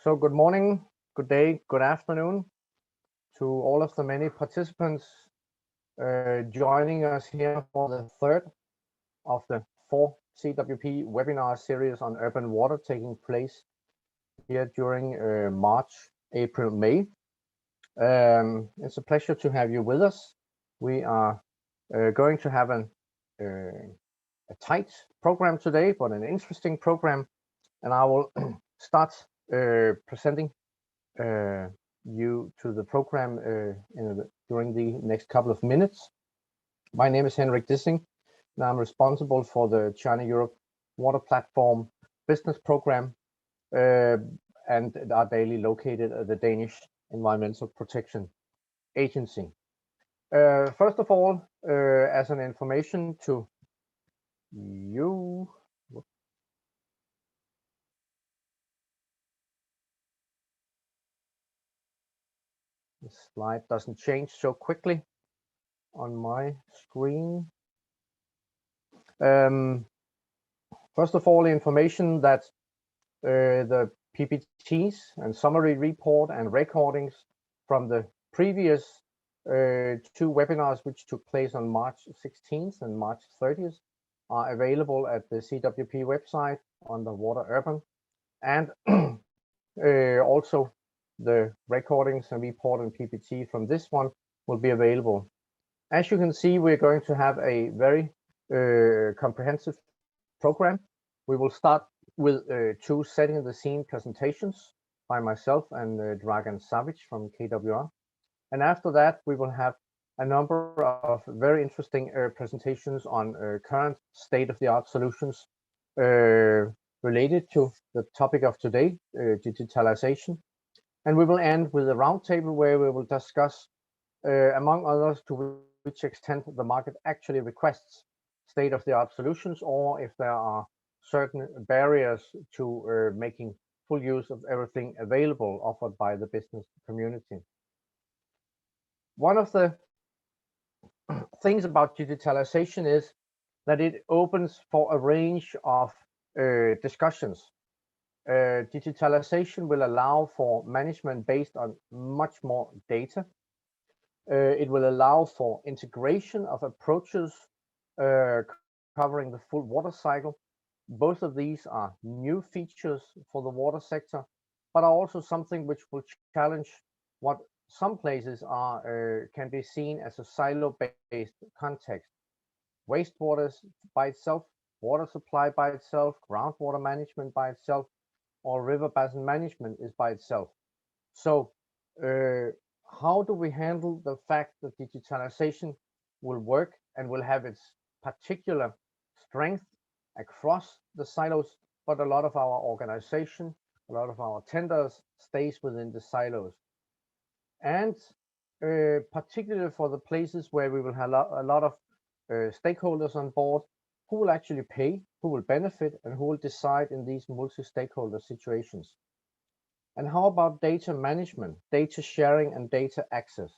So good morning, good day, good afternoon to all of the many participants joining us here for the third of the 4 CWP webinar series on urban water taking place here during March, April, May. It's a pleasure to have you with us. We are going to have a tight program today, but an interesting program, and I will start presenting you to the program during the next couple of minutes. My name is Henrik Dissing, and I'm responsible for the China-Europe Water Platform Business Program, and are daily located at the Danish Environmental Protection Agency. First of all, as an information to you, the slide doesn't change so quickly on my screen. First of all, information that the PPTs and summary report and recordings from the previous 2 webinars, which took place on March 16th and March 30th, are available at the CWP website on the Water Urban, and also the recordings and report and PPT from this one will be available. As you can see, we're going to have a very comprehensive program. We will start with 2 setting the scene presentations by myself and Dragan Savic from KWR. And after that, we will have a number of very interesting presentations on current state-of-the-art solutions related to the topic of today, digitalization. And we will end with a roundtable where we will discuss, among others, to which extent the market actually requests state-of-the-art solutions, or if there are certain barriers to making full use of everything available offered by the business community. One of the things about digitalization is that it opens for a range of discussions. Digitalization will allow for management based on much more data. It will allow for integration of approaches covering the full water cycle. Both of these are new features for the water sector, but are also something which will challenge what some places are can be seen as a silo-based context. Wastewater by itself, water supply by itself, groundwater management by itself, or river basin management is by itself. So how do we handle the fact that digitalization will work and will have its particular strength across the silos, but a lot of our organization, a lot of our tenders stays within the silos. And particularly for the places where we will have a lot of stakeholders on board, who will actually pay, who will benefit, and who will decide in these multi-stakeholder situations. And how about data management, data sharing, and data access?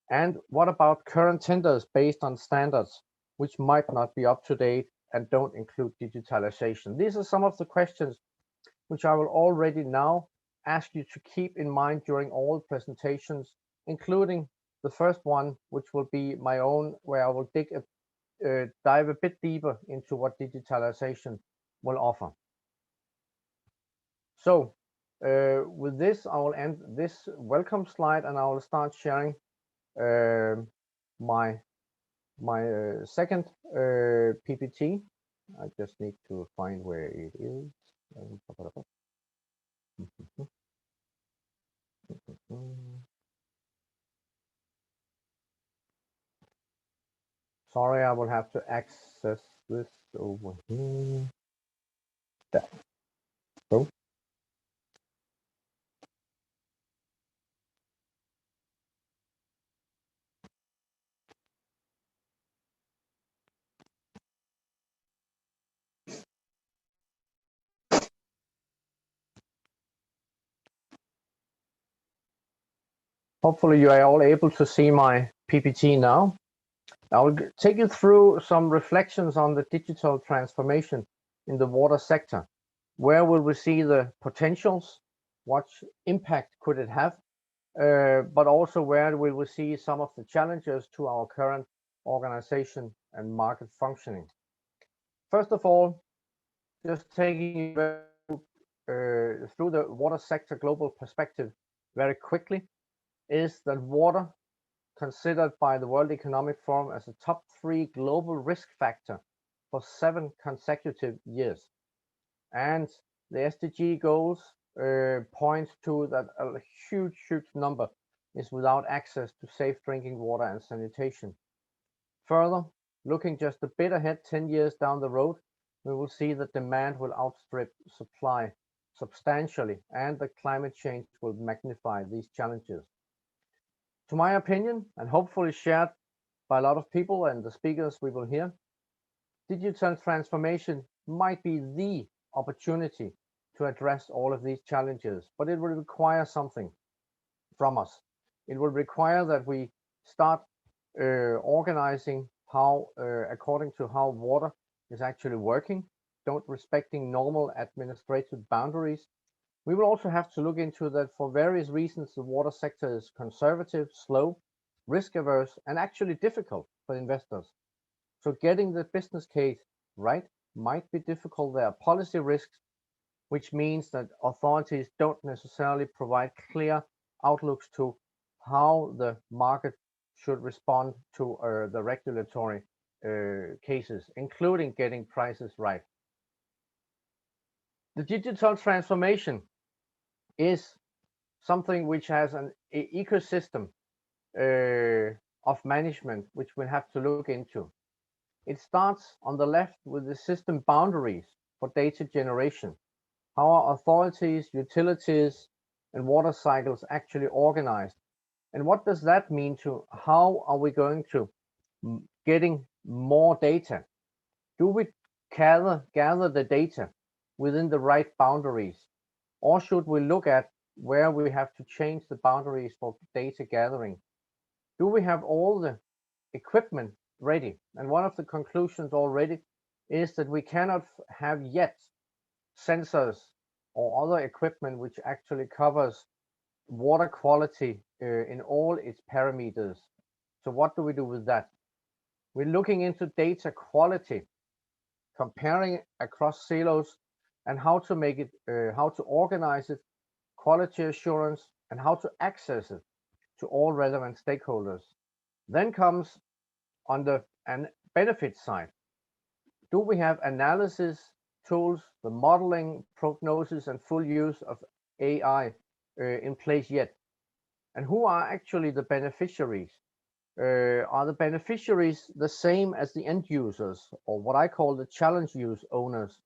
And what about current tenders based on standards which might not be up to date and don't include digitalization? These are some of the questions which I will already now ask you to keep in mind during all presentations, including the first one, which will be my own, where I will dive a bit deeper into what digitalization will offer. So with this, I will end this welcome slide, and I will start sharing my second PPT. I just need to find where it is. Sorry, I will have to access this over here. There. So. Hopefully you are all able to see my PPT now. I will take you through some reflections on the digital transformation in the water sector. Where will we see the potentials? What impact could it have? But also where will we see some of the challenges to our current organization and market functioning? First of all, just taking you through the water sector global perspective very quickly, is that water, considered by the World Economic Forum as a top 3 global risk factor for 7 consecutive years. And the SDG goals point to that a huge number is without access to safe drinking water and sanitation. Further, looking just a bit ahead 10 years down the road, we will see that demand will outstrip supply substantially, and that climate change will magnify these challenges. To my opinion, and hopefully shared by a lot of people and the speakers we will hear, digital transformation might be the opportunity to address all of these challenges, but it will require something from us. It will require that we start organizing how, according to how water is actually working, don't respecting normal administrative boundaries. We will also have to look into that for various reasons the water sector is conservative, slow, risk averse, and actually difficult for investors. So getting the business case right might be difficult. There are policy risks, which means that authorities don't necessarily provide clear outlooks to how the market should respond to the regulatory cases, including getting prices right. The digital transformation is something which has an ecosystem of management, which we'll have to look into. It starts on the left with the system boundaries for data generation. How are authorities, utilities, and water cycles actually organized? And what does that mean to how are we going to getting more data? Do we gather the data within the right boundaries? Or should we look at where we have to change the boundaries for data gathering? Do we have all the equipment ready? And one of the conclusions already is that we cannot have yet sensors or other equipment which actually covers water quality in all its parameters. So what do we do with that? We're looking into data quality, comparing across silos, and how to make it, how to organize it, quality assurance, and how to access it to all relevant stakeholders. Then comes on the benefit side. Do we have analysis tools, the modeling, prognosis, and full use of AI in place yet? And who are actually the beneficiaries? Are the beneficiaries the same as the end users, or what I call the challenge use owners?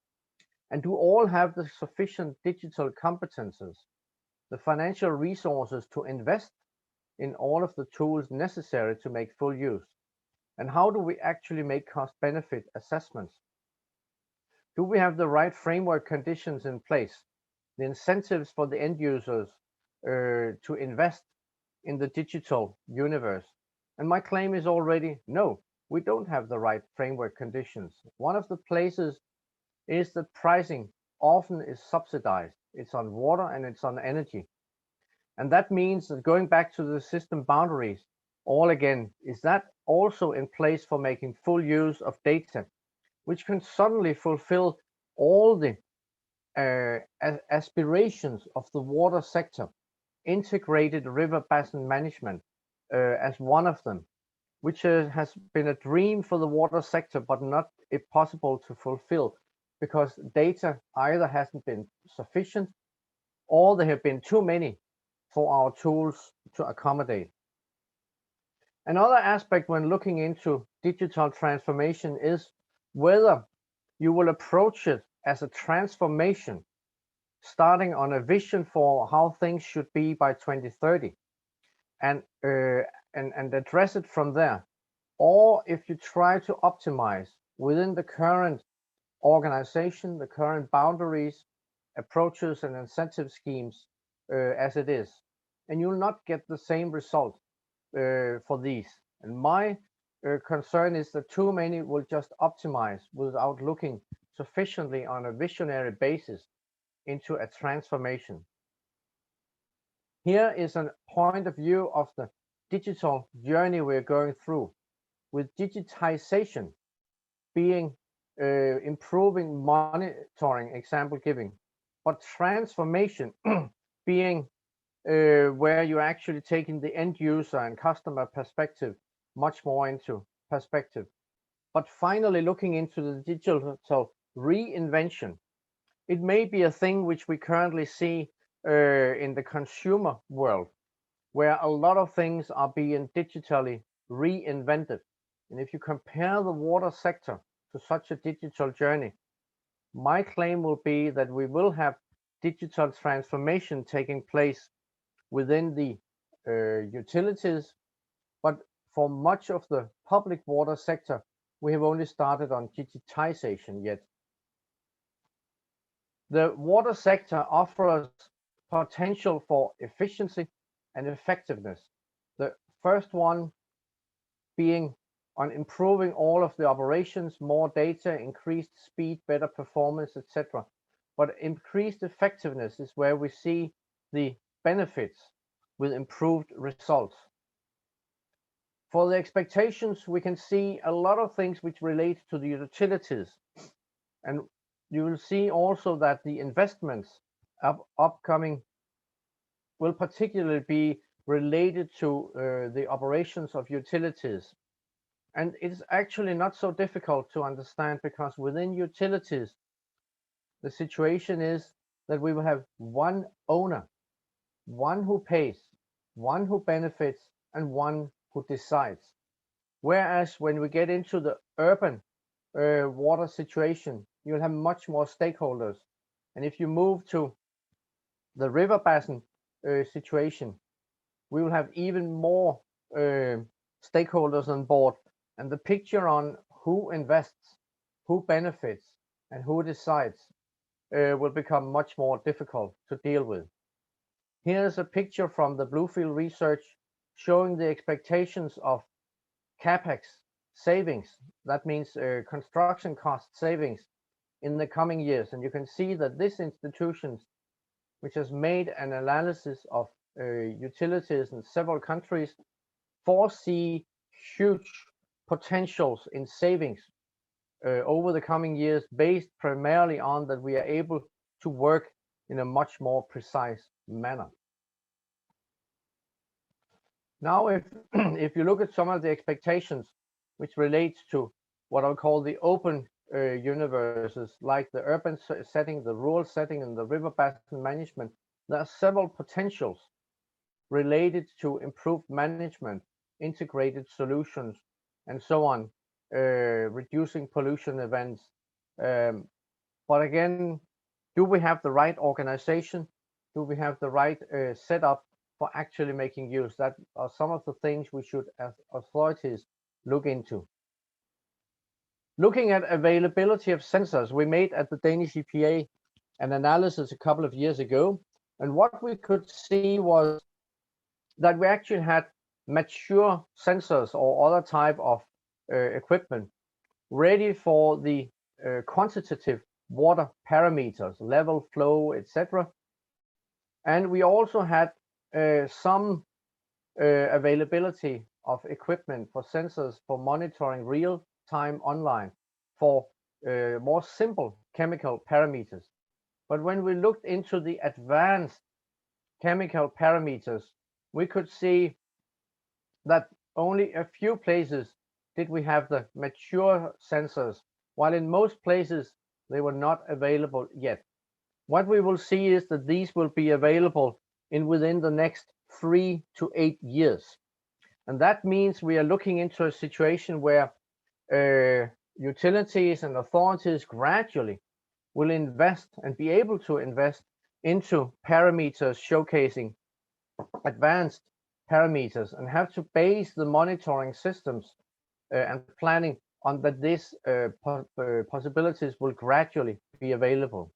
And do all have the sufficient digital competences, the financial resources to invest in all of the tools necessary to make full use? And how do we actually make cost-benefit assessments? Do we have the right framework conditions in place, the incentives for the end users to invest in the digital universe? And my claim is already no, we don't have the right framework conditions. One of the places is that pricing often is subsidized. It's on water and it's on energy. And that means that going back to the system boundaries, all again, is that also in place for making full use of data, which can suddenly fulfill all the aspirations of the water sector, integrated river basin management as one of them, which has been a dream for the water sector, but not possible to fulfill because data either hasn't been sufficient or there have been too many for our tools to accommodate. Another aspect when looking into digital transformation is whether you will approach it as a transformation, starting on a vision for how things should be by 2030 and address it from there. Or if you try to optimize within the current organization, the current boundaries, approaches, and incentive schemes as it is, and you'll not get the same result for these. And my concern is that too many will just optimize without looking sufficiently on a visionary basis into a transformation. Here is a point of view of the digital journey we're going through, with digitization being improving monitoring, example giving, but transformation being where you're actually taking the end user and customer perspective much more into perspective. But finally, looking into the digital reinvention, it may be a thing which we currently see in the consumer world, where a lot of things are being digitally reinvented. And if you compare the water sector to such a digital journey, my claim will be that we will have digital transformation taking place within the utilities, but for much of the public water sector, we have only started on digitization yet. The water sector offers potential for efficiency and effectiveness. The first one being on improving all of the operations, more data, increased speed, better performance, etc. But increased effectiveness is where we see the benefits with improved results. For the expectations, we can see a lot of things which relate to the utilities. And you will see also that the investments upcoming will particularly be related to the operations of utilities. And it's actually not so difficult to understand, because within utilities, the situation is that we will have one owner, one who pays, one who benefits, and one who decides. Whereas when we get into the urban water situation, you'll have much more stakeholders. And if you move to the river basin situation, we will have even more stakeholders on board. And the picture on who invests, who benefits, and who decides will become much more difficult to deal with. Here's a picture from the Bluefield research showing the expectations of CapEx savings. That means construction cost savings in the coming years. And you can see that this institution, which has made an analysis of utilities in several countries, foresee huge potentials in savings over the coming years, based primarily on that we are able to work in a much more precise manner. Now, if you look at some of the expectations which relates to what I'll call the open universes, like the urban setting, the rural setting, and the river basin management, there are several potentials related to improved management, integrated solutions, and so on, reducing pollution events. But again, do we have the right organization? Do we have the right setup for actually making use? That are some of the things we should, as authorities, look into. Looking at availability of sensors, we made at the Danish EPA an analysis a couple of years ago, and what we could see was that we actually had mature sensors or other type of equipment ready for the quantitative water parameters, level, flow, etc. And we also had some availability of equipment for sensors for monitoring real-time online for more simple chemical parameters. But when we looked into the advanced chemical parameters, we could see that only a few places did we have the mature sensors, while in most places they were not available yet. What we will see is that these will be available within the next 3 to 8 years. And that means we are looking into a situation where utilities and authorities gradually will invest and be able to invest into parameters showcasing advanced parameters, and have to base the monitoring systems and planning on that these possibilities will gradually be available.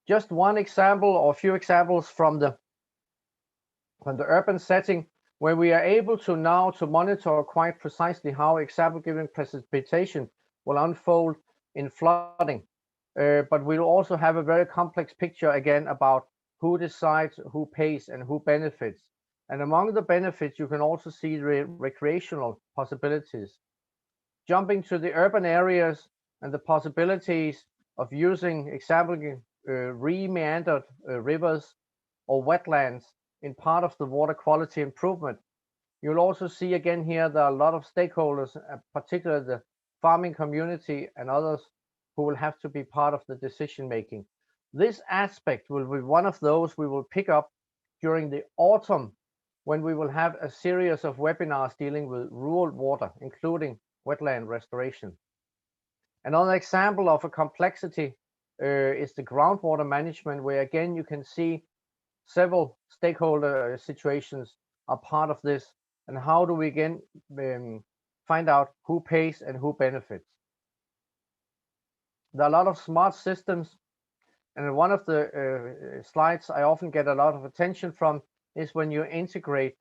Just one example or a few examples from the urban setting, where we are able to now to monitor quite precisely how example given precipitation will unfold in flooding but we'll also have a very complex picture again about who decides, who pays, and who benefits. And among the benefits, you can also see recreational possibilities. Jumping to the urban areas and the possibilities of using, example, re-meandered rivers or wetlands in part of the water quality improvement. You'll also see again here there are a lot of stakeholders, particularly the farming community and others who will have to be part of the decision making. This aspect will be one of those we will pick up during the autumn when we will have a series of webinars dealing with rural water, including wetland restoration. Another example of a complexity is the groundwater management, where again you can see several stakeholder situations are part of this, and how do we again find out who pays and who benefits. There are a lot of smart systems, and one of the slides I often get a lot of attention from is when you integrate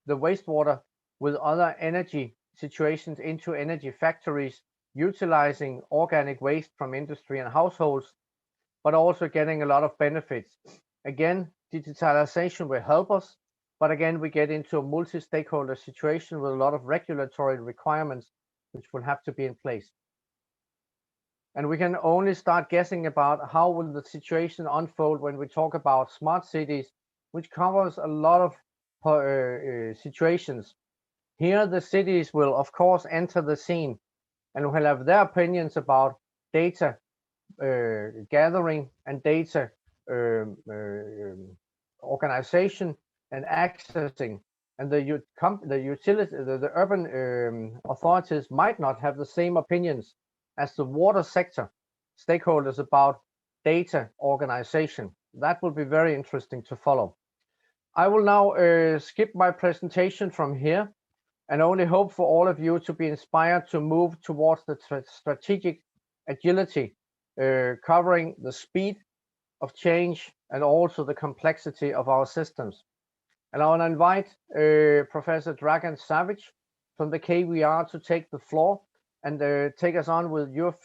the wastewater with other energy situations into energy factories, utilizing organic waste from industry and households, but also getting a lot of benefits. Again, digitalization will help us, but again, we get into a multi-stakeholder situation with a lot of regulatory requirements which will have to be in place. And we can only start guessing about how will the situation unfold when we talk about smart cities, which covers a lot of situations. Here, the cities will, of course, enter the scene and will have their opinions about data gathering and data organization and accessing. And the urban authorities might not have the same opinions as the water sector stakeholders about data organization. That will be very interesting to follow. I will now skip my presentation from here and only hope for all of you to be inspired to move towards the strategic agility, covering the speed of change and also the complexity of our systems. And I want to invite Professor Dragan Savic from the KVR to take the floor and take us on with your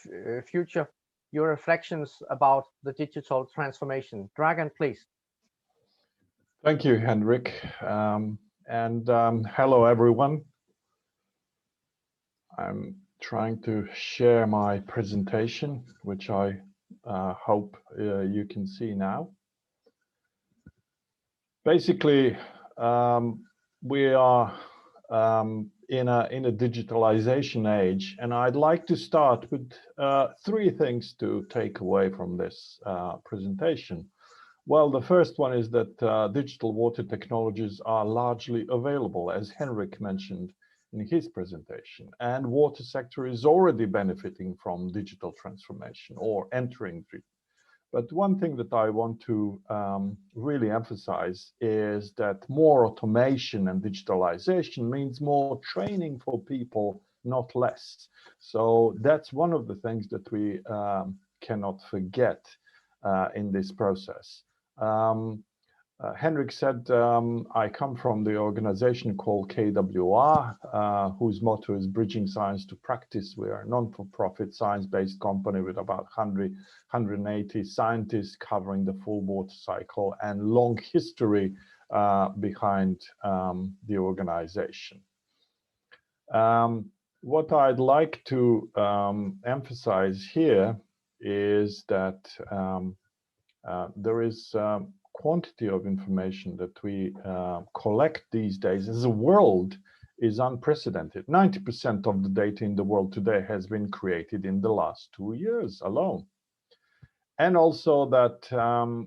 your reflections about the digital transformation. Dragan, please. Thank you, Henrik. Hello, everyone. I'm trying to share my presentation, which I hope you can see now. Basically, we are in a digitalization age, and I'd like to start with three things to take away from this presentation. Well, the first one is that digital water technologies are largely available, as Henrik mentioned in his presentation, and water sector is already benefiting from digital transformation or entering it. But one thing that I want to really emphasize is that more automation and digitalization means more training for people, not less. So that's one of the things that we cannot forget in this process. Henrik said, I come from the organization called KWR, whose motto is Bridging Science to Practice. We are a non-for-profit science-based company with about 180 scientists covering the full water cycle and long history behind the organization. What I'd like to emphasize here is that there is quantity of information that we collect these days as a world is unprecedented. 90% of the data in the world today has been created in the last 2 years alone. And also that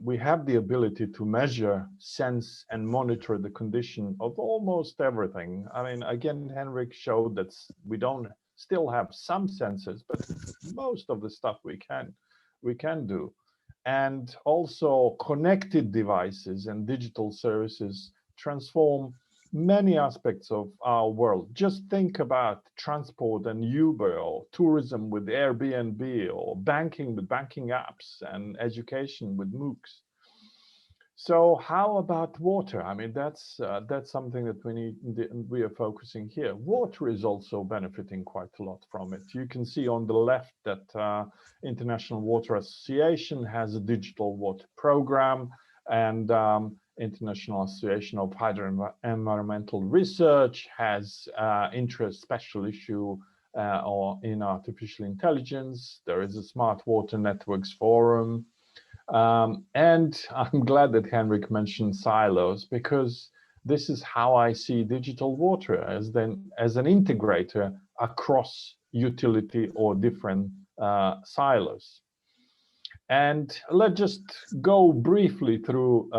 we have the ability to measure, sense, and monitor the condition of almost everything. I mean, again, Henrik showed that we don't still have some sensors, but most of the stuff we can do. And also connected devices and digital services transform many aspects of our world. Just think about transport and Uber, or tourism with Airbnb, or banking with banking apps, and education with MOOCs. So how about water? I mean, that's something that we are focusing here. Water is also benefiting quite a lot from it. You can see on the left that International Water Association has a digital water program, and International Association of Hydro Environmental Research has interest special issue or in artificial intelligence. There is a Smart Water Networks Forum. And I'm glad that Henrik mentioned silos, because this is how I see digital water, as an integrator across utility or different silos. And let's just go briefly through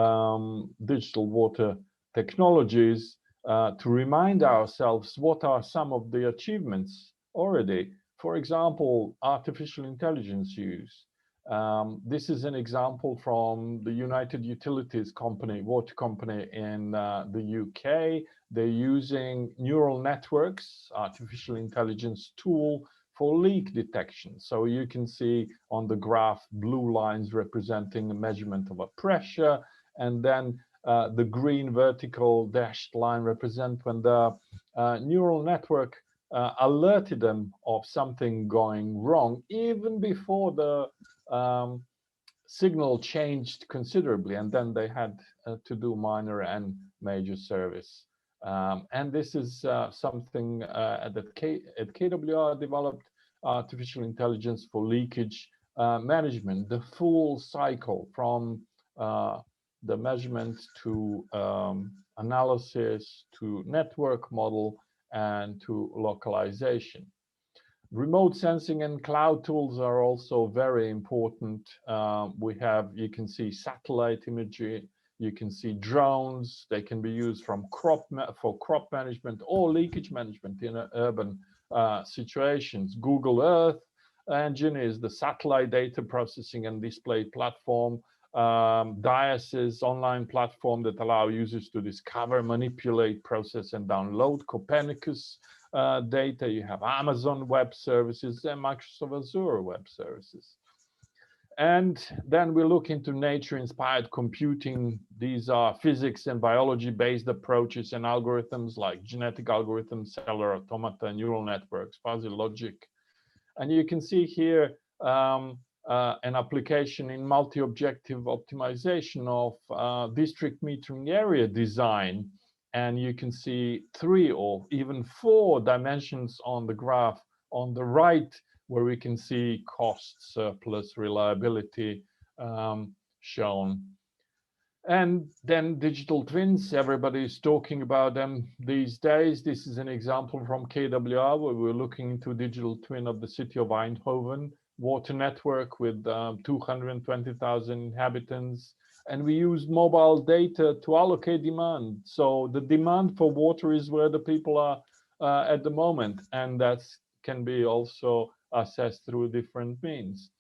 digital water technologies to remind ourselves what are some of the achievements already. For example, artificial intelligence use. This is an example from the United Utilities company, water company in the UK. They're using neural networks, artificial intelligence tool for leak detection. So you can see on the graph blue lines representing a measurement of a pressure, and then the green vertical dashed line represent when the neural network alerted them of something going wrong even before the signal changed considerably, and then they had to do minor and major service. And this is something that at KWR developed artificial intelligence for leakage management, the full cycle from the measurement to analysis to network model and to localization. Remote sensing and cloud tools are also very important. You can see satellite imagery, you can see drones. They can be used for crop management or leakage management in urban situations. Google Earth Engine is the satellite data processing and display platform. Dias online platform that allow users to discover, manipulate, process, and download Copernicus data. You have Amazon Web Services and Microsoft Azure Web Services. And then we look into nature-inspired computing. These are physics and biology-based approaches and algorithms like genetic algorithms, cellular automata, neural networks, fuzzy logic. And you can see here an application in multi-objective optimization of district metering area design. And you can see 3 or even 4 dimensions on the graph on the right, where we can see cost, surplus, reliability shown. And then digital twins, everybody is talking about them these days. This is an example from KWR, where we're looking into digital twin of the city of Eindhoven, water network with 220,000 inhabitants. And we use mobile data to allocate demand. So the demand for water is where the people are at the moment. And that can be also assessed through different means.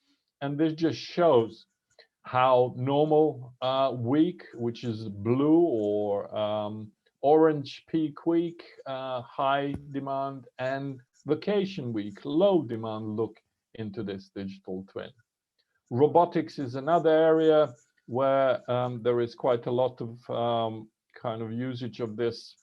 And this just shows how normal week, which is blue, or orange peak week, high demand, and vacation week, low demand, look into this digital twin. Robotics is another area where there is quite a lot of kind of usage of this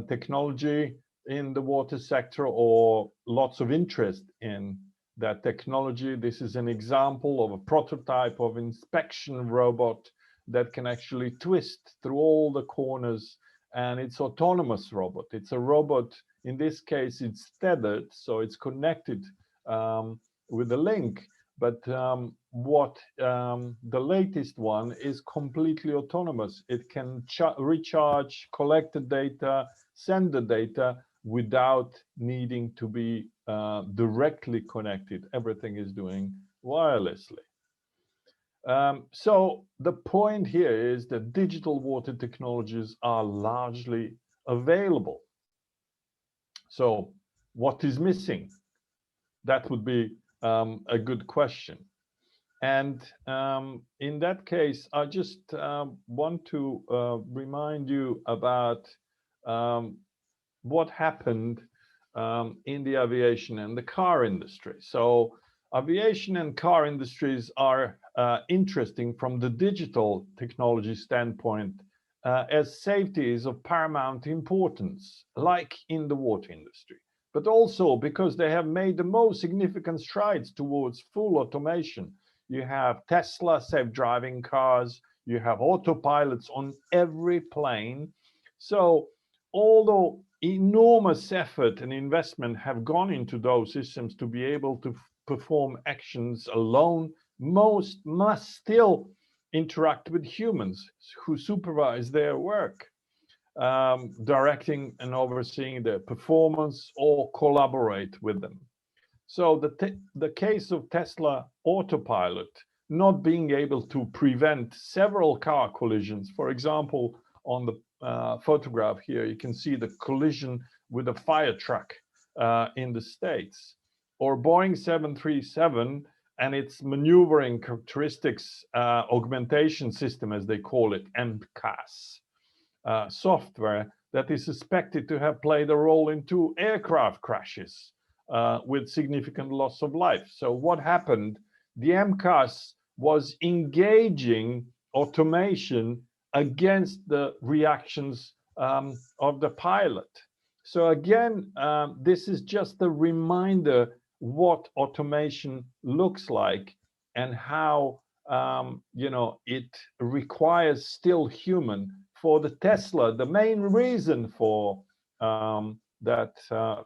technology in the water sector, or lots of interest in that technology. This is an example of a prototype of inspection robot that can actually twist through all the corners, and it's autonomous robot. It's a robot, in this case it's tethered, so it's connected with a link, but the latest one is completely autonomous. It can recharge, collect the data, send the data without needing to be directly connected. Everything is doing wirelessly. So the point here is that digital water technologies are largely available. So what is missing? That would be a good question. And in that case, I just want to remind you about what happened in the aviation and the car industry. So Aviation and car industries are interesting from the digital technology standpoint, as safety is of paramount importance, like in the water industry, but also because they have made the most significant strides towards full automation. You have Tesla self-driving cars, you have autopilots on every plane. So although enormous effort and investment have gone into those systems to be able to perform actions alone, most must still interact with humans who supervise their work, directing and overseeing their performance or collaborate with them. So the case of Tesla Autopilot not being able to prevent several car collisions, for example, on the photograph here, you can see the collision with a fire truck in the States, or Boeing 737 and its maneuvering characteristics augmentation system, as they call it, MCAS, software that is suspected to have played a role in 2 aircraft crashes with significant loss of life. So what happened? The MCAS was engaging automation against the reactions of the pilot. So again, this is just a reminder what automation looks like and how it requires still human. For the Tesla, the main reason for that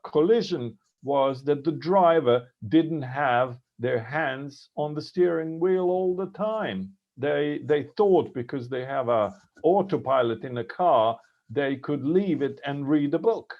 collision was that the driver didn't have their hands on the steering wheel all the time. They thought because they have a autopilot in a car, they could leave it and read a book.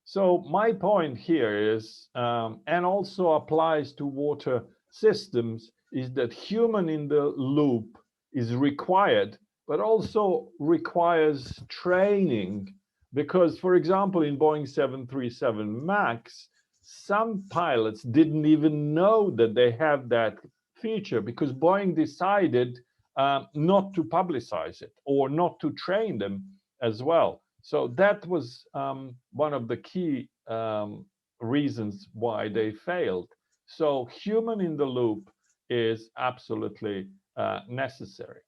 So my point here is, and also applies to water systems, is that human in the loop is required, but also requires training. Because, for example, in Boeing 737 MAX, some pilots didn't even know that they have that feature because Boeing decided not to publicize it or not to train them as well. So that was one of the key reasons why they failed. So human in the loop is absolutely necessary.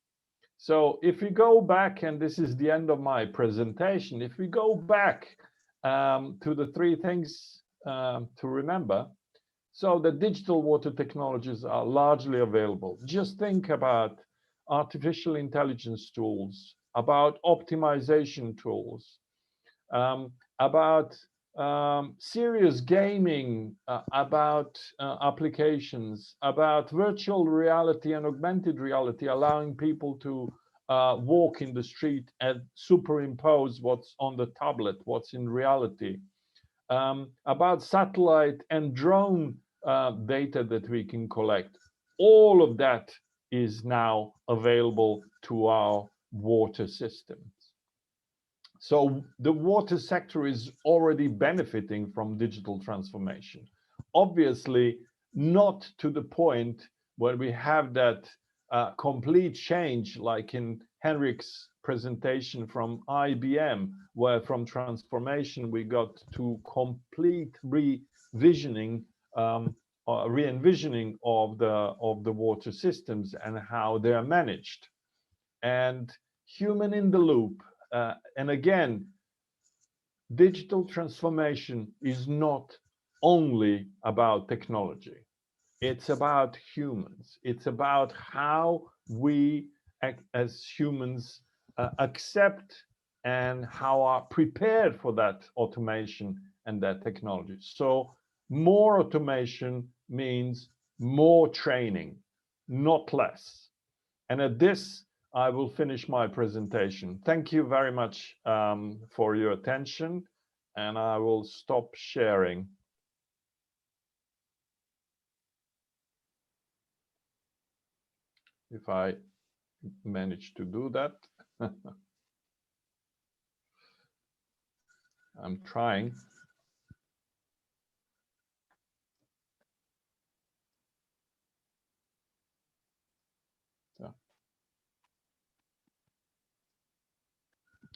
So if we go back, and this is the end of my presentation, if we go back to the 3 things to remember, so the digital water technologies are largely available. Just think about artificial intelligence tools, about optimization tools, about serious gaming, about applications, about virtual reality and augmented reality, allowing people to walk in the street and superimpose what's on the tablet, what's in reality, about satellite and drone data that we can collect. All of that is now available to our water systems. So the water sector is already benefiting from digital transformation. Obviously, not to the point where we have that complete change, like in Henrik's presentation from IBM, where from transformation we got to complete re-envisioning of the water systems and how they are managed. And human in the loop. And again, digital transformation is not only about technology. It's about humans. It's about how we, as humans, accept and how are prepared for that automation and that technology. So more automation means more training, not less. And at this, I will finish my presentation. Thank you very much for your attention, and I will stop sharing. If I manage to do that. I'm trying.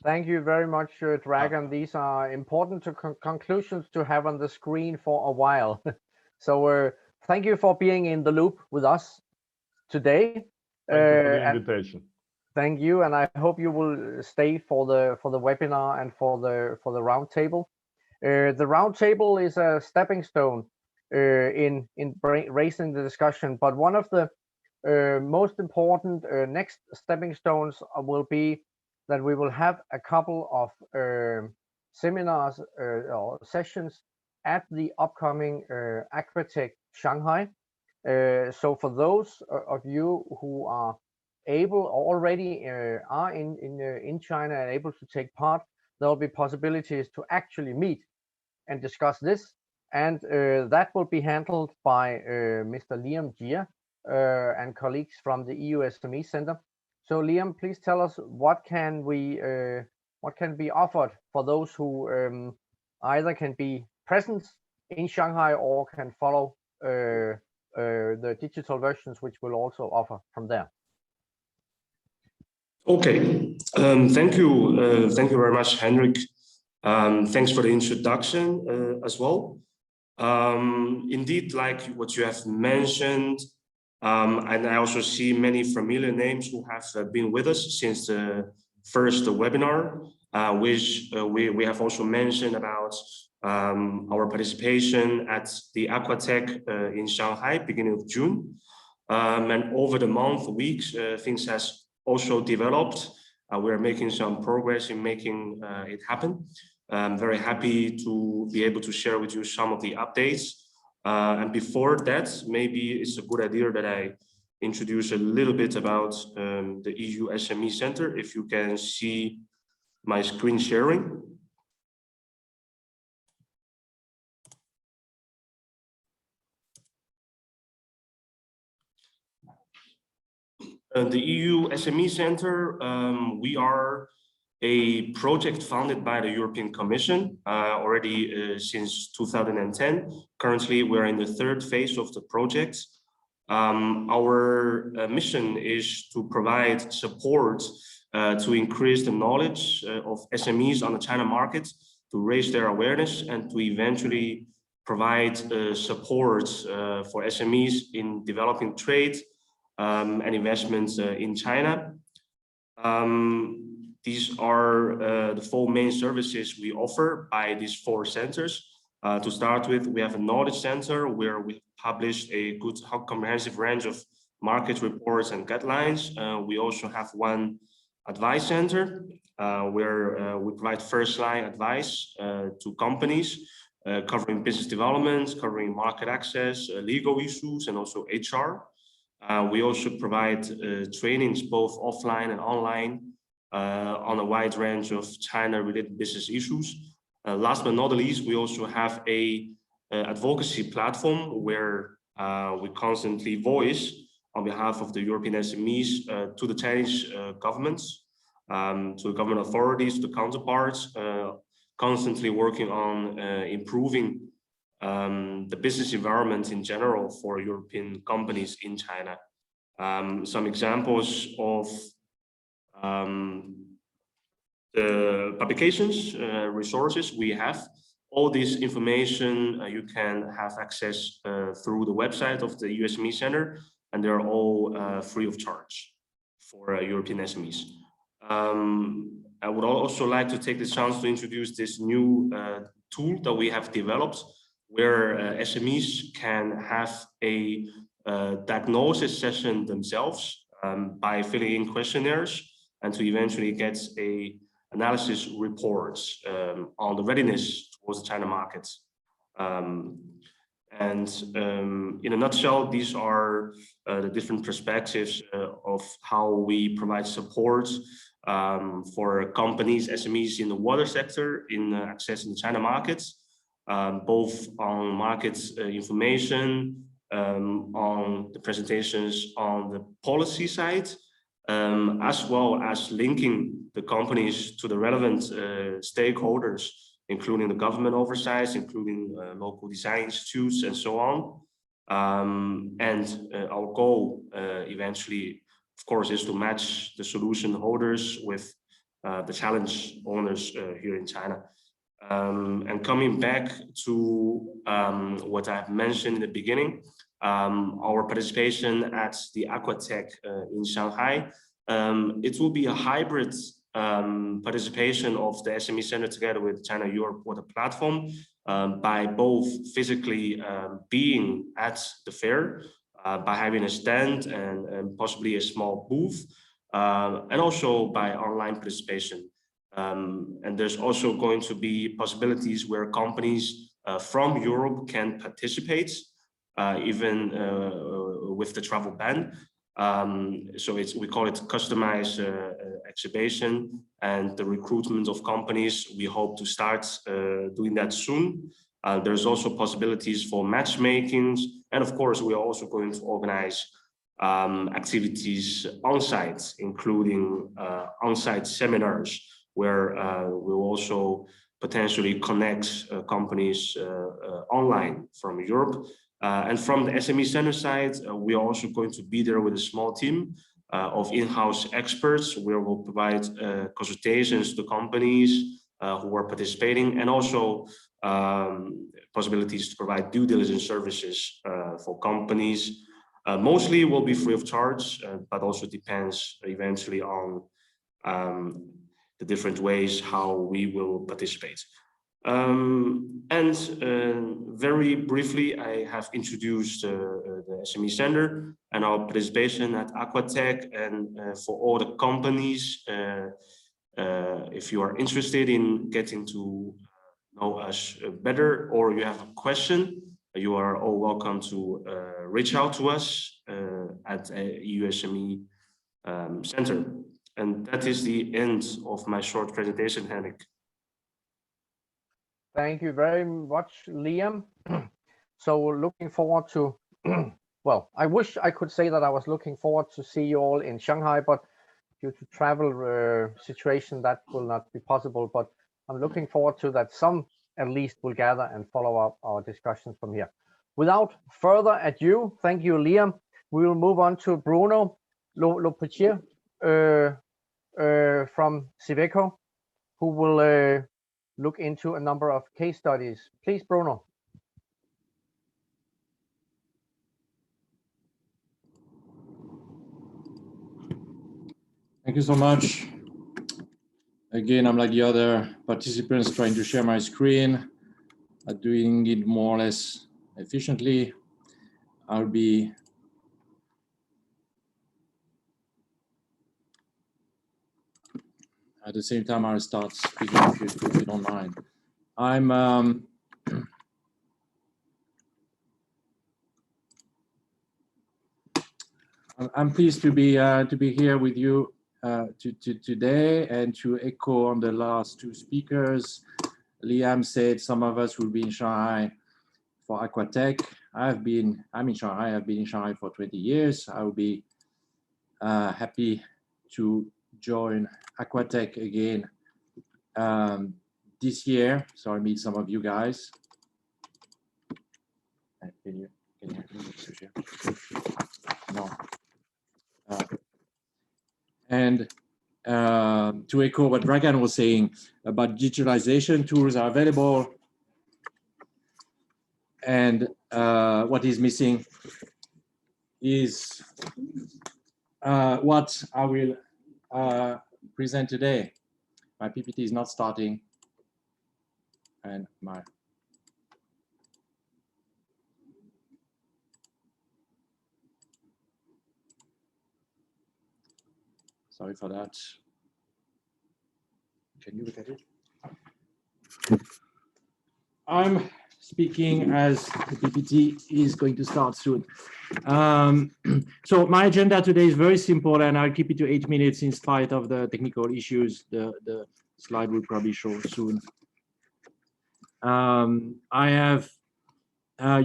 Thank you very much, Dragan. These are important conclusions to have on the screen for a while. So thank you for being in the loop with us today. Thank you for the invitation. Thank you, and I hope you will stay for the webinar and for the roundtable. The roundtable is a stepping stone in raising the discussion, but one of the most important next stepping stones will be that we will have a couple of seminars or sessions at the upcoming Aquatech Shanghai. So for those of you who are able or already are in China and able to take part, there will be possibilities to actually meet and discuss this, and that will be handled by Mr. Liam Jia and colleagues from the EU SME Center. So Liam, please tell us what can be offered for those who either can be present in Shanghai or can follow the digital versions, which will also offer from there. Okay, thank you very much, Henrik. Thanks for the introduction as well. Indeed, like what you have mentioned, and I also see many familiar names who have been with us since the first webinar, which we have also mentioned about our participation at the Aquatech in Shanghai, beginning of June. And over the weeks, things has also developed. We're making some progress in making it happen. I'm very happy to be able to share with you some of the updates. And before that, maybe it's a good idea that I introduce a little bit about the EU SME Center. If you can see my screen sharing. The EU SME Center, we are a project funded by the European Commission already since 2010. Currently, we're in the third phase of the project. Our mission is to provide support to increase the knowledge of SMEs on the China market, to raise their awareness, and to eventually provide support for SMEs in developing trade and investments in China. These are the 4 main services we offer by these 4 centers. To start with, we have a knowledge center where we publish a good comprehensive range of market reports and guidelines. We also have one advice center where we provide first-line advice to companies covering business development, covering market access, legal issues, and also HR. We also provide trainings both offline and online on a wide range of China-related business issues. Last but not least, we also have a advocacy platform where we constantly voice on behalf of the European SMEs to the Chinese governments, to the government authorities, to counterparts, constantly working on improving the business environment in general for European companies in China. Some examples of the publications, resources we have. All this information you can have access through the website of the EU SME Center, and they're all free of charge for European SMEs. I would also like to take this chance to introduce this new tool that we have developed, where SMEs can have a diagnosis session themselves by filling in questionnaires, and to eventually get a analysis reports on the readiness towards the China market. In a nutshell, these are the different perspectives of how we provide support for companies, SMEs in the water sector in accessing the China markets, both on market information, on the presentations on the policy side, as well as linking the companies to the relevant stakeholders, including the government oversight, including local design institutes, and so on. Our goal eventually, of course, is to match the solution holders with the challenge owners here in China. And coming back to what I've mentioned in the beginning, our participation at the Aquatech in Shanghai. It will be a hybrid participation of the SME Center together with China Europe Water Platform by both physically being at the fair, by having a stand and possibly a small booth, and also by online participation. And there's also going to be possibilities where companies from Europe can participate, even with the travel ban. So we call it customized exhibition, and the recruitment of companies, we hope to start doing that soon. There's also possibilities for matchmakings, and of course we are also going to organize activities on site, including on-site seminars where we'll also potentially connect companies online from Europe. And from the SME Center side, we are also going to be there with a small team of in-house experts where we'll provide consultations to companies who are participating, and also possibilities to provide due diligence services for companies. Mostly will be free of charge, but also depends eventually on the different ways how we will participate. Very briefly, I have introduced the SME Center and our participation at Aquatech, and for all the companies, if you are interested in getting to know us better, or you have a question, you are all welcome to reach out to us at EU SME Center. And that is the end of my short presentation, Henrik. Thank you very much, Liam. So looking forward to, well, I wish I could say that I was looking forward to see you all in Shanghai, but due to travel situation, that will not be possible. But I'm looking forward to that some at least will gather and follow up our discussions from here. Without further ado, thank you, Liam. We will move on to Bruno Lopetier from Civeco, who will look into a number of case studies. Please, Bruno. Thank you so much. Again, I'm like the other participants trying to share my screen, doing it more or less efficiently. I'll be at the same time I'll start speaking if you don't mind. I'm pleased to be here with you today, and to echo on the last two speakers. Liam said some of us will be in Shanghai for Aquatech. I'm in Shanghai. I've been in Shanghai for 20 years. I will be happy to join Aquatech again this year. So I'll meet some of you guys. Can you hear me? No. And to echo what Dragan was saying about digitalization, tools are available, and what is missing is what I will present today. My PPT is not starting, and my sorry for that. Can you look at it? I'm speaking as the PPT is going to start soon. So my agenda today is very simple, and I'll keep it to 8 minutes in spite of the technical issues. The slide will probably show soon.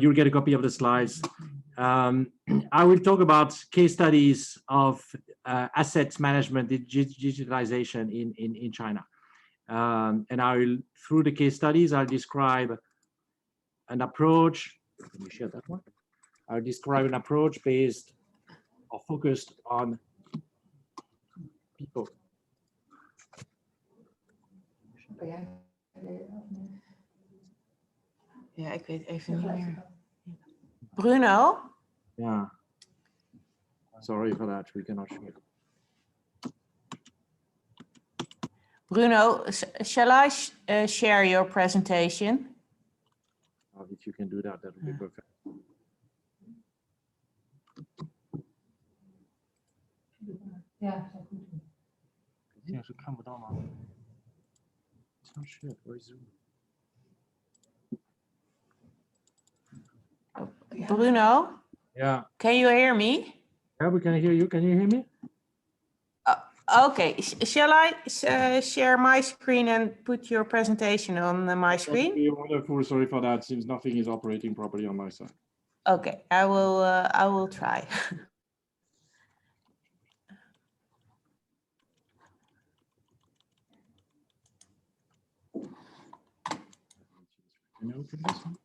You'll get a copy of the slides. I will talk about case studies of asset management, digitalization in China. And I will, through the case studies, I'll describe an approach. Can you share that one? I'll describe an approach based or focused on people. Ja, ik weet even niet meer. Bruno, Yeah. Sorry for that. We cannot show it. Bruno, shall I share your presentation? If you can do that, that would be perfect. Yeah. Bruno? Yeah. Can you hear me? Yeah, we can hear you. Can you hear me? Okay. Shall I share my screen and put your presentation on my That would screen? be wonderful. Sorry for that, since nothing is operating properly on my side. Okay, I will try. Can you open this one?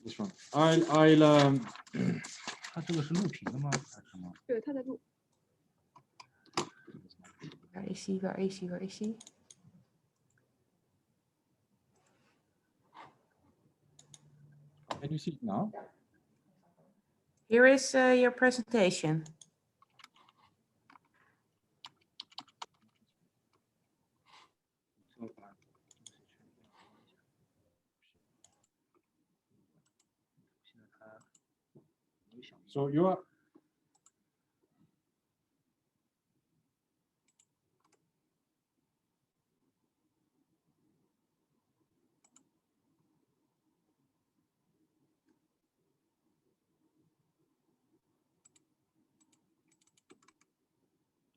This one. I'll 它这个是录屏的吗？还是什么？对，它在录。 Where is he? Where is he? Where is he? Can you see it now? Here is your presentation. So you are.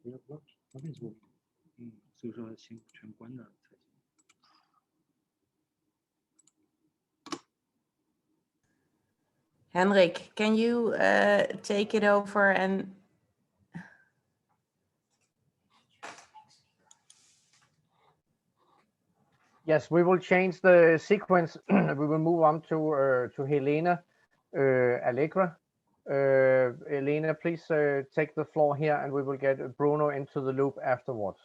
We have blocked. Nothing's working. 所以说先全关了才行。 Henrik, can you take it over and Yes, we will change the sequence. We will move on to Helena Allegra. Helena, please take the floor here, and we will get Bruno into the loop afterwards.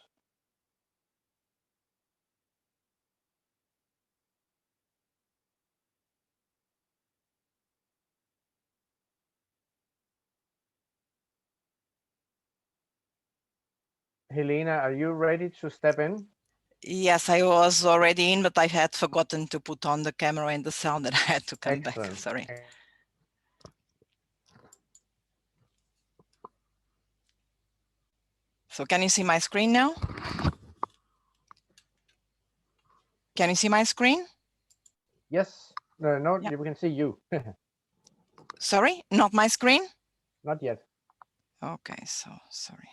Helena, are you ready to step in? Yes, I was already in, but I had forgotten to put on the camera and the sound, and I had to come back. Sorry. So can you see my screen now? Can you see my screen? Yes. No, Yeah. we can see you. Sorry, not my screen? Not yet. Okay, so sorry.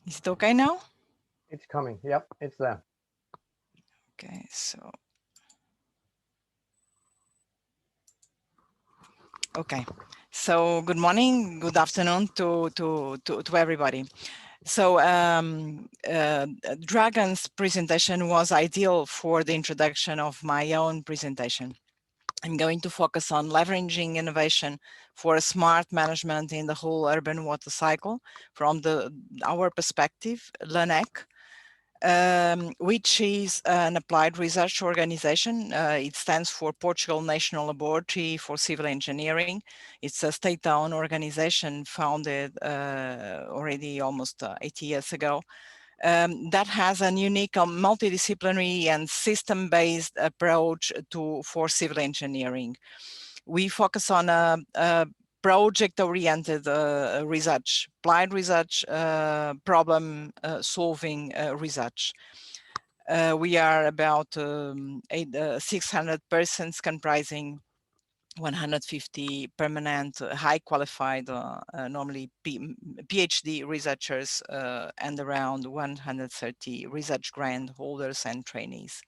Is it okay now? It's coming. Yep, it's there. Okay, so. Okay, so good morning, good afternoon to everybody. So Dragon's presentation was ideal for the introduction of my own presentation. I'm going to focus on leveraging innovation for a smart management in the whole urban water cycle from our perspective, LANEC, which is an applied research organization. It stands for Portugal National Laboratory for Civil Engineering. It's a state-owned organization founded already almost 80 years ago. That has a unique multidisciplinary and system-based approach for civil engineering. We focus on a project-oriented research, applied research, problem-solving research. We are about 600 persons comprising 150 permanent, high qualified, normally PhD researchers, and around 130 research grant holders and trainees.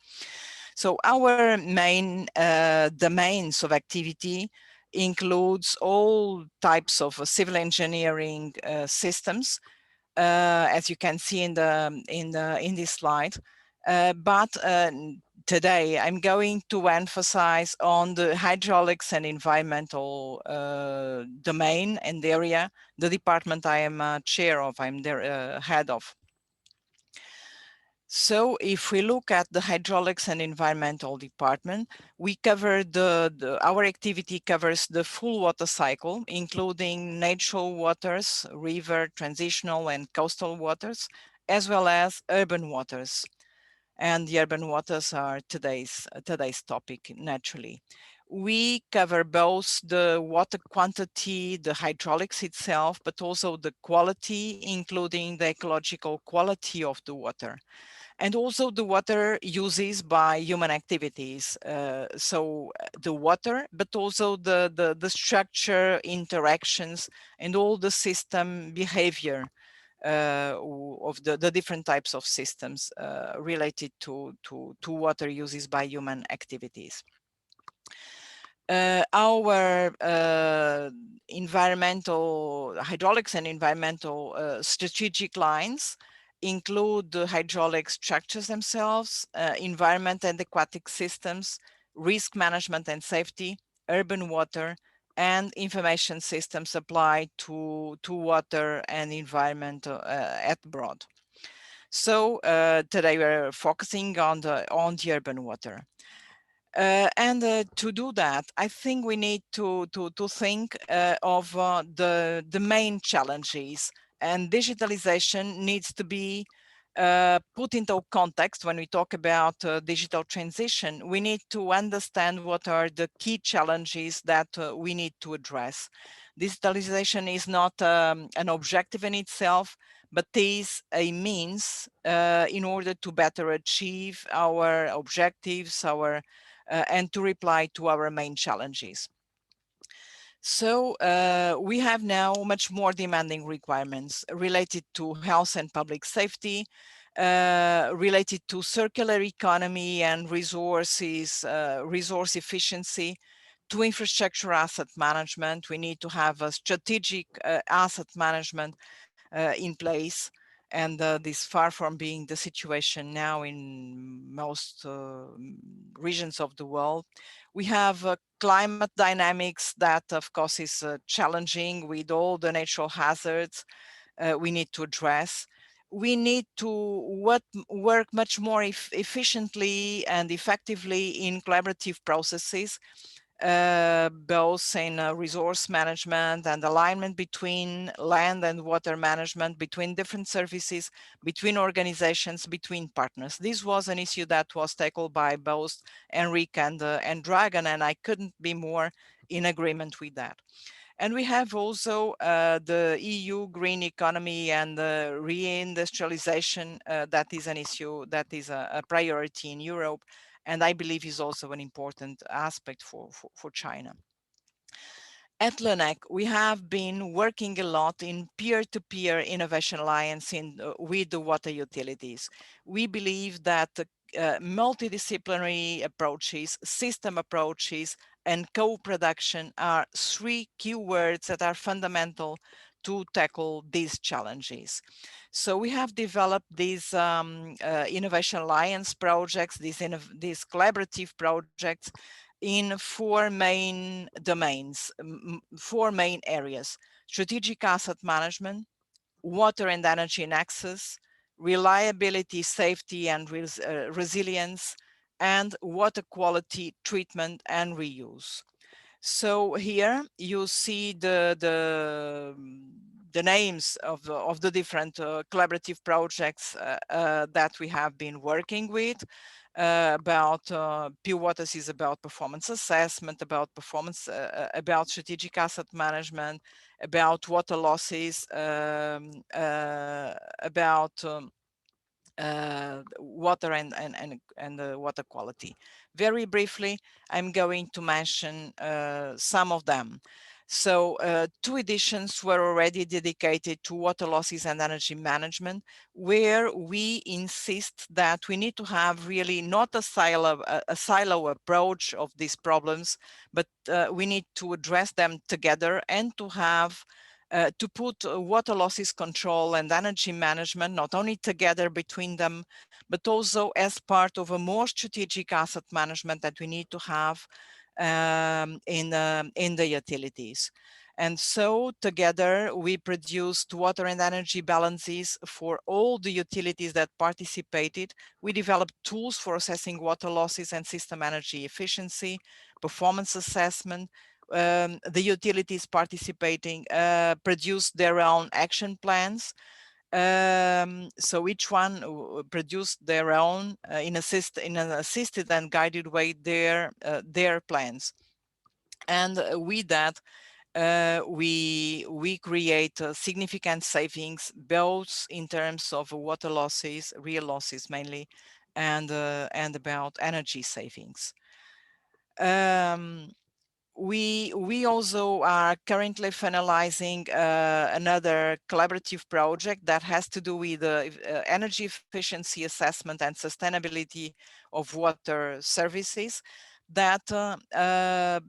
So our main domains of activity includes all types of civil engineering systems, as you can see in this slide. But today, I'm going to emphasize on the hydraulics and environmental domain and area, the department I am chair of, I'm the head of. So if we look at the hydraulics and environmental department, we cover our activity covers the full water cycle, including natural waters, river, transitional and coastal waters, as well as urban waters. And the urban waters are today's topic, naturally. We cover both the water quantity, the hydraulics itself, but also the quality, including the ecological quality of the water. And also the water uses by human activities. So the water, but also the structure, interactions, and all the system behavior of the different types of systems related to water uses by human activities. Our environmental, hydraulics and environmental strategic lines include the hydraulic structures themselves, environment and aquatic systems, risk management and safety, urban water, and information systems applied to water and environment at broad. So today we're focusing on the urban water. To do that, I think we need to think of the main challenges, and digitalization needs to be put into context. When we talk about digital transition, we need to understand what are the key challenges that we need to address. Digitalization is not an objective in itself, but is a means in order to better achieve our objectives, and to reply to our main challenges. So we have now much more demanding requirements related to health and public safety, related to circular economy and resources, resource efficiency, to infrastructure asset management. We need to have a strategic asset management in place. And this far from being the situation now in most regions of the world. We have climate dynamics that, of course, is challenging with all the natural hazards we need to address. We need to work much more efficiently and effectively in collaborative processes, both in resource management and alignment between land and water management, between different services, between organizations, between partners. This was an issue that was tackled by both Enrique and Dragan, and I couldn't be more in agreement with that. And we have also the EU green economy and the reindustrialization. That is an issue that is a priority in Europe, and I believe is also an important aspect for China. At LUNEC, we have been working a lot in peer-to-peer innovation alliance with the water utilities. We believe that multidisciplinary approaches, system approaches, and co-production are three keywords that are fundamental to tackle these challenges. So we have developed these innovation alliance projects, these collaborative projects in four main domains, four main areas: strategic asset management, water and energy and access, reliability, safety and resilience, and water quality treatment and reuse. So here you see the names of the different collaborative projects that we have been working with. About Pure Waters is about performance assessment, about performance, about strategic asset management, about water losses, about water and water quality. Very briefly, I'm going to mention some of them. So 2 editions were already dedicated to water losses and energy management, where we insist that we need to have really not a silo approach of these problems, but we need to address them together and to have to put water losses control and energy management, not only together between them, but also as part of a more strategic asset management that we need to have in the utilities. And so together we produced water and energy balances for all the utilities that participated. We developed tools for assessing water losses and system energy efficiency, performance assessment. The utilities participating produced their own action plans. So each one produced their own in an assisted and guided way their plans. And with that, we create significant savings, both in terms of water losses, real losses mainly, and about energy savings. We also are currently finalizing another collaborative project that has to do with energy efficiency assessment and sustainability of water services. That the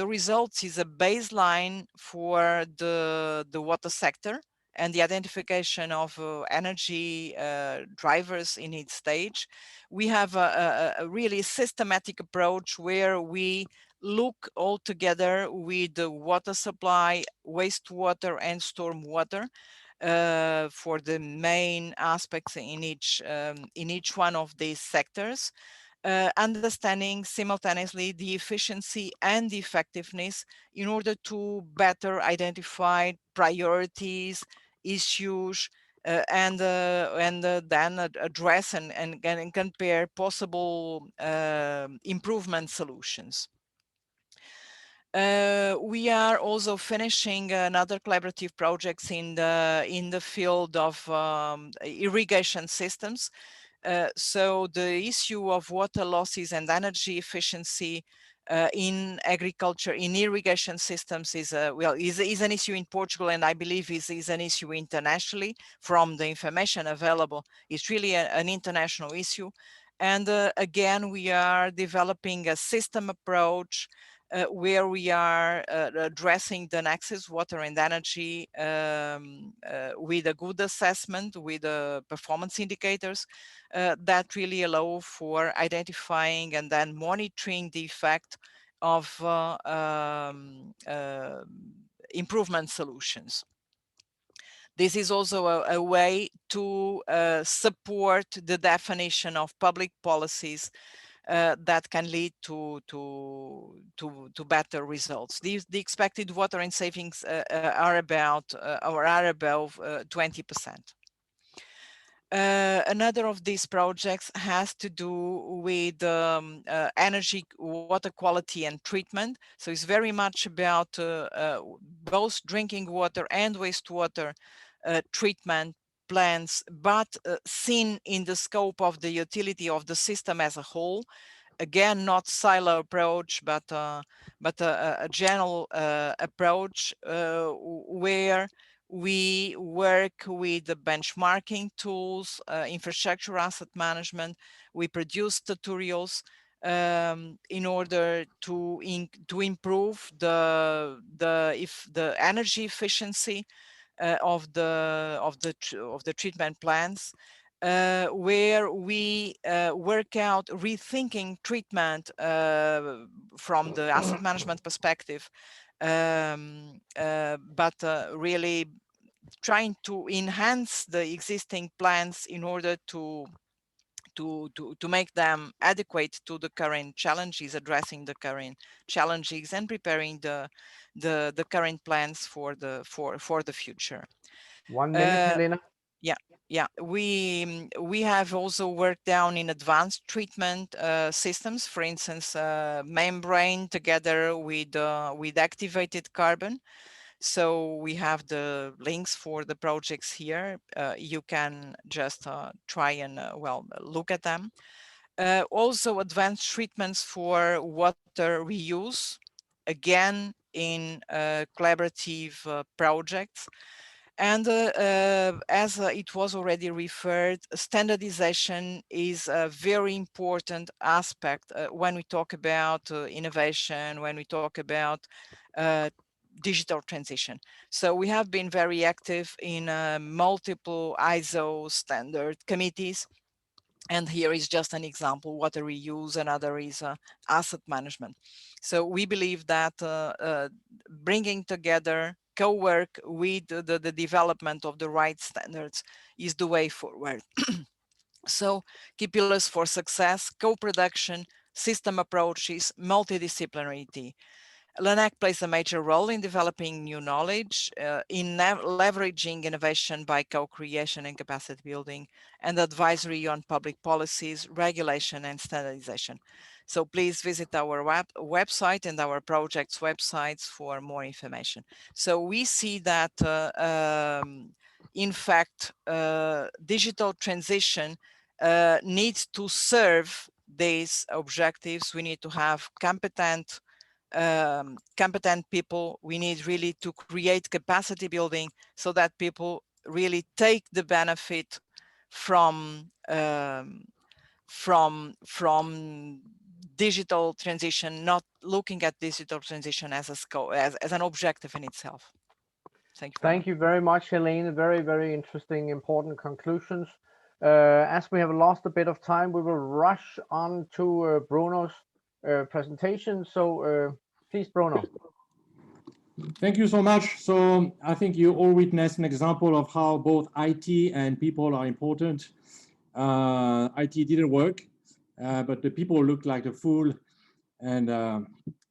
results is a baseline for the water sector and the identification of energy drivers in each stage. We have a really systematic approach where we look all together with the water supply, wastewater, and stormwater for the main aspects in each one of these sectors. Understanding simultaneously the efficiency and the effectiveness in order to better identify priorities, issues, and then address and compare possible improvement solutions. We are also finishing another collaborative projects in the field of irrigation systems. So the issue of water losses and energy efficiency in agriculture, in irrigation systems is an issue in Portugal, and I believe is an issue internationally. From the information available, it's really an international issue. And again, we are developing a system approach where we are addressing the nexus water and energy with a good assessment, with performance indicators that really allow for identifying and then monitoring the effect of improvement solutions. This is also a way to support the definition of public policies that can lead to better results. The expected water and savings are about or are above 20%. Another of these projects has to do with energy, water quality and treatment. So it's very much about both drinking water and wastewater treatment plans, but seen in the scope of the utility of the system as a whole. Again, not silo approach, but a general approach where we work with the benchmarking tools, infrastructure asset management. We produce tutorials in order to improve the energy efficiency of the treatment plants, where we work out rethinking treatment from the asset management perspective, but really trying to enhance the existing plants in order to make them adequate to the current challenges, addressing the current challenges and preparing the current plans for the future. 1 minute, Helena. Yeah, we have also worked down in advanced treatment systems, for instance, membrane together with activated carbon. So we have the links for the projects here. You can just try and look at them. Also advanced treatments for water reuse, again in collaborative projects. And as it was already referred, standardization is a very important aspect when we talk about innovation, when we talk about digital transition. So we have been very active in multiple ISO standard committees And here is just an example, water reuse, another is asset management. So we believe that bringing together co-work with the development of the right standards is the way forward. So key pillars for success: co-production, system approaches, multidisciplinarity. LANAC plays a major role in developing new knowledge, in leveraging innovation by co-creation and capacity building, and advisory on public policies, regulation, and standardization. So please visit our website and our project's websites for more information. So we see that, in fact, digital transition needs to serve these objectives. We need to have competent people. We need really to create capacity building so that people really take the benefit from digital transition, not looking at digital transition as an objective in itself. Thank you. Thank you very much, Helene. Very, very interesting, important conclusions. As we have lost a bit of time, we will rush on to Bruno's presentation. So please, Bruno. Thank you so much. So I think you all witnessed an example of how both IT and people are important. IT didn't work, but the people looked like a fool. And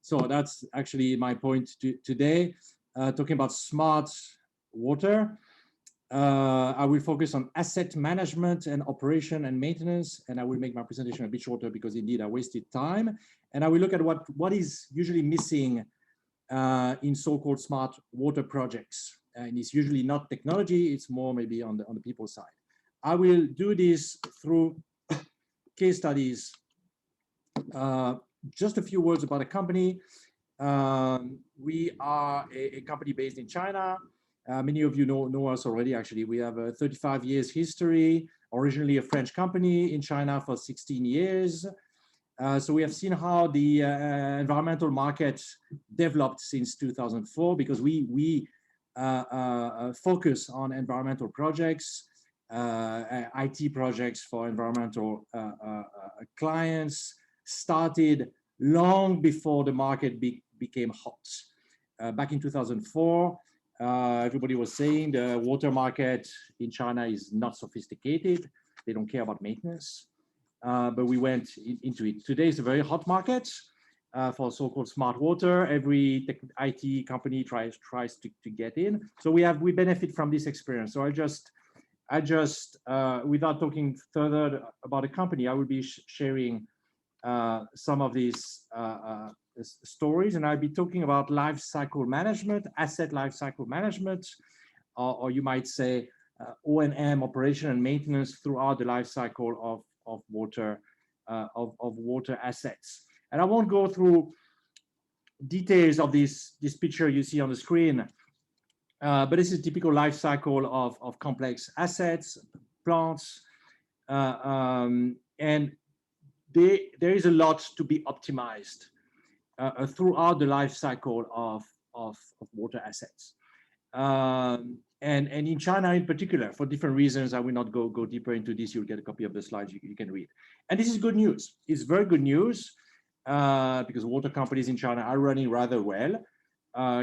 so that's actually my point today, talking about smart water. I will focus on asset management and operation and maintenance, and I will make my presentation a bit shorter because indeed I wasted time. And I will look at what is usually missing in so-called smart water projects. And it's usually not technology, it's more maybe on the people side. I will do this through case studies. Just a few words about a company. We are a company based in China. Many of you know us already, actually. We have a 35 years history, originally a French company in China for 16 years. So we have seen how the environmental market developed since 2004, because we focus on environmental projects, IT projects for environmental clients, started long before the market became hot. Back in 2004, everybody was saying the water market in China is not sophisticated. They don't care about maintenance. But we went into it. Today is a very hot market for so-called smart water. Every IT company tries to get in. So we benefit from this experience. So I just without talking further about the company, I will be sharing some of these stories, and I'll be talking about life cycle management, asset life cycle management, or you might say O&M, operation and maintenance throughout the life cycle of water assets. And I won't go through details of this picture you see on the screen, but this is a typical life cycle of complex assets, plants, and there is a lot to be optimized throughout the life cycle of water assets. And in China in particular, for different reasons, I will not go deeper into this. You'll get a copy of the slides you can read. And this is good news. It's very good news because water companies in China are running rather well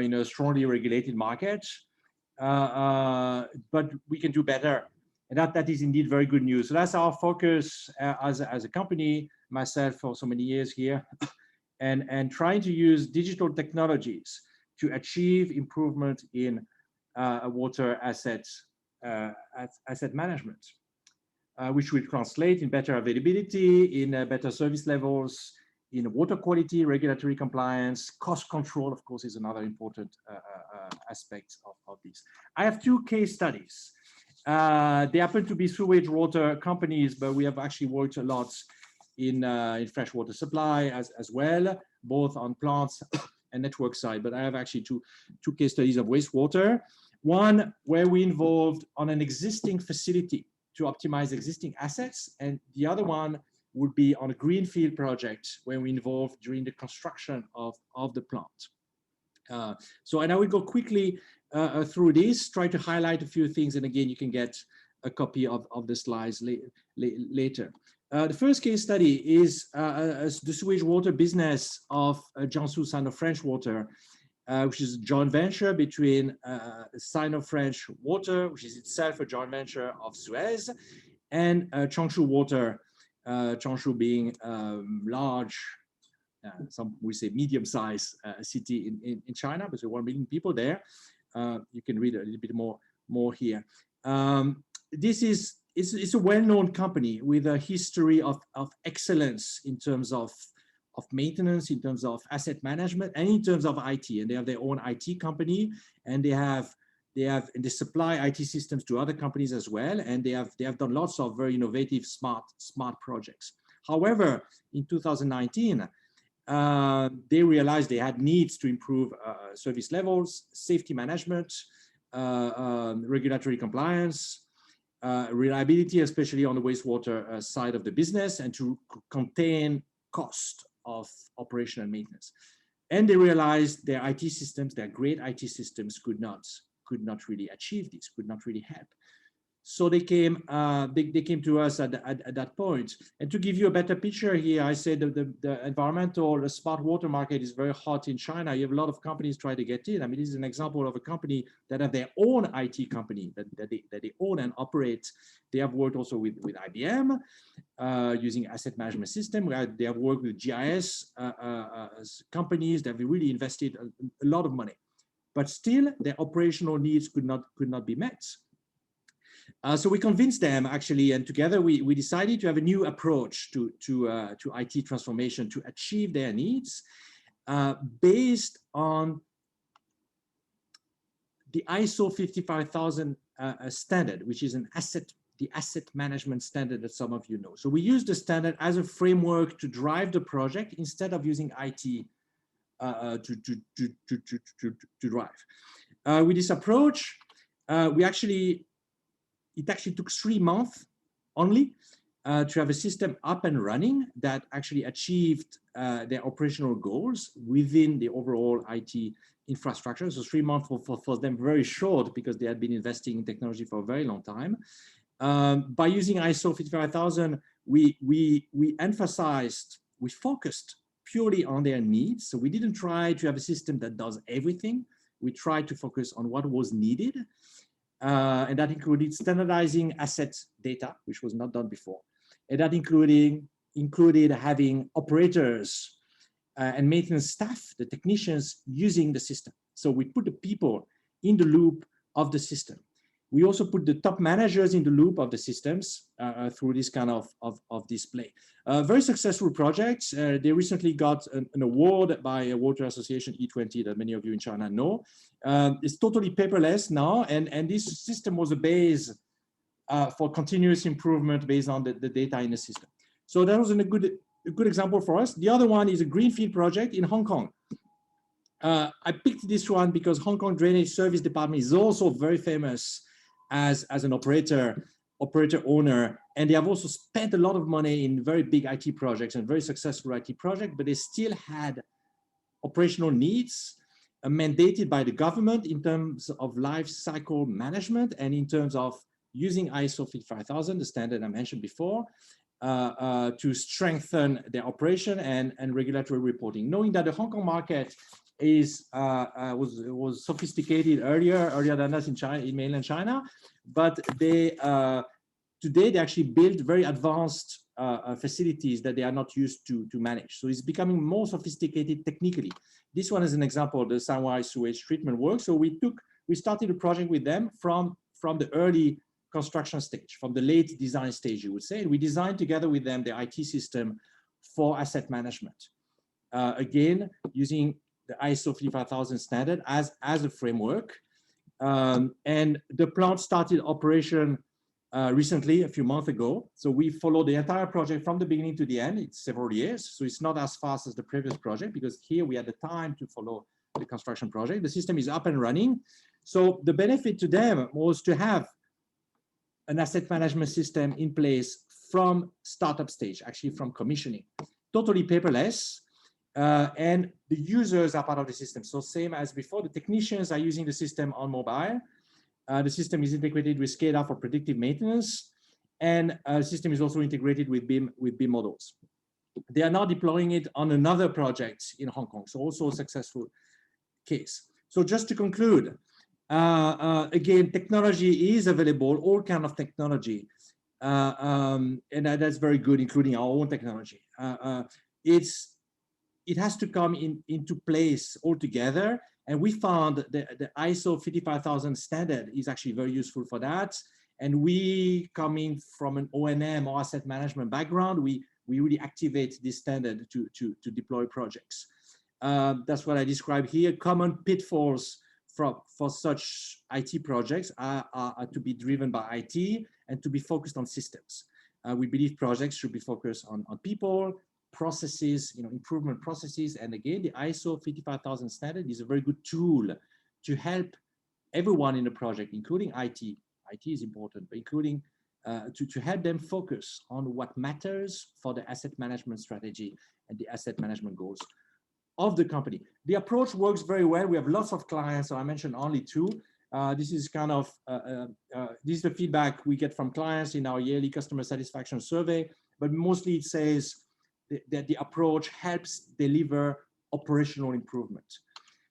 in a strongly regulated market. But we can do better. And that is indeed very good news. So that's our focus as a company, myself for so many years here, and trying to use digital technologies to achieve improvement in water asset management, which will translate in better availability, in better service levels, in water quality, regulatory compliance, cost control, of course, is another important aspect of this. I have two case studies. They happen to be sewage water companies, but we have actually worked a lot in freshwater supply as well, both on plants and network side. But I have actually two case studies of wastewater. One where we involved on an existing facility to optimize existing assets, and the other one would be on a Greenfield project where we involved during the construction of the plant. And I will go quickly through this, try to highlight a few things, and again, you can get a copy of the slides later. The first case study is the sewage water business of Jiangsu Sino-French Water, which is a joint venture between Sino-French Water, which is itself a joint venture of Suez, and Changshu Water, Changshu being large, some we say medium-sized city in China, but there are 1 million people there. You can read a little bit more here. It's a well-known company with a history of excellence in terms of maintenance, in terms of asset management, and in terms of IT. And they have their own IT company, and they supply IT systems to other companies as well. And they have done lots of very innovative, smart projects. However, in 2019, they realized they had needs to improve service levels, safety management, regulatory compliance, reliability, especially on the wastewater side of the business, and to contain cost of operation and maintenance. And they realized their IT systems, their great IT systems, could not really achieve this, could not really help. So they came to us at that point. And to give you a better picture here, I said that the smart water market is very hot in China. You have a lot of companies try to get in. I mean, this is an example of a company that have their own IT company that they own and operate. They have worked also with IBM using asset management system. They have worked with GIS companies that have really invested a lot of money, but still their operational needs could not be met. So we convinced them actually, and together we decided to have a new approach to IT transformation to achieve their needs based on the ISO 55000 standard, which is the asset management standard that some of you know. So we use the standard as a framework to drive the project instead of using IT to drive. With this approach, it actually took 3 months only to have a system up and running that actually achieved their operational goals within the overall IT infrastructure. So 3 months for them very short because they had been investing in technology for a very long time. By using ISO 55000, we focused purely on their needs. So we didn't try to have a system that does everything. We tried to focus on what was needed. And that included standardizing asset data, which was not done before. And that included having operators and maintenance staff, the technicians using the system. So we put the people in the loop of the system. We also put the top managers in the loop of the systems through this kind of display. Very successful project. They recently got an award by a water association, E20, that many of you in China know. It's totally paperless now, and this system was a base for continuous improvement based on the data in the system. So that was a good example for us. The other one is a Greenfield project in Hong Kong. I picked this one because Hong Kong Drainage Service Department is also very famous as an operator owner, and they have also spent a lot of money in very big IT projects and very successful IT projects, but they still had operational needs mandated by the government in terms of life cycle management and in terms of using ISO 55000, the standard I mentioned before, to strengthen their operation and regulatory reporting. Knowing that the Hong Kong market was sophisticated earlier than us in China, in mainland China, but today they actually build very advanced facilities that they are not used to manage. So it's becoming more sophisticated technically. This one is an example of the Shanghai sewage treatment work. So we started a project with them from the early construction stage, from the late design stage, you would say. And we designed together with them the IT system for asset management. Again, using the ISO 55000 standard as a framework. And the plant started operation recently, a few months ago. So we followed the entire project from the beginning to the end. It's several years. So it's not as fast as the previous project because here we had the time to follow the construction project. The system is up and running. So the benefit to them was to have an asset management system in place from startup stage, actually from commissioning, totally paperless. And the users are part of the system. So same as before, the technicians are using the system on mobile. The system is integrated with SCADA for predictive maintenance. and system is also integrated with BIM models. They are now deploying it on another project in Hong Kong, so also a successful case. So just to conclude, again, technology is available, all kind of technology, and that's very good, including our own technology. It has to come into place altogether, and we found that the ISO 55000 standard is actually very useful for that. And we, coming from an O&M or asset management background, we really activate this standard to deploy projects. That's what I describe here. Common pitfalls for such IT projects are to be driven by IT and to be focused on systems. We believe projects should be focused on people, processes, improvement processes. And again, the ISO 55000 standard is a very good tool to help everyone in the project, including IT. IT is important, but including to help them focus on what matters for the asset management strategy and the asset management goals of the company. The approach works very well. We have lots of clients, so I mentioned only two. This is kind of, this is the feedback we get from clients in our yearly customer satisfaction survey, but mostly it says that the approach helps deliver operational improvement.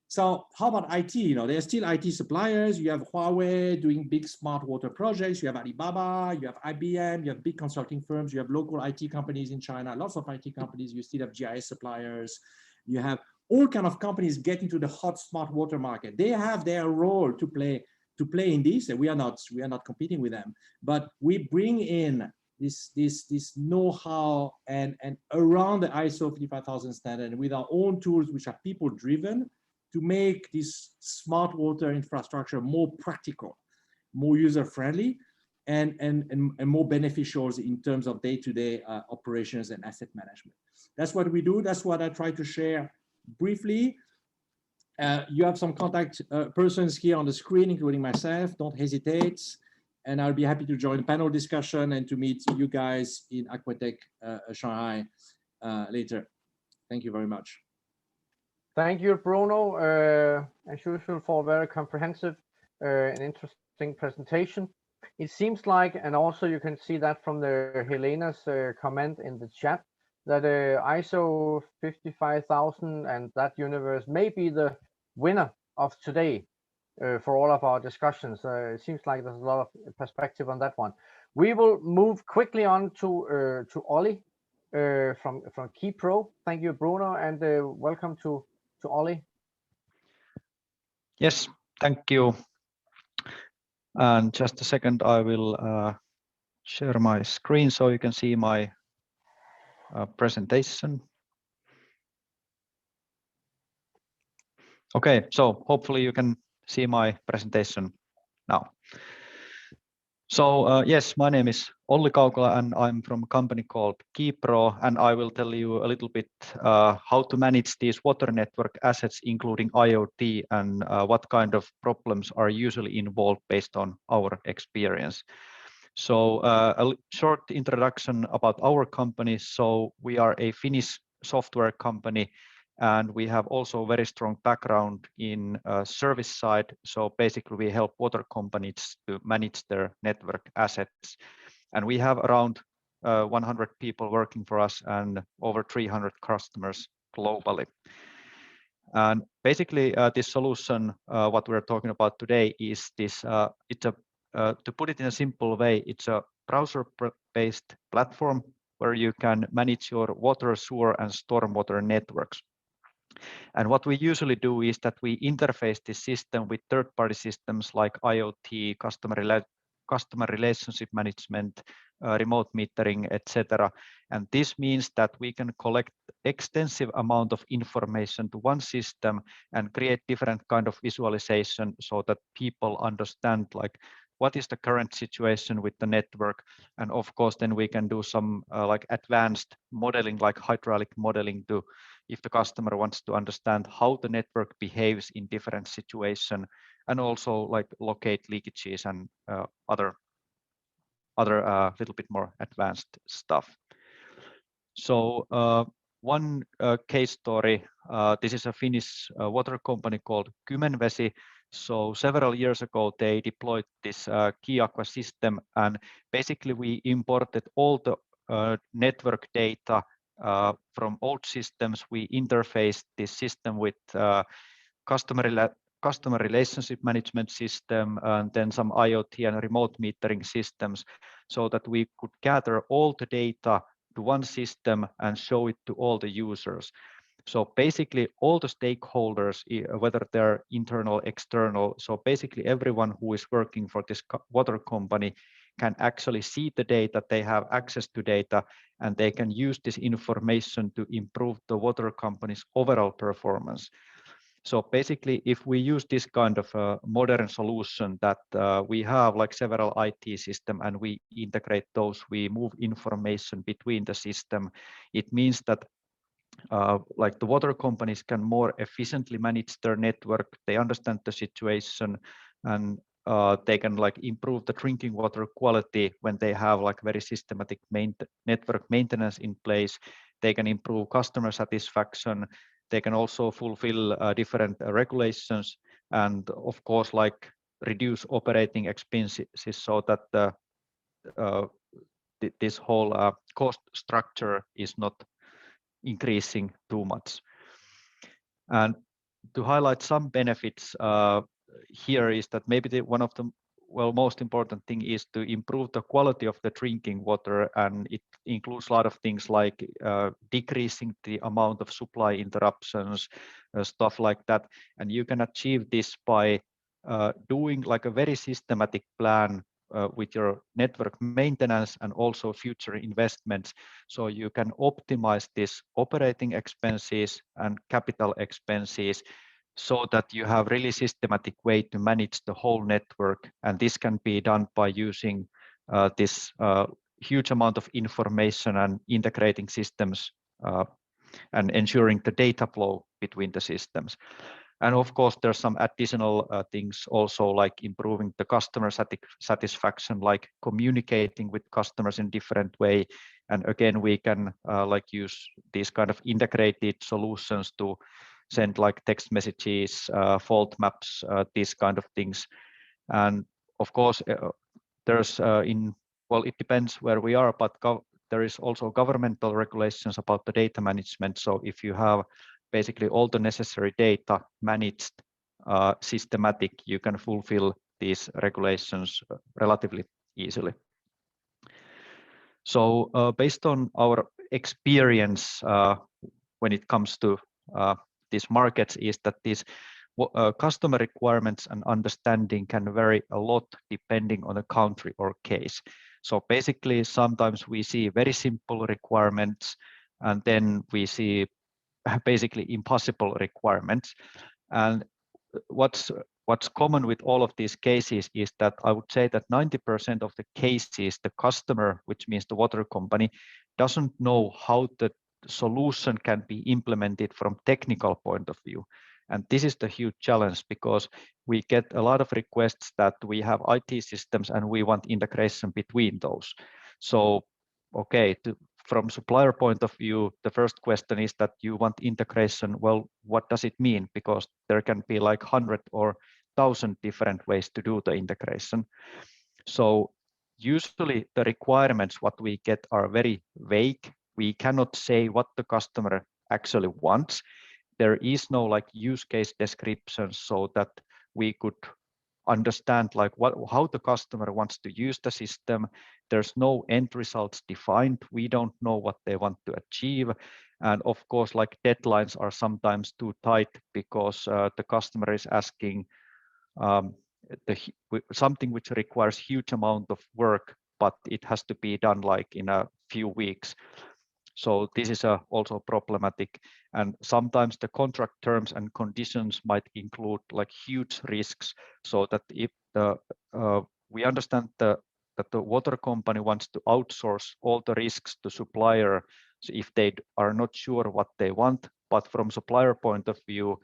So how about IT? There are still IT suppliers. You have Huawei doing big smart water projects. You have Alibaba, you have IBM, you have big consulting firms, you have local IT companies in China, lots of IT companies. You still have GIS suppliers. You have all kind of companies getting to the hot smart water market. They have their role to play in this, and we are not competing with them. But we bring in this know-how and around the ISO 55000 standard, and with our own tools, which are people-driven, to make this smart water infrastructure more practical, more user-friendly, and more beneficial in terms of day-to-day operations and asset management. That's what we do. That's what I try to share briefly. You have some contact persons here on the screen, including myself. Don't hesitate. And I'll be happy to join the panel discussion and to meet you guys in Aquatech Shanghai later. Thank you very much. Thank you, Bruno, as usual, for a very comprehensive and interesting presentation. It seems like, and also you can see that from the Helena's comment in the chat, that ISO 55000 and that universe may be the winner of today for all of our discussions. It seems like there's a lot of perspective on that one. We will move quickly on to Ollie from KeyPro. Thank you, Bruno, and welcome to Ollie. Yes, thank you. And just a second, I will share my screen so you can see my presentation. Okay, so hopefully you can see my presentation now. So yes, my name is Olli Kaukola and I'm from a company called KeyPro, and I will tell you a little bit how to manage these water network assets, including IoT, and what kind of problems are usually involved based on our experience. So a short introduction about our company. So we are a Finnish software company, and we have also a very strong background in service side. So basically we help water companies to manage their network assets. And we have around 100 people working for us and over 300 customers globally. And basically this solution, what we're talking about today is this, to put it in a simple way, it's a browser-based platform where you can manage your water, sewer, and stormwater networks. And what we usually do is that we interface this system with third-party systems like IoT, customer relationship management, remote metering, etc. And this means that we can collect extensive amount of information to one system and create different kind of visualization so that people understand like what is the current situation with the network. And of course, then we can do some like advanced modeling, like hydraulic modeling, to if the customer wants to understand how the network behaves in different situations, and also like locate leakages and other little bit more advanced stuff. So one case story, this is a Finnish water company called Kymenvesi. So several years ago, they deployed this key Aqua system, and basically we imported all the network data from old systems. We interfaced this system with customer relationship management system, and then some IoT and remote metering systems, so that we could gather all the data to one system and show it to all the users. So basically all the stakeholders, whether they're internal, external, so basically everyone who is working for this water company can actually see the data, they have access to data, and they can use this information to improve the water company's overall performance. So basically, if we use this kind of a modern solution that we have like several IT systems and we integrate those, we move information between the system, it means that like the water companies can more efficiently manage their network, they understand the situation, and they can like improve the drinking water quality when they have like very systematic network maintenance in place. They can improve customer satisfaction. They can also fulfill different regulations, and of course like reduce operating expenses so that this whole cost structure is not increasing too much. And to highlight some benefits here is that maybe one of the most important thing is to improve the quality of the drinking water, and it includes a lot of things like decreasing the amount of supply interruptions, stuff like that. And you can achieve this by doing like a very systematic plan with your network maintenance and also future investments. So you can optimize this operating expenses and capital expenses so that you have really systematic way to manage the whole network. And this can be done by using this huge amount of information and integrating systems and ensuring the data flow between the systems. And of course, there's some additional things also, like improving the customer satisfaction, like communicating with customers in different way. And again, we can like use these kind of integrated solutions to send like text messages, fault maps, these kind of things. And of course, there's it depends where we are, but there is also governmental regulations about the data management. So if you have basically all the necessary data managed systematic, you can fulfill these regulations relatively easily. So based on our experience when it comes to these markets, is that these customer requirements and understanding can vary a lot depending on the country or case. So basically, sometimes we see very simple requirements, and then we see basically impossible requirements. And what's common with all of these cases is that I would say that 90% of the cases, the customer, which means the water company, doesn't know how the solution can be implemented from technical point of view. And this is the huge challenge, because we get a lot of requests that we have IT systems and we want integration between those. So, okay, from supplier point of view, the first question is that you want integration. Well, what does it mean? Because there can be like 100 or 1,000 different ways to do the integration. So usually the requirements what we get are very vague. We cannot say what the customer actually wants. There is no like use case description so that we could understand like how the customer wants to use the system. There's no end results defined. We don't know what they want to achieve. And of course, like deadlines are sometimes too tight because the customer is asking something which requires huge amount of work, but it has to be done like in a few weeks. So this is also problematic, and sometimes the contract terms and conditions might include like huge risks, so that if we understand that the water company wants to outsource all the risks to supplier, so if they are not sure what they want, but from supplier point of view,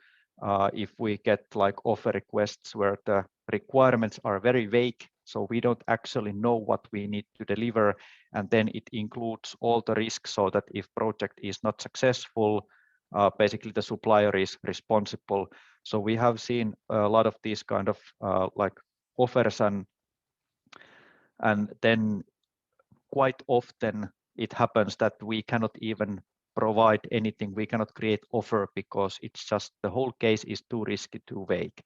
if we get like offer requests where the requirements are very vague, so we don't actually know what we need to deliver, and then it includes all the risks, so that if project is not successful, basically the supplier is responsible. So we have seen a lot of these kind of like offers, and then quite often it happens that we cannot even provide anything. We cannot create offer because it's just the whole case is too risky, too vague.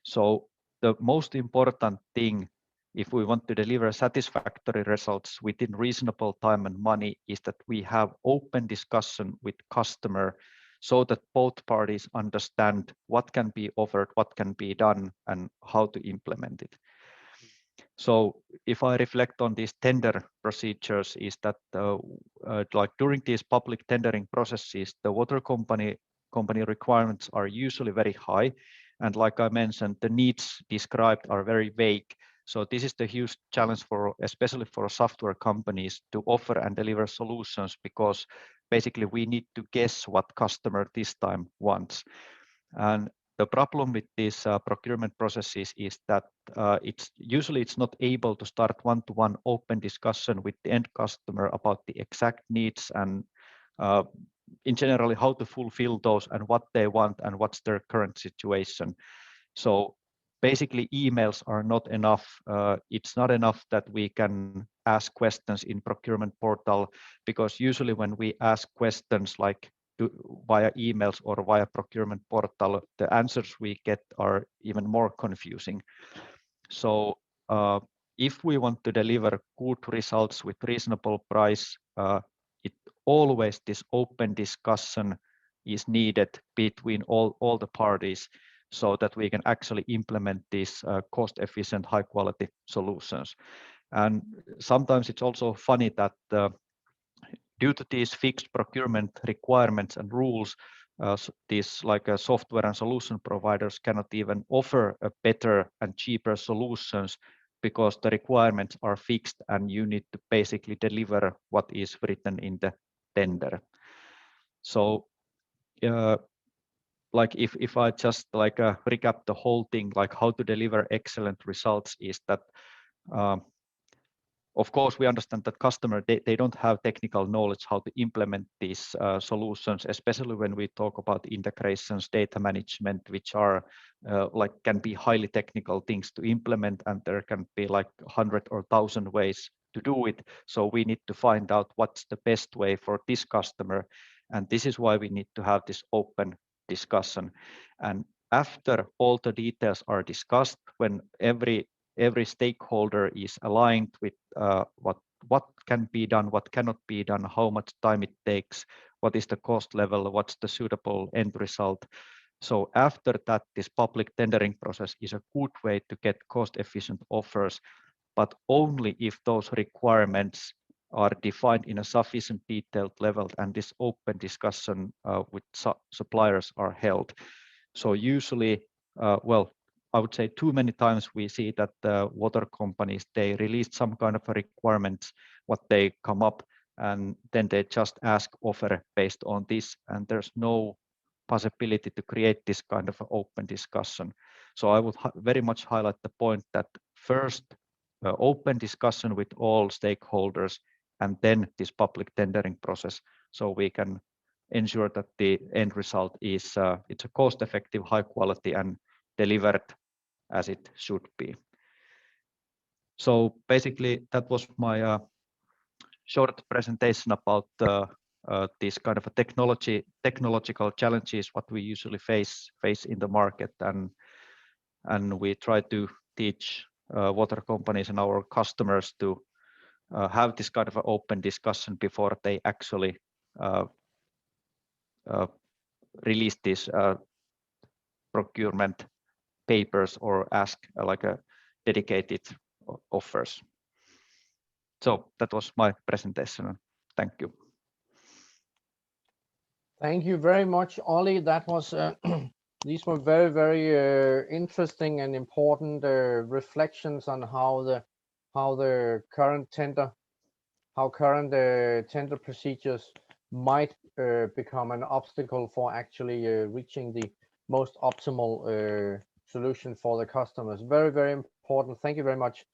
So the most important thing, if we want to deliver satisfactory results within reasonable time and money, is that we have open discussion with customer so that both parties understand what can be offered, what can be done, and how to implement it. So if I reflect on these tender procedures, is that like during these public tendering processes, the water company requirements are usually very high. And like I mentioned, the needs described are very vague. So this is the huge challenge for, especially for software companies, to offer and deliver solutions, because basically we need to guess what customer this time wants. And the problem with these procurement processes is that it's not able to start one-to-one open discussion with the end customer about the exact needs and in general how to fulfill those and what they want and what's their current situation. So basically emails are not enough. It's not enough that we can ask questions in procurement portal, because usually when we ask questions like via emails or via procurement portal, the answers we get are even more confusing. So if we want to deliver good results with reasonable price, always this open discussion is needed between all the parties, so that we can actually implement these cost-efficient, high-quality solutions. And sometimes it's also funny that due to these fixed procurement requirements and rules, these like software and solution providers cannot even offer a better and cheaper solutions, because the requirements are fixed and you need to basically deliver what is written in the tender. So like if I just like recap the whole thing, like how to deliver excellent results, is that of course we understand that customer, they don't have technical knowledge how to implement these solutions, especially when we talk about integrations, data management, which are like can be highly technical things to implement, and there can be like 100 or 1,000 ways to do it. So we need to find out what's the best way for this customer, and this is why we need to have this open discussion. And after all the details are discussed, when every stakeholder is aligned with what can be done, what cannot be done, how much time it takes, what is the cost level, what's the suitable end result. So after that, this public tendering process is a good way to get cost-efficient offers, but only if those requirements are defined in a sufficient detailed level and this open discussion with suppliers are held. So usually, well, I would say too many times we see that the water companies, they release some kind of a requirements, what they come up, and then they just ask offer based on this, and there's no possibility to create this kind of open discussion. So I would very much highlight the point that first open discussion with all stakeholders, and then this public tendering process, so we can ensure that the end result is it's a cost-effective, high quality, and delivered as it should be. So basically, that was my short presentation about these kind of technological challenges what we usually face in the market, and we try to teach water companies and our customers to have this kind of an open discussion before they actually release these procurement papers or ask like a dedicated offers. So that was my presentation. Thank you. Thank you very much, Ollie. That was these were very, very interesting and important reflections on how the current tender procedures might become an obstacle for actually reaching the most optimal solution for the customers. Very, very important. Thank you very much.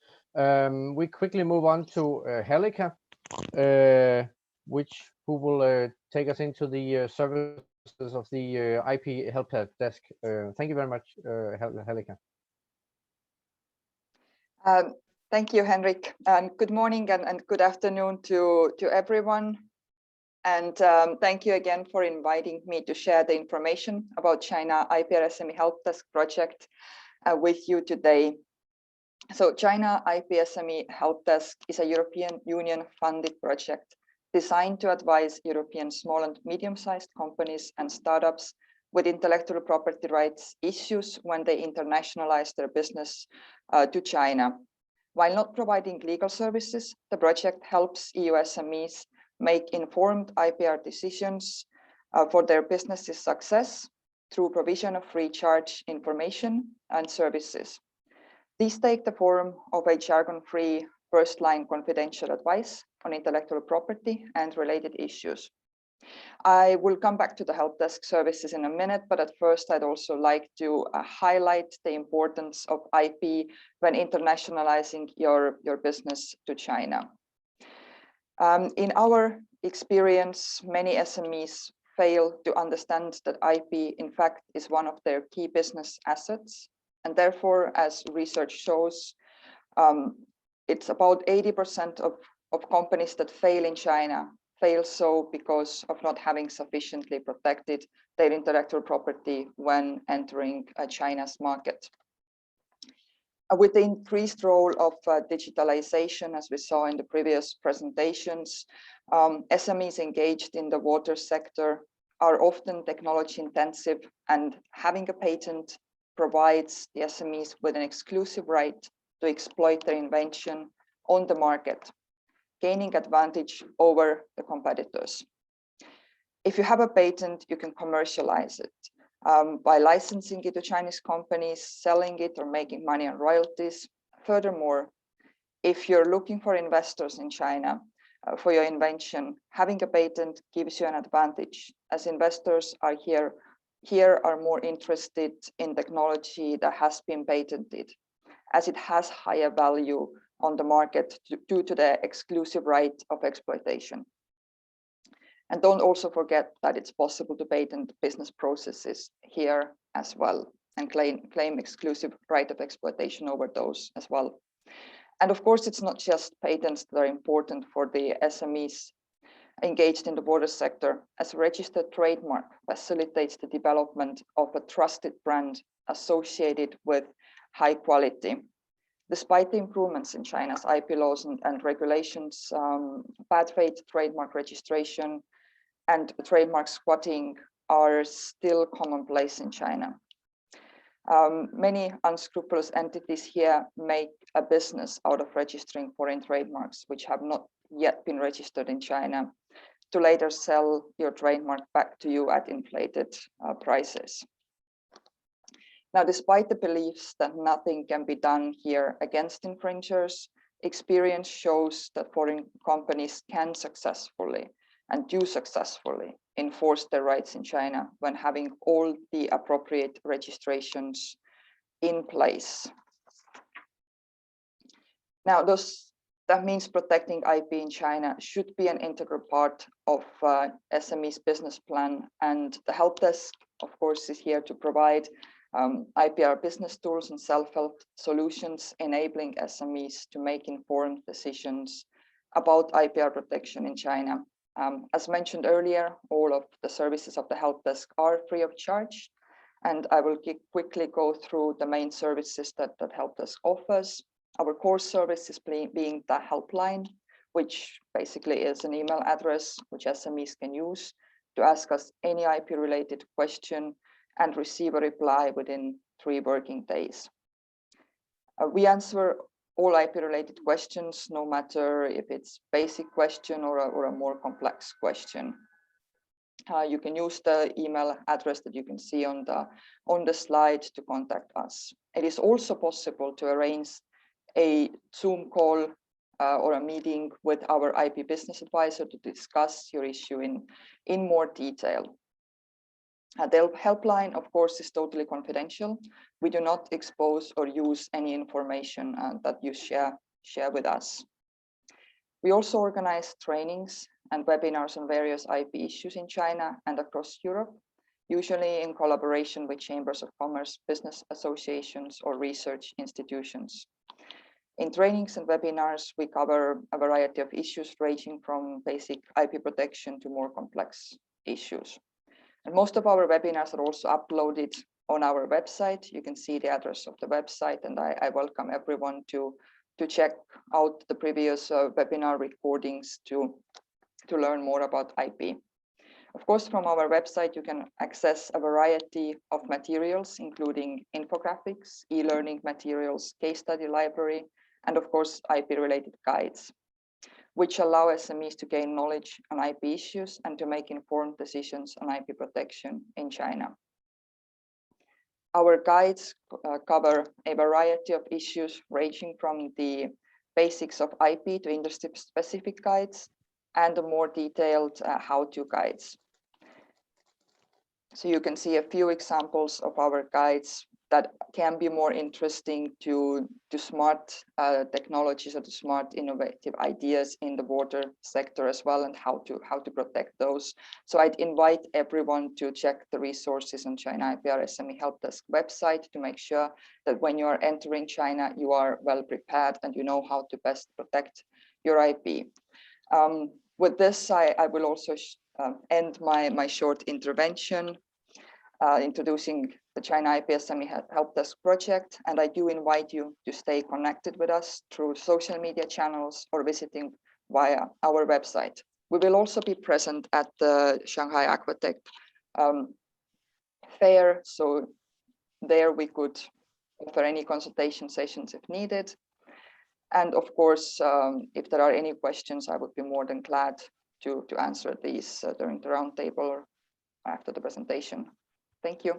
We quickly move on to Helika, who will take us into the service of the IP help desk. Thank you very much, Helika. Thank you, Henrik, and good morning and good afternoon to everyone. And thank you again for inviting me to share the information about China Iprsme Help Desk project with you today. So China Iprsme Help Desk is a European Union funded project designed to advise European small and medium-sized companies and startups with intellectual property rights issues when they internationalize their business to China. While not providing legal services, the project helps EU SMEs make informed IPR decisions for their business's success through provision of free charge information and services. These take the form of a jargon-free first-line confidential advice on intellectual property and related issues. I will come back to the help desk services in a minute, but at first I'd also like to highlight the importance of IP when internationalizing your business to China. In our experience, many SMEs fail to understand that IP, in fact, is one of their key business assets. And therefore, as research shows, it's about 80% of companies that fail in China fail so because of not having sufficiently protected their intellectual property when entering China's market. With the increased role of digitalization, as we saw in the previous presentations, SMEs engaged in the water sector are often technology intensive, and having a patent provides the SMEs with an exclusive right to exploit their invention on the market, gaining advantage over the competitors. If you have a patent, you can commercialize it. By licensing it to Chinese companies, selling it, or making money on royalties. Furthermore, if you're looking for investors in China for your invention, having a patent gives you an advantage, as investors are are more interested in technology that has been patented, as it has higher value on the market due to the exclusive right of exploitation. And don't also forget that it's possible to patent business processes here as well and claim exclusive right of exploitation over those as well. And of course, it's not just patents that are important for the SMEs engaged in the water sector, as a registered trademark facilitates the development of a trusted brand associated with high quality. Despite the improvements in China's IP laws and regulations, bad faith trademark registration and trademark squatting are still commonplace in China. Many unscrupulous entities here make a business out of registering foreign trademarks, which have not yet been registered in China, to later sell your trademark back to you at inflated prices. Now, despite the beliefs that nothing can be done here against infringers, experience shows that foreign companies can successfully and do successfully enforce their rights in China when having all the appropriate registrations in place. Now, that means protecting IP in China should be an integral part of SME's business plan, and the help desk, of course, is here to provide IPR business tools and self-help solutions, enabling SMEs to make informed decisions about IPR protection in China. As mentioned earlier, all of the services of the help desk are free of charge, and I will quickly go through the main services that help desk offers. Our core service is being the helpline, which basically is an email address which SMEs can use to ask us any IP related question and receive a reply within 3 working days. We answer all IP related questions, no matter if it's basic question or a more complex question. You can use the email address that you can see on the slide to contact us. It is also possible to arrange a Zoom call or a meeting with our IP business advisor to discuss your issue in more detail. The helpline, of course, is totally confidential. We do not expose or use any information that you share with us. We also organize trainings and webinars on various IP issues in China and across Europe. usually in collaboration with chambers of commerce, business associations, or research institutions. In trainings and webinars, we cover a variety of issues ranging from basic IP protection to more complex issues. And most of our webinars are also uploaded on our website. You can see the address of the website, and I welcome everyone to check out the previous webinar recordings to learn more about IP. Of course, from our website, you can access a variety of materials, including infographics, e-learning materials, case study library, and of course, IP-related guides, which allow SMEs to gain knowledge on IP issues and to make informed decisions on IP protection in China. Our guides cover a variety of issues ranging from the basics of IP to industry-specific guides and the more detailed how-to guides. So you can see a few examples of our guides that can be more interesting to smart technologies or to smart innovative ideas in the water sector as well, and how to protect those. So I'd invite everyone to check the resources on China IPR SME Help Desk website to make sure that when you are entering China, you are well prepared and you know how to best protect your IP. With this, I will also end my short intervention, introducing the China IP SME Help Desk project, and I do invite you to stay connected with us through social media channels or visiting via our website. We will also be present at the Shanghai Aquatech fair, so there we could offer any consultation sessions if needed. And of course, if there are any questions, I would be more than glad to answer these during the roundtable or after the presentation. Thank you.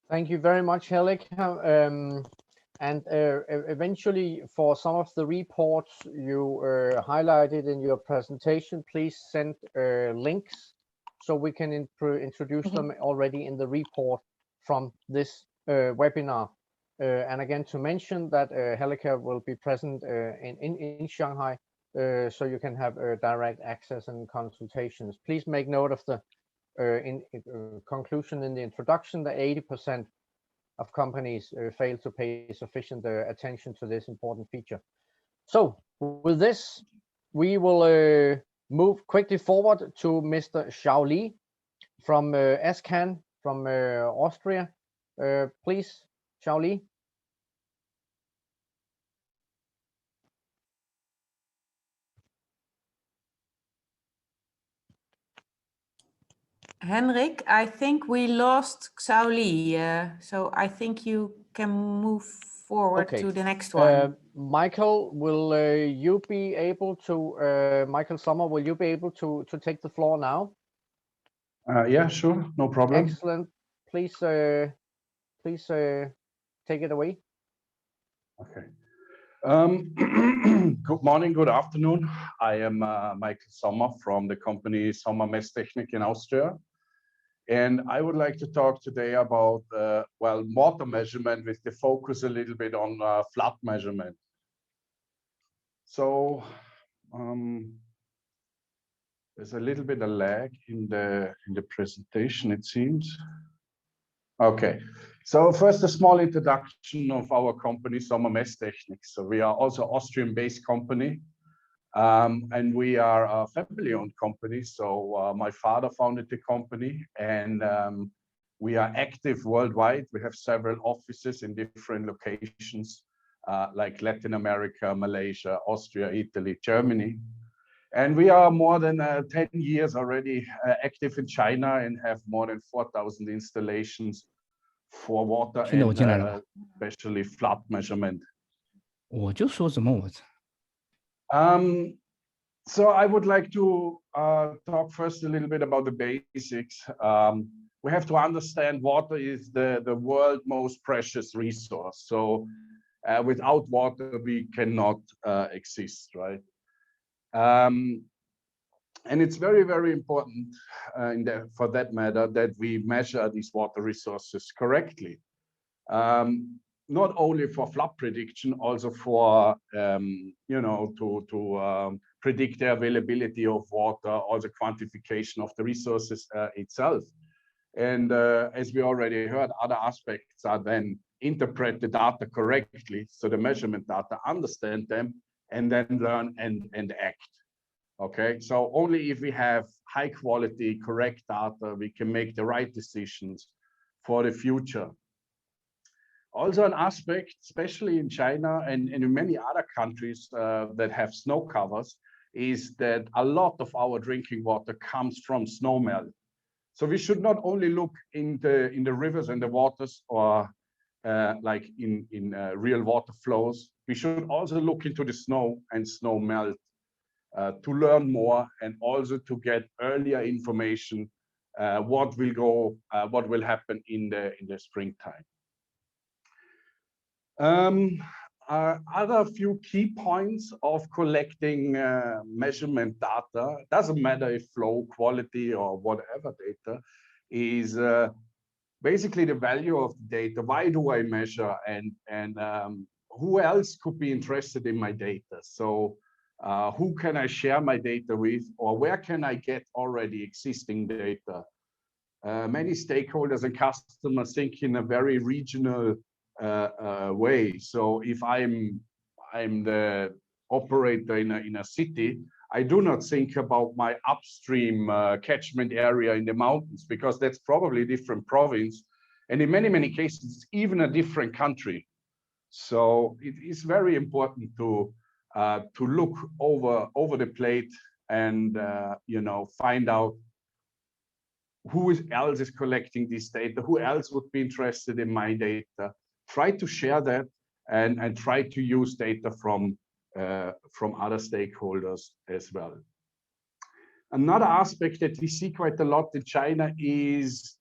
Thank you very much, Helic. Eventually, for some of the reports you highlighted in your presentation, please send links so we can introduce them already in the report from this webinar. And again, to mention that Helica will be present in Shanghai, so you can have direct access and consultations. Please make note of the conclusion in the introduction that 80% of companies fail to pay sufficient attention to this important feature. So with this, we will move quickly forward to Mr. Xiao Li from SCAN from Austria. Please, Xiao Li. Henrik, I think we lost Xiao Li, so I think you can move forward to the next one. Michael, will you be able to, Michael Sommer, will you be able to take the floor now? Yeah, sure, no problem. Excellent. Please, please take it away. Okay. Good morning, good afternoon. I am Michael Sommer from the company Sommer Messtechnik in Austria. And I would like to talk today about, well, water measurement with the focus a little bit on flood measurement. So there's a little bit of lag in the presentation, it seems. Okay, so first a small introduction of our company, Sommer Messtechnik. So we are also Austrian-based company, and we are a family-owned company. So my father founded the company, and we are active worldwide. We have several offices in different locations, like Latin America, Malaysia, Austria, Italy, Germany. And we are more than 10 years already active in China and have more than 4,000 installations for water and especially flood measurement. So I would like to talk first a little bit about the basics. We have to understand water is the world's most precious resource. So without water, we cannot exist, right? And it's very, very important for that matter that we measure these water resources correctly. Not only for flood prediction, also for, you know, to predict the availability of water, or the quantification of the resources itself. And as we already heard, other aspects are then interpret the data correctly, so the measurement data, understand them, and then learn and act. Okay, so only if we have high quality, correct data, we can make the right decisions for the future. Also an aspect, especially in China and in many other countries that have snow covers, is that a lot of our drinking water comes from snow melt. So we should not only look in the rivers and the waters, or like in real water flows. We should also look into the snow and snow melt to learn more, and also to get earlier information what will happen in the springtime. Other few key points of collecting measurement data, doesn't matter if flow, quality, or whatever data, is basically the value of the data. Why do I measure, and who else could be interested in my data? So who can I share my data with, or where can I get already existing data? Many stakeholders and customers think in a very regional way. So if I'm the operator in a city, I do not think about my upstream catchment area in the mountains, because that's probably a different province, and in many cases even a different country. So it is very important to look over the plate, and you know, find out who else is collecting this data, who else would be interested in my data. Try to share that, and try to use data from other stakeholders as well. Another aspect that we see quite a lot in China is,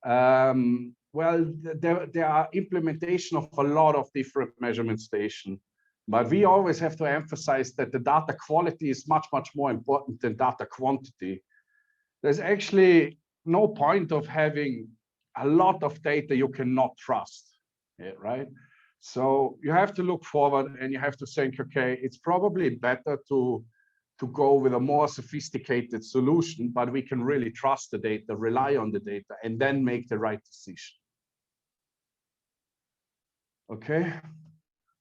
well, there are implementation of a lot of different measurement stations, but we always have to emphasize that the data quality is much more important than data quantity. There's actually no point of having a lot of data you cannot trust. Yeah, right? So you have to look forward, and you have to think, okay, it's probably better to go with a more sophisticated solution, but we can really trust the data, rely on the data, and then make the right decision. Okay,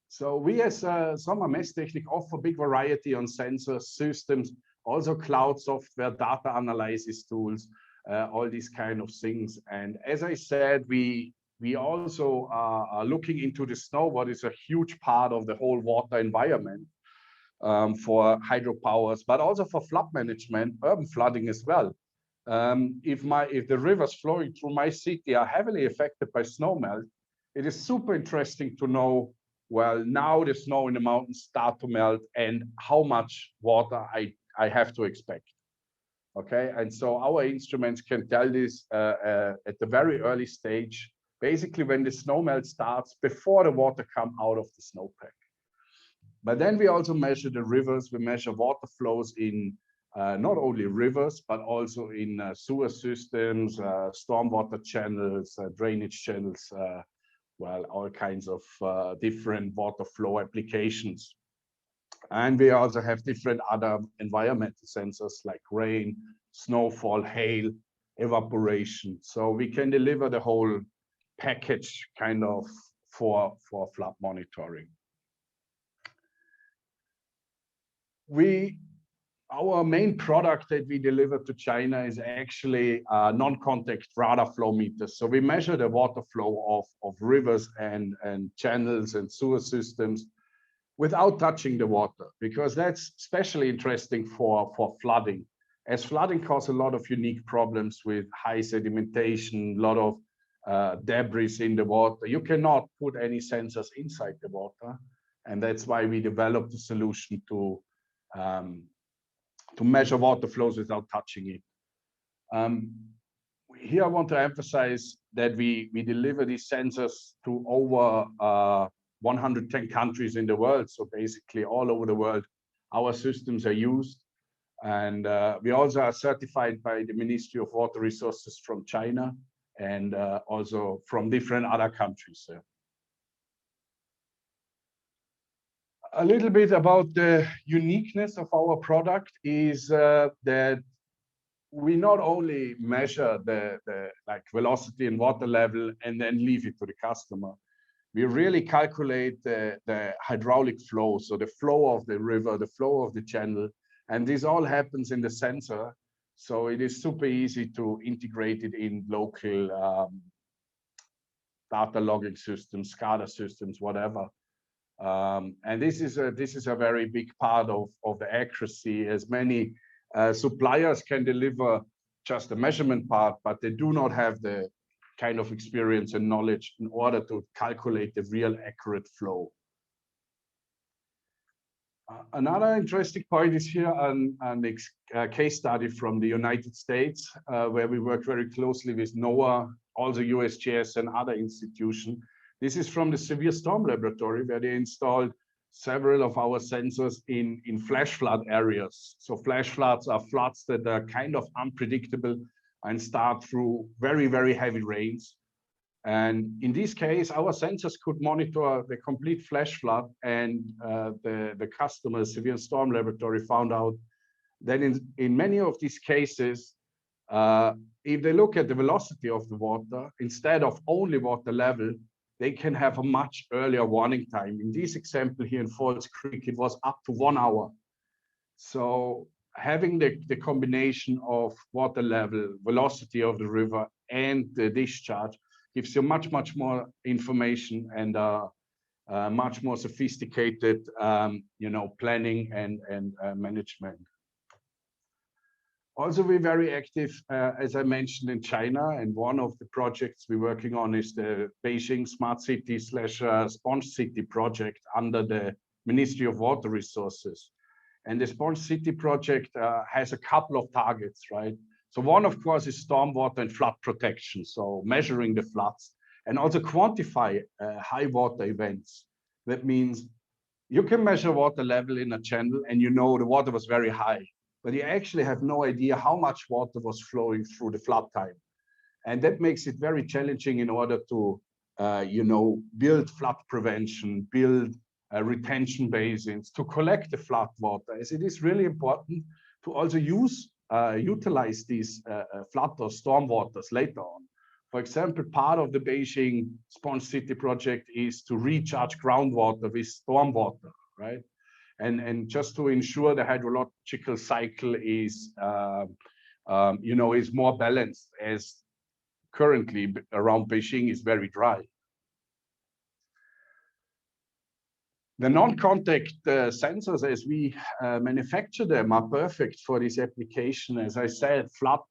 so we as Sommer Messtechnik offer big variety on sensors, systems, also cloud software, data analysis tools, all these kind of things. And as I said, we also are looking into the snow, what is a huge part of the whole water environment for hydropowers, but also for flood management, urban flooding as well. If the rivers flowing through my city are heavily affected by snow melt, it is super interesting to know, well, now the snow in the mountains start to melt, and how much water I have to expect. Okay, and so our instruments can tell this at the very early stage, basically when the snow melt starts, before the water comes out of the snowpack. But then we also measure the rivers. We measure water flows in not only rivers, but also in sewer systems, stormwater channels, drainage channels, well, all kinds of different water flow applications. And we also have different other environmental sensors like rain, snowfall, hail, evaporation. So we can deliver the whole package kind of for flood monitoring. Our main product that we deliver to China is actually non-contact radar flow meters. So we measure the water flow of rivers and channels and sewer systems without touching the water, because that's especially interesting for flooding, as flooding causes a lot of unique problems with high sedimentation, a lot of debris in the water. You cannot put any sensors inside the water, and that's why we developed a solution to measure water flows without touching it. Here I want to emphasize that we deliver these sensors to over 110 countries in the world. So basically all over the world, our systems are used. And we also are certified by the Ministry of Water Resources from China, and also from different other countries. A little bit about the uniqueness of our product is that we not only measure the like velocity and water level and then leave it to the customer. We really calculate the hydraulic flow, so the flow of the river, the flow of the channel, and this all happens in the sensor. So it is super easy to integrate it in local data logging systems, SCADA systems, whatever. And this is a very big part of the accuracy, as many suppliers can deliver just the measurement part, but they do not have the kind of experience and knowledge in order to calculate the real accurate flow. Another interesting point is here a case study from the United States, where we work very closely with NOAA, also USGS and other institutions. This is from the Severe Storm Laboratory, where they installed several of our sensors in flash flood areas. So flash floods are floods that are kind of unpredictable and start through very, very heavy rains. And in this case, our sensors could monitor the complete flash flood, and the customer, Severe Storm Laboratory, found out that in many of these cases, if they look at the velocity of the water, instead of only water level, they can have a much earlier warning time. In this example here in Falls Creek, it was up to 1 hour. So having the combination of water level, velocity of the river, and the discharge gives you much, much more information and much more sophisticated, planning and management. Also, we're very active, as I mentioned, in China, and one of the projects we're working on is the Beijing Smart City / Sponge City project under the Ministry of Water Resources. And the Sponge City project has a couple of targets, right? So one, of course, is stormwater and flood protection, so measuring the floods, and also quantify high water events. That means you can measure water level in a channel and you know the water was very high, but you actually have no idea how much water was flowing through the flood time. And that makes it very challenging in order to, build flood prevention, build retention basins, to collect the flood water, as it is really important to also utilize these flood or storm waters later on. For example, part of the Beijing Sponge City project is to recharge groundwater with storm water, right? And just to ensure the hydrological cycle is, is more balanced, as currently around Beijing is very dry. The non-contact sensors, as we manufacture them, are perfect for this application. As I said, floods,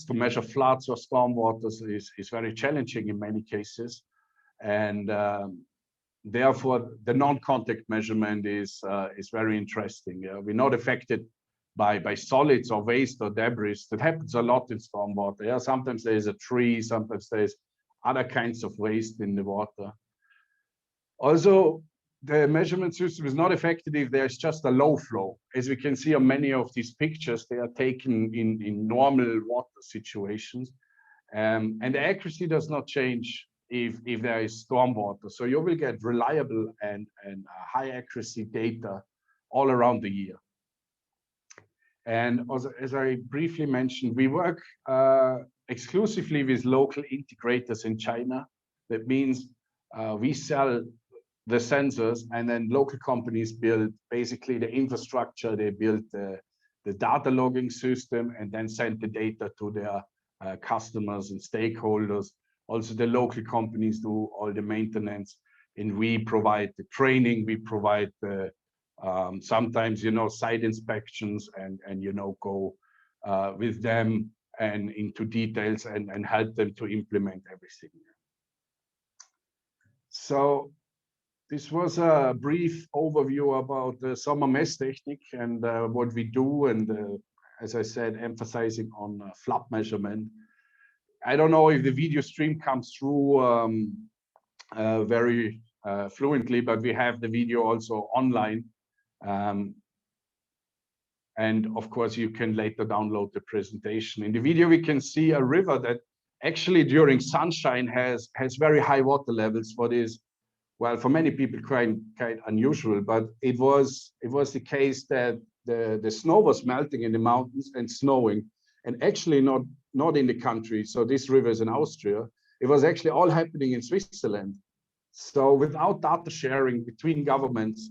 to measure floods or stormwaters is very challenging in many cases. And therefore, the non-contact measurement is very interesting. We're not affected by solids or waste or debris. That happens a lot in stormwater. Yeah? Sometimes there's a tree, sometimes there's other kinds of waste in the water. Also, the measurement system is not affected if there's just a low flow. As we can see on many of these pictures, they are taken in normal water situations. And the accuracy does not change if there is stormwater. So you will get reliable and high accuracy data all around the year. And also, as I briefly mentioned, we work exclusively with local integrators in China. That means we sell the sensors, and then local companies build basically the infrastructure. They build the data logging system and then send the data to their customers and stakeholders. Also, the local companies do all the maintenance, and we provide the training. We provide the sometimes, site inspections and go with them and into details and help them to implement everything. So this was a brief overview about the Sommermesstechnik and what we do, and as I said, emphasizing on flood measurement. I don't know if the video stream comes through very fluently, but we have the video also online. And of course, you can later download the presentation. In the video, we can see a river that actually during sunshine has very high water levels, what is well, for many people quite unusual, but it was the case that the snow was melting in the mountains and snowing, and actually not in the country. So this river is in Austria. It was actually all happening in Switzerland. So without data sharing between governments,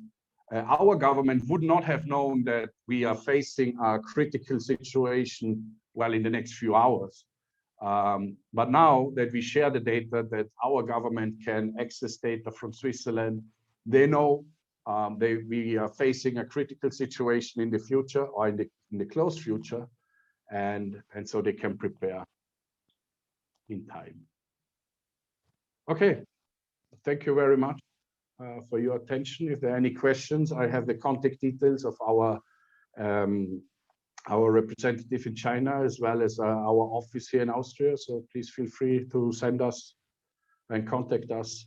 our government would not have known that we are facing a critical situation, well, in the next few hours. But now that we share the data, that our government can access data from Switzerland, they know we are facing a critical situation in the future or in the close future, and so they can prepare in time. Okay, thank you very much for your attention. If there are any questions, I have the contact details of our representative in China, as well as our office here in Austria. So please feel free to send us and contact us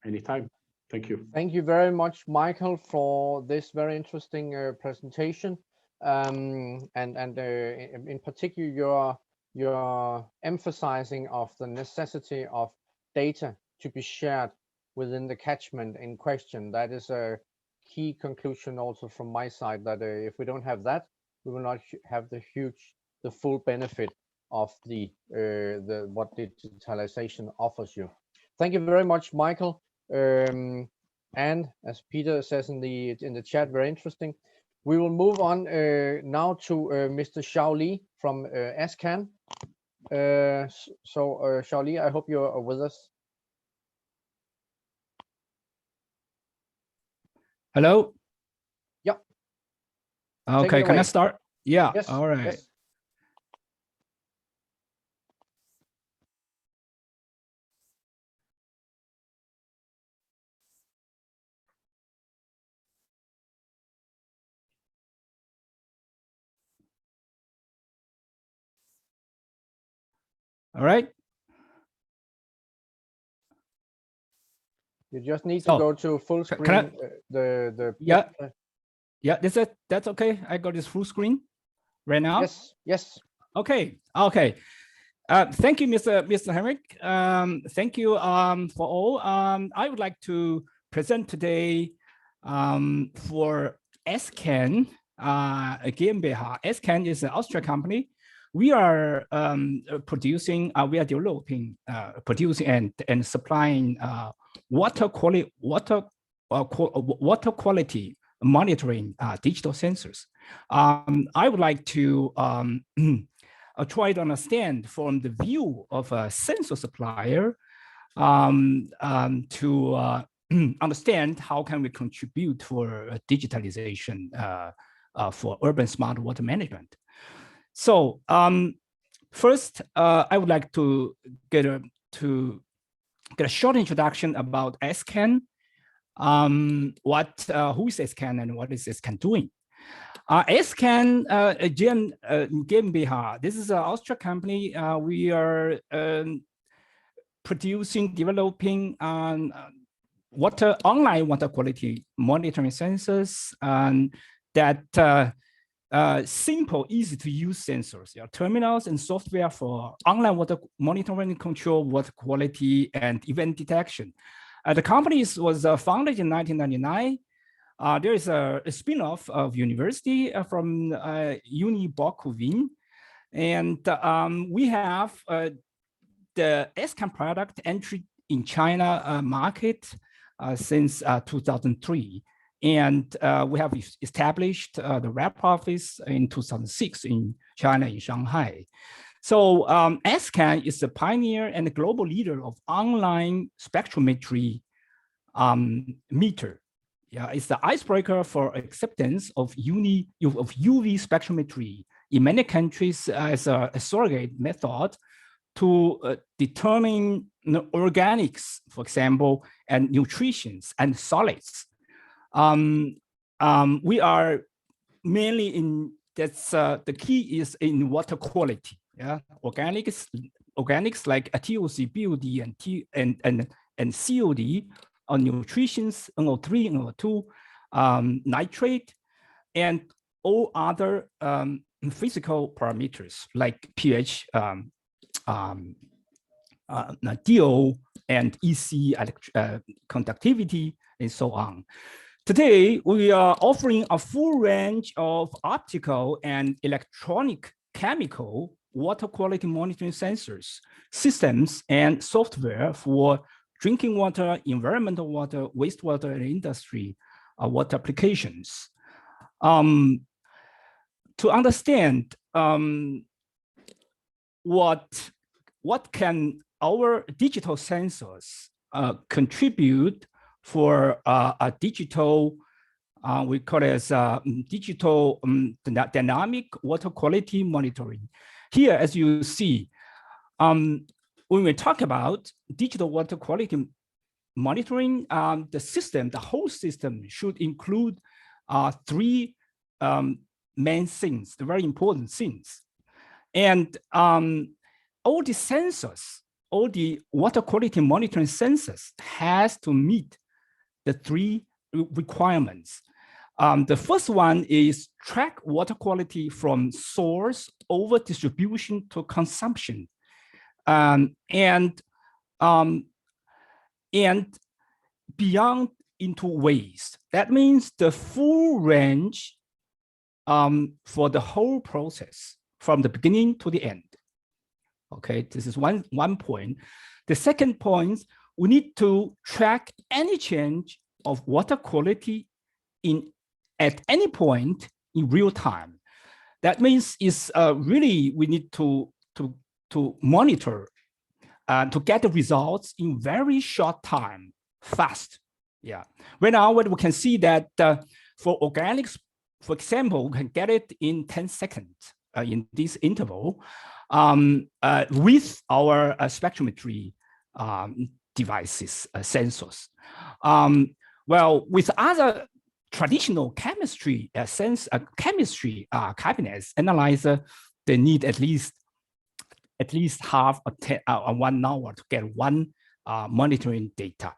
anytime. Thank you. Thank you very much, Michael, for this very interesting presentation. And in particular, you're emphasizing of the necessity of data to be shared within the catchment in question. That is a key conclusion also from my side, that if we don't have that, we will not have the full benefit of what digitalization offers you. Thank you very much, Michael. And as Peter says in the chat, very interesting. We will move on now to Mr. Xiao Li from ASCAN. Xiao Li, I hope you're with us. Hello. Yeah. Okay, can I start? Yeah. Yes. All right. Yes. All right. You just need to go to full screen. Yeah. That's okay. I got this full screen right now. Yes. Yes. Okay. Okay. Thank you, Mr. Henrik. Thank you for all. I would like to present today for ASCAN GmbH. ASCAN is an Austrian company. We are developing, producing and supplying water quality monitoring digital sensors. I would like to try to understand from the view of a sensor supplier to understand how can we contribute for digitalization for urban smart water management. So first, I would like to get a short introduction about ASCAN. Who is ASCAN and what is ASCAN doing? ASCAN GmbH, this is an Austrian company. We are developing online water quality monitoring sensors that simple, easy to use sensors, terminals and software for online water monitoring and control, water quality and event detection. The company was founded in 1999. There is a spin-off of university from Uni Boku-Wien. And we have the ASCAN product entry in China market since 2003. And we have established the rep office in 2006 in China, in Shanghai. So ASCAN is the pioneer and the global leader of online spectrometry meter. Yeah, it's the icebreaker for acceptance of UV spectrometry in many countries as a surrogate method to determine organics, for example, and nutrition and solids. We are mainly in, the key is in water quality. Yeah, organics like TOC, BOD, and COD, on nutrition, NO3, NO2, nitrate, and all other physical parameters like pH, DO, and EC conductivity, and so on. Today, we are offering a full range of optical and electronic chemical water quality monitoring sensors, systems, and software for drinking water, environmental water, wastewater, and industry water applications. To understand what can our digital sensors contribute for a digital, we call it as digital dynamic water quality monitoring. Here, as you see, when we talk about digital water quality monitoring, the system, the whole system should include three main things, the very important things. And all the sensors, all the water quality monitoring sensors has to meet the three requirements. The first one is track water quality from source over distribution to consumption, and beyond into waste. That means the full range for the whole process from the beginning to the end. Okay, this is one point. The second point, we need to track any change of water quality at any point in real time. That means is really we need to monitor to get the results in very short time, fast. Yeah. Right now, we can see that for organics, for example, we can get it in 10 seconds in this interval with our spectrometry devices, sensors. Well, with other traditional chemistry chemistry cabinets, analyzer, they need at least half or 1 hour to get one monitoring data.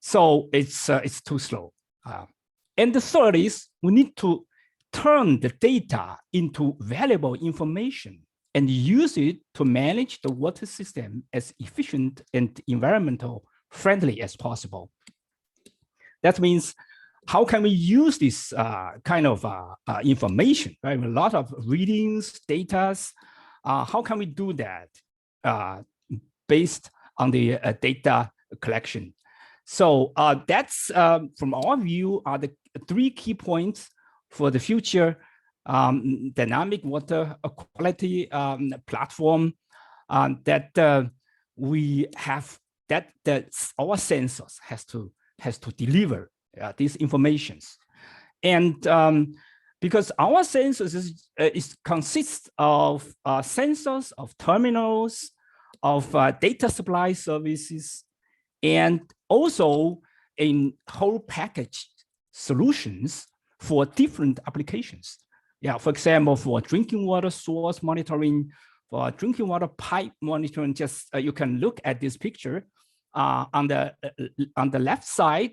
So it's too slow. And the third is we need to turn the data into valuable information and use it to manage the water system as efficient and environmental friendly as possible. That means how can we use this kind of information, right? A lot of readings, data. How can we do that based on the data collection? So that's, from our view, are the three key points for the future dynamic water quality platform that we have, that our sensors has to deliver these informations. And because our sensors consists of sensors, of terminals, of data supply services, and also in whole package solutions for different applications. Yeah, for example, for drinking water source monitoring, for drinking water pipe monitoring, just you can look at this picture on the left side.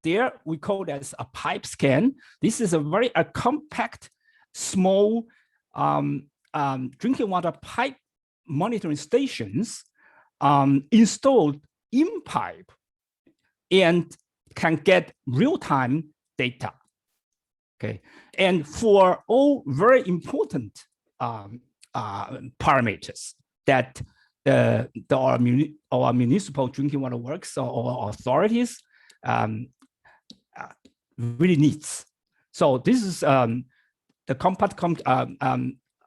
There we call it as a pipe scan. This is a very compact, small drinking water pipe monitoring stations installed in pipe and can get real-time data. Okay, and for all very important parameters that our municipal drinking water works or authorities really needs. So this is the compact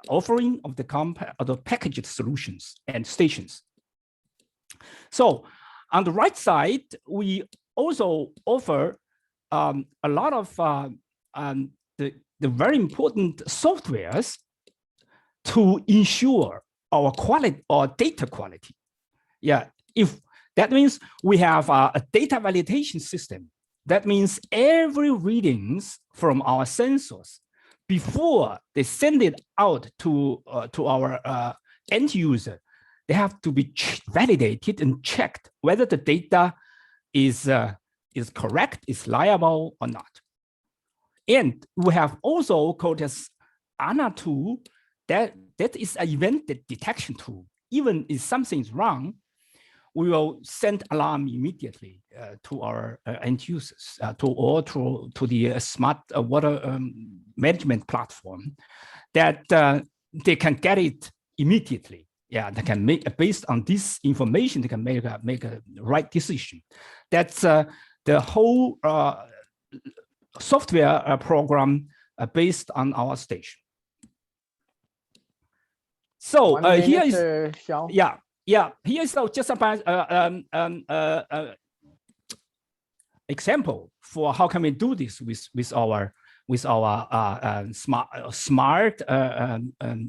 offering of the packaged solutions and stations. So on the right side, we also offer a lot of the very important softwares to ensure our quality or data quality. Yeah, if that means we have a data validation system. That means every readings from our sensors before they send it out to our end user, they have to be validated and checked whether the data is correct, is reliable or not. And we have also called as ANA tool, that is an event detection tool. Even if something's wrong, we will send alarm immediately to our end users, to the smart water management platform, that they can get it immediately. Yeah, they can make, based on this information, they can make a right decision. That's the whole software program based on our station. So here is here is just about example for how can we do this with our smart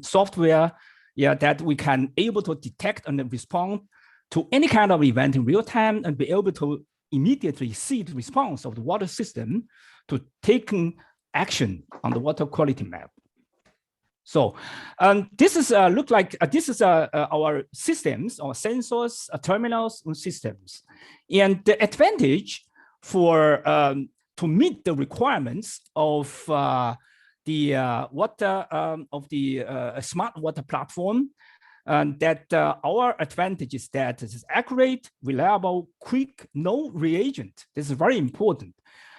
software. Yeah, that we can able to detect and respond to any kind of event in real time and be able to immediately see the response of the water system to taking action on the water quality map. So this is look like this is our systems, our sensors, terminals, and systems, and the advantage for to meet the requirements of the water of the smart water platform, that our advantage is that it is accurate, reliable, quick, no reagent. This is very important.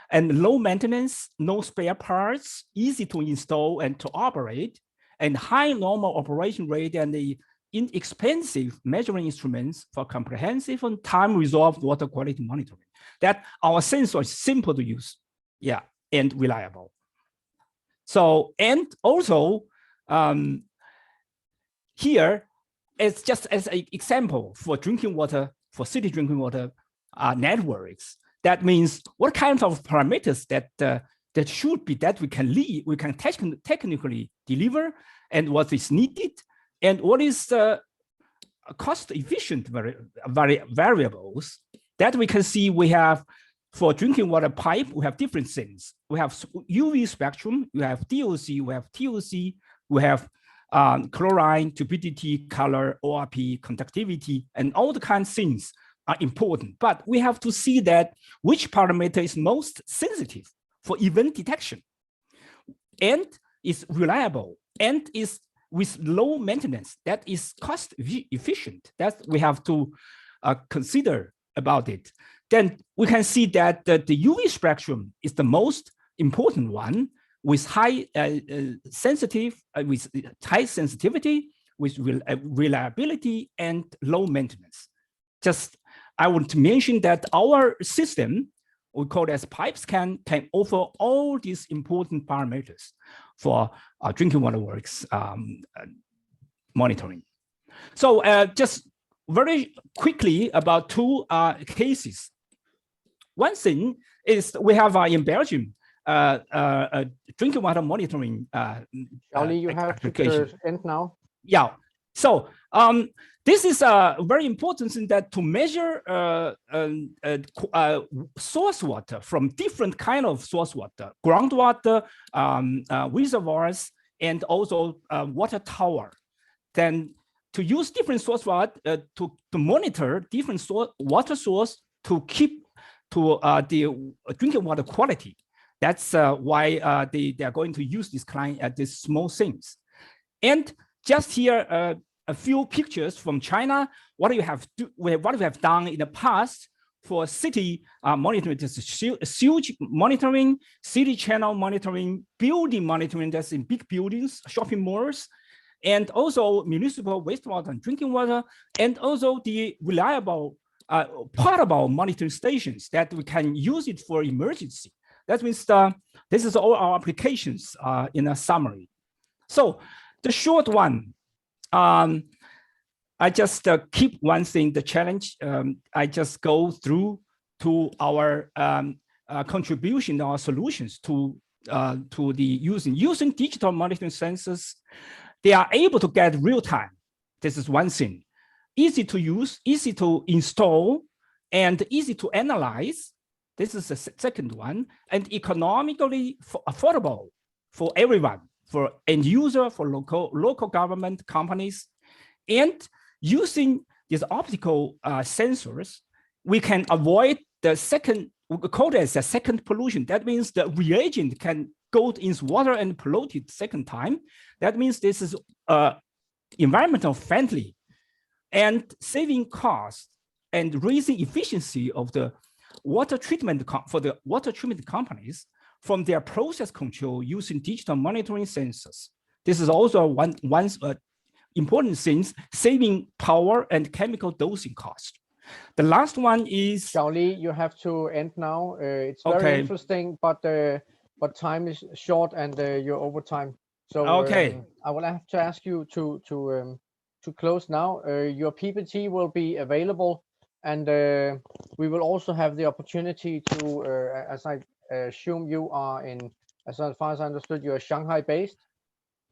And low maintenance, no spare parts, easy to install and to operate, and high normal operation rate and the inexpensive measuring instruments for comprehensive and time-resolved water quality monitoring. That our sensor is simple to use, yeah, and reliable. So, and also here, it's just as an example for drinking water, for city drinking water networks. That means what kind of parameters that should be that we can technically deliver, and what is needed, and what is cost efficient variables that we can see. We have for drinking water pipe, we have different things. We have UV spectrum, we have DOC, we have TOC, we have chlorine, turbidity, color, ORP, conductivity, and all the kinds of things are important. But we have to see that which parameter is most sensitive for event detection, and is reliable, and is with low maintenance, that is cost efficient. That we have to consider about it. Then we can see that the UV spectrum is the most important one, with high with high sensitivity, with reliability and low maintenance. Just I want to mention that our system, we call it as PipeScan, can offer all these important parameters for drinking water works monitoring. So just very quickly about two cases. One thing is we have in Belgium drinking water monitoring Xiaoli, you have to end now. Yeah. So this is very important in that to measure source water from different kind of source water, groundwater, reservoirs, and also water tower. Then to use different source water to monitor different water source to keep to the drinking water quality. That's why they are going to use this these small things. And just here a few pictures from China. What we have done in the past for city monitoring, sewage monitoring, city channel monitoring, building monitoring. That's in big buildings, shopping malls, and also municipal wastewater and drinking water, and also the reliable portable monitoring stations that we can use it for emergency. That means this is all our applications in a summary. So the short one, I just keep one thing, the challenge. I just go through to our contribution, our solutions to the using digital monitoring sensors. They are able to get real time. This is one thing. Easy to use, easy to install, and easy to analyze. This is the second one, and economically affordable for everyone, for end user, for local government companies. And using these optical sensors, we can avoid the second, we call it as a second pollution. That means the reagent can go into water and pollute it second time. That means this is environmental friendly and saving costs and raising efficiency of the water treatment for the water treatment companies from their process control using digital monitoring sensors. This is also one important thing, saving power and chemical dosing cost. The last one is Xiaoli, you have to end now. It's very interesting, but time is short and you're over time. So I will have to ask you to close now. Your PPT will be available, and we will also have the opportunity to, as I assume you are in, as far as I understood, you are Shanghai based.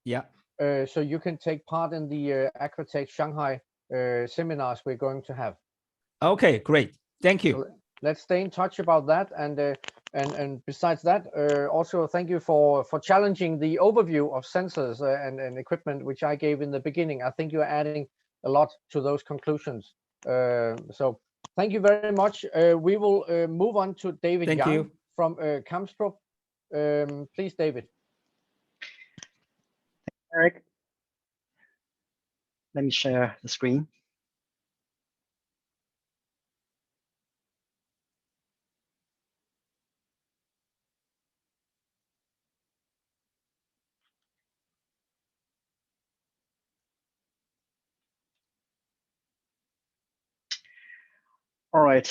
Yeah. So you can take part in the Aquatech Shanghai seminars we're going to have. Okay, great. Thank you. So let's stay in touch about that, and besides that, also thank you for challenging the overview of sensors and equipment which I gave in the beginning. I think you're adding a lot to those conclusions. So thank you very much. We will move on to David Yang from Kamstrup. Please, David. Eric, let me share the screen. All right.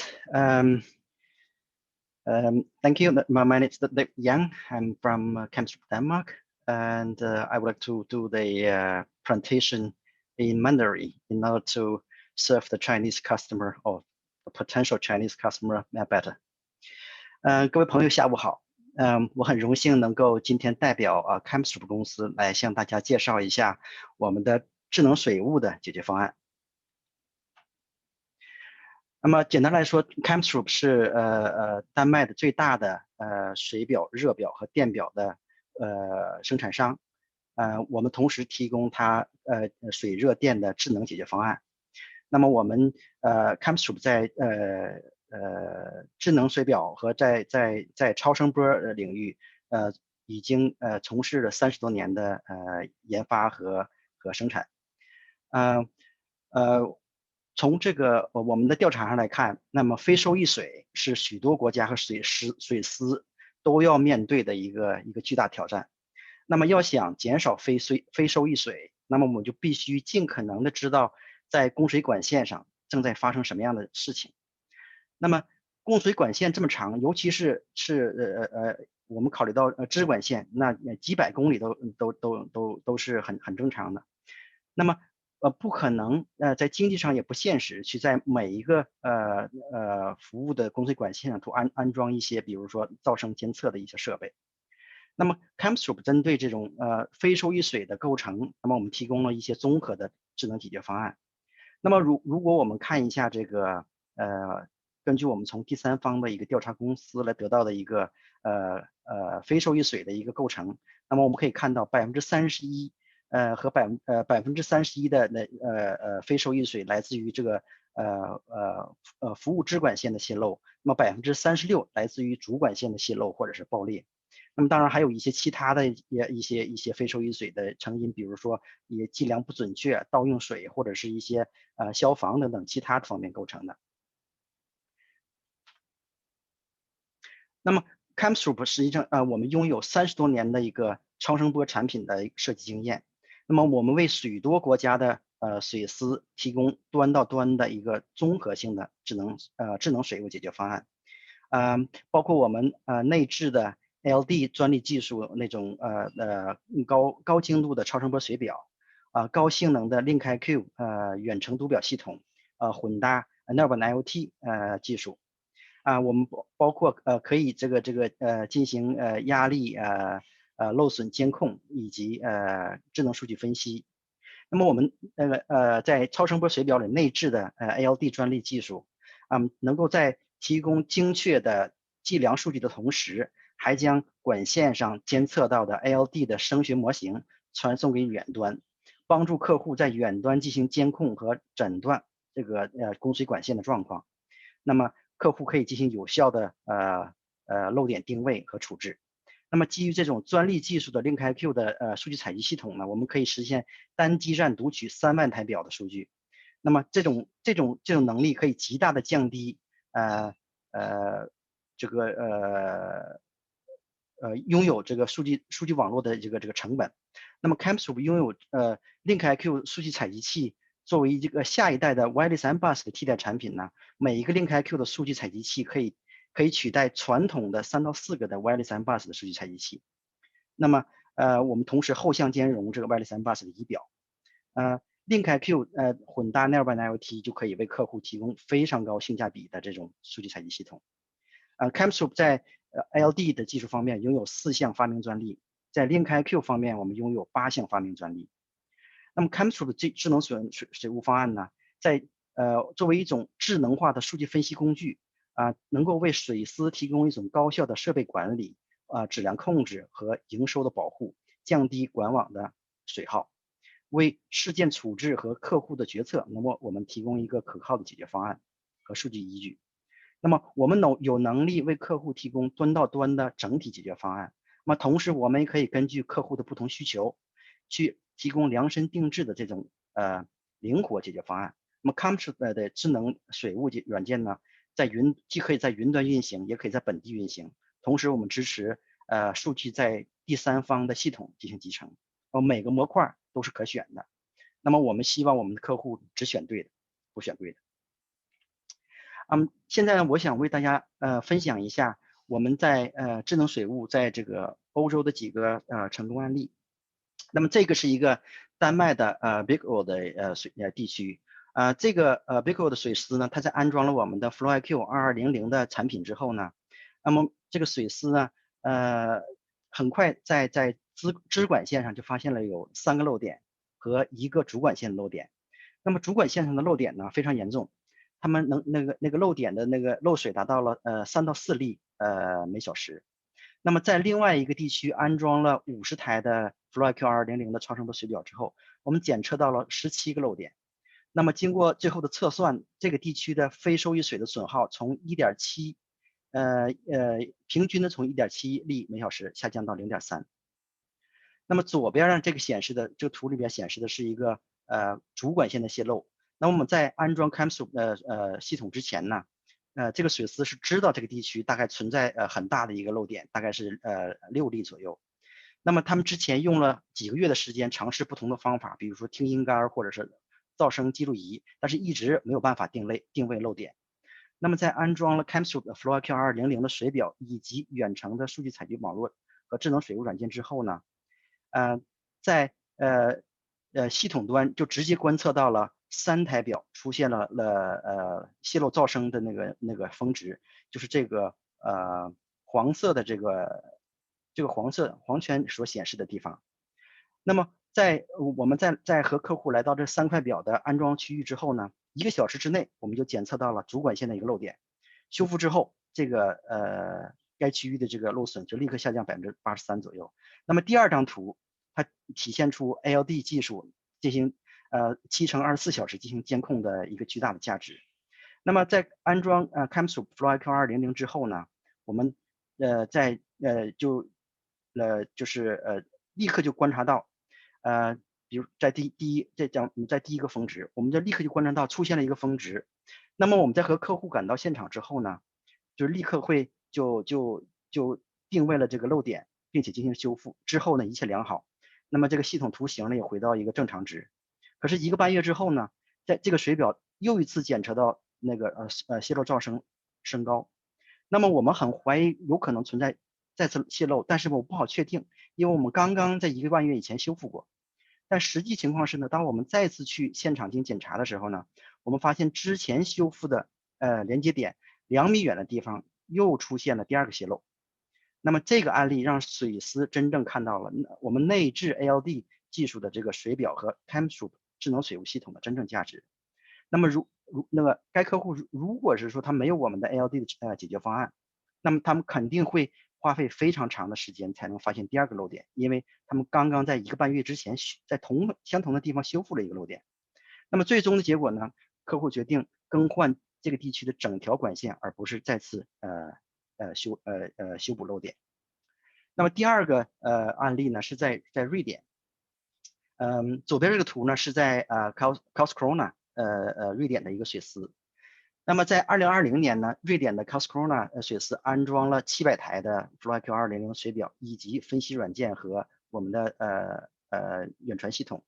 Thank you. My name is David Yang. I'm from Kamstrup, Denmark, and I would like to do the presentation in Mandarin in order to serve the Chinese customer or the potential Chinese customer better. 各位朋友，下午好。我很荣幸能够今天代表Kamstrup 公司来向大家介绍一下我们的智能水务的解决方案。那么简单来说 ，Kamstrup 是丹麦的最大的水表、热表和电表的生产商。我们同时提供它水热电的智能解决方案。那么我们Kamstrup 在智能水表和在超声波领域已经从事了30多年的研发和生产。从这个我们的调查上来看，那么非收益水是许多国家和水司都要面对的一个巨大挑战。那么要想减少非收益水，那么我们就必须尽可能的知道在供水管线上正在发生什么样的事情。那么供水管线这么长，尤其是我们考虑到支管线，那几百公里都是很正常的。那么不可能在经济上也不现实去在每一个服务的供水管线上都安装一些比如说噪声监测的一些设备。那么 Kamstrup 针对这种非收益水的构成，那么我们提供了一些综合的智能解决方案。那么如果我们看一下这个根据我们从第三方的一个调查公司来得到的一个非收益水的一个构成，那么我们可以看到31%和31%的非收益水来自于这个服务支管线的泄漏，那么36%来自于主管线的泄漏或者是爆裂。那么当然还有一些其他的一些非收益水的成因，比如说也计量不准确、盗用水或者是一些消防等等其他方面构成的。那么 Kamstrup 实际上我们拥有30多年的一个超声波产品的设计经验。那么我们为许多国家的水司提供端到端的一个综合性的智能水务解决方案，包括我们内置的 LD 专利技术那种高精度的超声波水表，高性能的 Link IQ 远程读表系统，混搭 analogue IoT 技术，我们包括可以进行压力漏损监控以及智能数据分析。那么我们在超声波水表里内置的ALD 专利技术，能够在提供精确的计量数据的同时，还将管线上监测到的 ALD 的声学模型传送给远端，帮助客户在远端进行监控和诊断这个供水管线的状况。那么客户可以进行有效的漏点定位和处置。那么基于这种专利技术的 Link IQ 的数据采集系统呢，我们可以实现单基站读取3万台表的数据。那么这种能力可以极大的降低拥有这个数据网络的这个成本。那么 CAMSOOP 拥有LinkIQ 数据采集器作为这个下一代的 Wireless and Bus 的替代产品呢，每一个 LinkIQ 的数据采集器可以取代传统的3到4个的 Wireless and Bus 的数据采集器。那么我们同时后向兼容这个 Wireless and Bus 的仪表。LinkIQ 混搭 Narrowband IoT 就可以为客户提供非常高性价比的这种数据采集系统。CAMSOOP 在LD 的技术方面拥有4项发明专利，在 LinkIQ 方面我们拥有8项发明专利。那么 CAMSOOP 的智能水务方案呢，在作为一种智能化的数据分析工具能够为水司提供一种高效的设备管理、质量控制和营收的保护，降低管网的水耗，为事件处置和客户的决策，那么我们提供一个可靠的解决方案和数据依据。那么我们有能力为客户提供端到端的整体解决方案。那么同时我们也可以根据客户的不同需求，去提供量身定制的这种灵活解决方案。那么 CAMSOOP 的智能水务软件呢，既可以在云端运行，也可以在本地运行。同时我们支持数据在第三方的系统进行集成，每个模块都是可选的。那么我们希望我们的客户只选对的，不选贵的。现在呢，我想为大家分享一下我们在智能水务在这个欧洲的几个成功案例。那么这个是一个丹麦的Beckl 的地区这个Beckl 的水司呢，它在安装了我们的 FlowIQ 2200的产品之后呢，那么这个水司呢很快在支管线上就发现了有3个漏点和1个主管线漏点。那么主管线上的漏点呢非常严重，他们那个漏点的那个漏水达到了3到4例每小时。那么在另外一个地区安装了50台的 FlowIQ 2200的超声波水表之后，我们检测到了17个漏点。那么经过最后的测算，这个地区的非收益水的损耗从1.7平均的从1.7例每小时下降到0.3。那么左边呢这个图里边显示的是一个主管线的泄漏。那我们在安装 CAMSOOP 系统之前呢，这个水司是知道这个地区大概存在很大的一个漏点，大概是6例左右。那么他们之前用了几个月的时间尝试不同的方法，比如说听音杆或者是噪声记录仪，但是一直没有办法定位漏点。那么在安装了 CAMSOOP 的 FlowIQ 2200的水表以及远程的数据采集网络和智能水务软件之后呢，在系统端就直接观测到了3台表出现了泄漏噪声的那个峰值，就是这个黄色的这个黄圈所显示的地方。那么我们在和客户来到这3块表的安装区域之后呢，1个小时之内我们就检测到了主管线的一个漏点，修复之后这个该区域的这个漏损就立刻下降83%左右。那么第2张图它体现出 ALD 技术进行7×24小时进行监控的一个巨大的价值。那么在安装CAMSOOP FlowIQ 2200之后呢，我们立刻就观察到比如在第一个峰值，我们就立刻就观察到出现了一个峰值。那么我们在和客户赶到现场之后呢，就立刻会就定位了这个漏点，并且进行修复。之后呢，一切良好。那么这个系统图形呢也回到一个正常值。可是1个半月之后呢，在这个水表又一次检测到那个泄漏噪声升高。那么我们很怀疑有可能存在再次泄漏，但是我不好确定，因为我们刚刚在1个半月以前修复过。但实际情况是呢，当我们再次去现场进行检查的时候呢，我们发现之前修复的连接点2米远的地方又出现了第2个泄漏。那么这个案例让水司真正看到了我们内置 ALD 技术的这个水表和 CAMSOOP 智能水务系统的真正价值。那么该客户如果是说他没有我们的 ALD 的解决方案，那么他们肯定会花费非常长的时间才能发现第2个漏点，因为他们刚刚在1个半月之前在相同的地方修复了一个漏点。那么最终的结果呢，客户决定更换这个地区的整条管线，而不是再次修补漏点。那么第2个案例呢是在瑞典。左边这个图呢是在Karlskrona 瑞典的一个水司。那么在2020年呢，瑞典的 Karlskrona 水司安装了700台的 FlowIQ 2.0水表以及分析软件和我们的远传系统。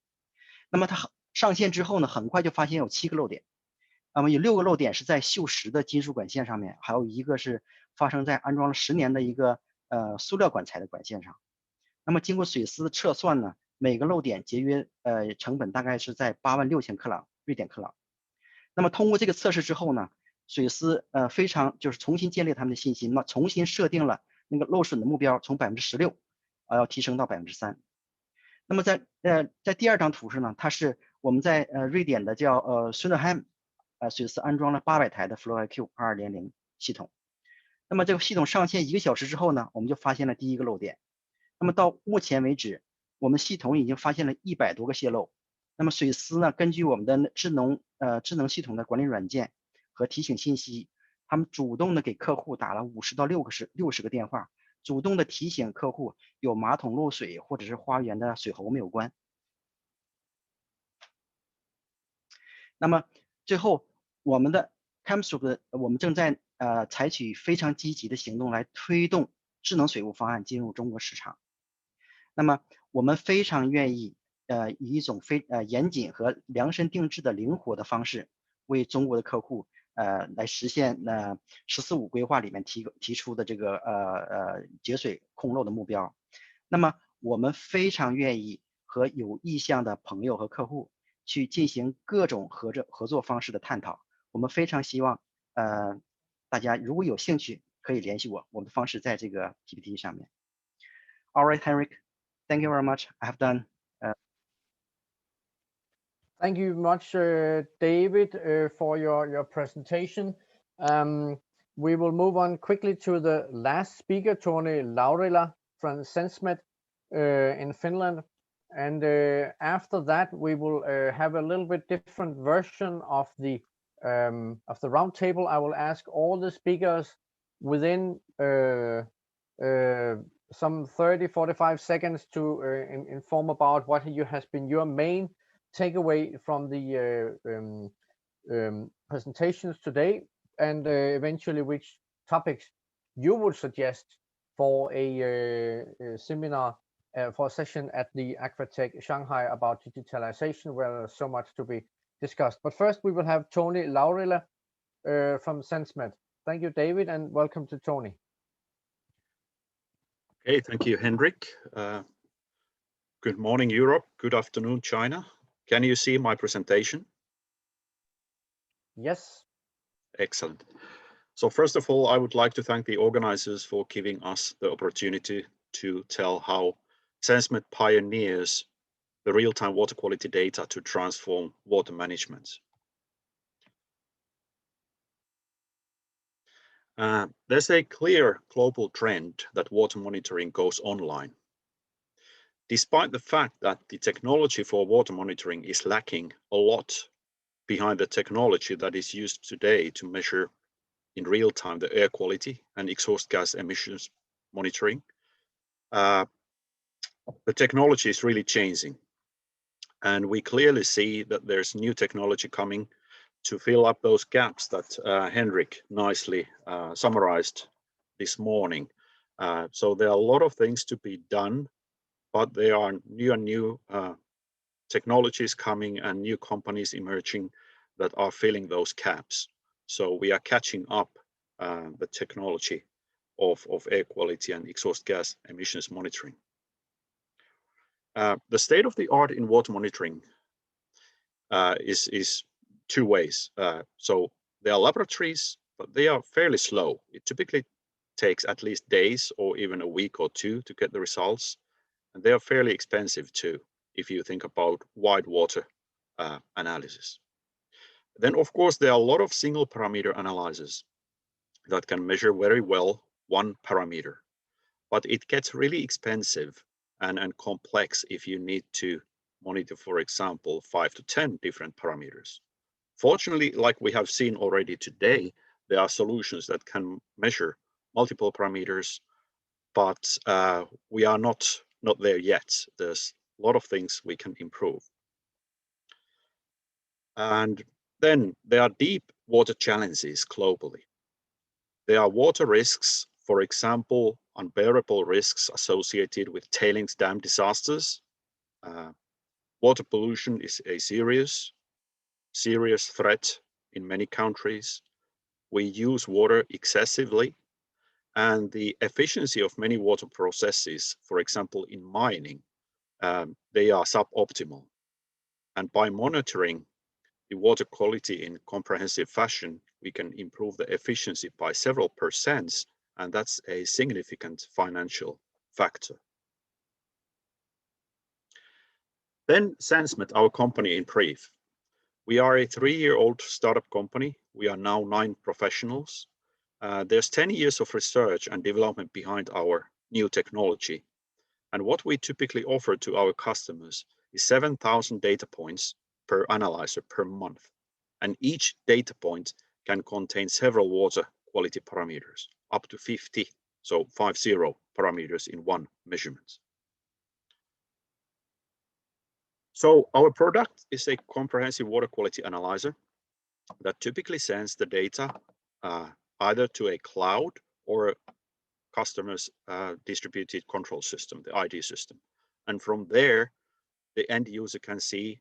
那么它上线之后呢，很快就发现有7个漏点。那么有6个漏点是在锈蚀的金属管线上面，还有1个是发生在安装了10年的一个塑料管材的管线上。那么经过水司测算呢，每个漏点节约成本大概是在86000克朗瑞典克朗。那么通过这个测试之后呢，水司非常就是重新建立他们的信心，那么重新设定了那个漏损的目标，从16%要提升到3%。那么在第2张图上呢，它是我们在瑞典的叫Shanghai水司安装了800台的 FlowIQ 2.0系统。那么这个系统上线1个小时之后呢，我们就发现了第1个漏点。那么到目前为止，我们系统已经发现了100多个泄漏。那么水司呢，根据我们的智能系统的管理软件和提醒信息，他们主动的给客户打了50到60个电话，主动的提醒客户有马桶漏水或者是花园的水喉没有关。那么最后我们的 Camsub 我们正在采取非常积极的行动来推动智能水务方案进入中国市场。那么我们非常愿意以一种严谨和量身定制的灵活的方式，为中国的客户来实现“14-5”规划里面提出的这个节水控漏的目标。那么我们非常愿意和有意向的朋友和客户去进行各种合作方式的探讨。我们非常希望大家如果有兴趣可以联系我，我们的方式在这个 PPT 上面。All right, Henrik, thank you very much. I have done. Thank you much, David, for your presentation. We will move on quickly to the last speaker, Toni Laurila from Sensmed in Finland. And after that, we will have a little bit different version of the roundtable. I will ask all the speakers within some 30-45 seconds to inform about what has been your main takeaway from the presentations today, and eventually which topics you would suggest for a seminar, for a session at the Aquatech Shanghai about digitalization, where there's so much to be discussed. But first we will have Toni Laurila from Sensmed. Thank you, David, and welcome to Toni. Okay, thank you, Henrik. Good morning, Europe. Good afternoon, China. Can you see my presentation? Yes. Excellent. So first of all, I would like to thank the organizers for giving us the opportunity to tell how Sensmed pioneers the real-time water quality data to transform water management. There's a clear global trend that water monitoring goes online. Despite the fact that the technology for water monitoring is lacking a lot behind the technology that is used today to measure in real time the air quality and exhaust gas emissions monitoring, the technology is really changing. And we clearly see that there's new technology coming to fill up those gaps that Henrik nicely summarized this morning. So there are a lot of things to be done, but there are new technologies coming and new companies emerging that are filling those gaps. So we are catching up the technology of air quality and exhaust gas emissions monitoring. The state of the art in water monitoring is two ways. So there are laboratories, but they are fairly slow. It typically takes at least days or even a week or two to get the results. And they are fairly expensive too, if you think about wide water analysis. Then, of course, there are a lot of single parameter analyzers that can measure very well one parameter, but it gets really expensive and complex if you need to monitor, for example, 5 to 10 different parameters. Fortunately, like we have seen already today, there are solutions that can measure multiple parameters, but we are not there yet. There's a lot of things we can improve. And then there are deep water challenges globally. There are water risks, for example, unbearable risks associated with tailings dam disasters. Water pollution is a serious threat in many countries. We use water excessively, and the efficiency of many water processes, for example, in mining, they are suboptimal. And by monitoring the water quality in comprehensive fashion, we can improve the efficiency by several %, and that's a significant financial factor. Then Sensmet, our company in brief. We are a 3-year-old startup company. We are now 9 professionals. There's 10 years of research and development behind our new technology. And what we typically offer to our customers is 7,000 data points per analyzer per month. And each data point can contain several water quality parameters, up to 50, so 50 parameters in one measurement. So our product is a comprehensive water quality analyzer that typically sends the data either to a cloud or a customer's distributed control system, the ID system. And from there, the end user can see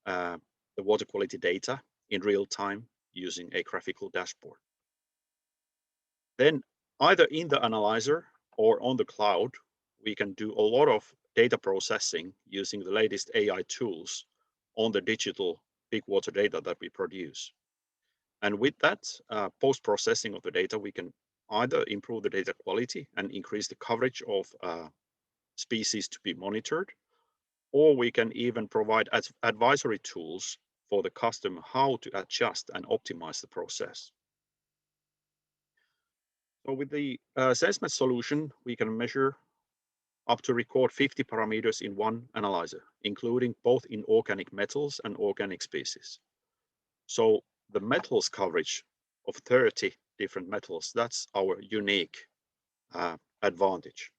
the water quality data in real time using a graphical dashboard. Then either in the analyzer or on the cloud, we can do a lot of data processing using the latest AI tools on the digital big water data that we produce. And with that post-processing of the data, we can either improve the data quality and increase the coverage of species to be monitored, or we can even provide advisory tools for the customer how to adjust and optimize the process. So with the Sensmet solution, we can measure up to record 50 parameters in one analyzer, including both inorganic metals and organic species. So the metals coverage of 30 different metals, that's our unique advantage.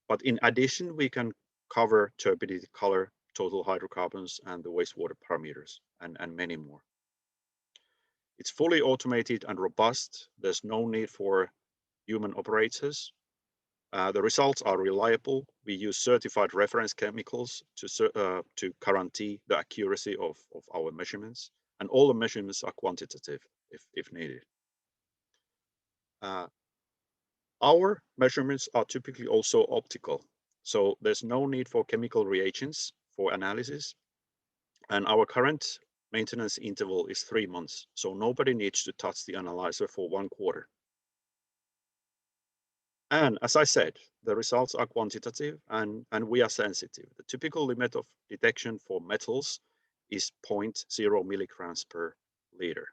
But in addition, we can cover turbidity, color, total hydrocarbons, and the wastewater parameters, and many more. It's fully automated and robust. There's no need for human operators. The results are reliable. We use certified reference chemicals to guarantee the accuracy of our measurements, and all the measurements are quantitative if needed. Our measurements are typically also optical, so there's no need for chemical reagents for analysis, and our current maintenance interval is 3 months, so nobody needs to touch the analyzer for 1 quarter. And as I said, the results are quantitative and we are sensitive. The typical limit of detection for metals is 0.0 milligrams per liter.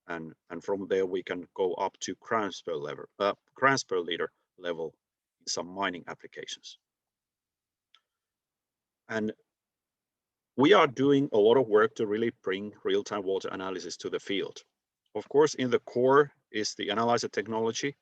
And from there we can go up to grams per liter level in some mining applications. And we are doing a lot of work to really bring real-time water analysis to the field. Of course, in the core is the analyzer technology,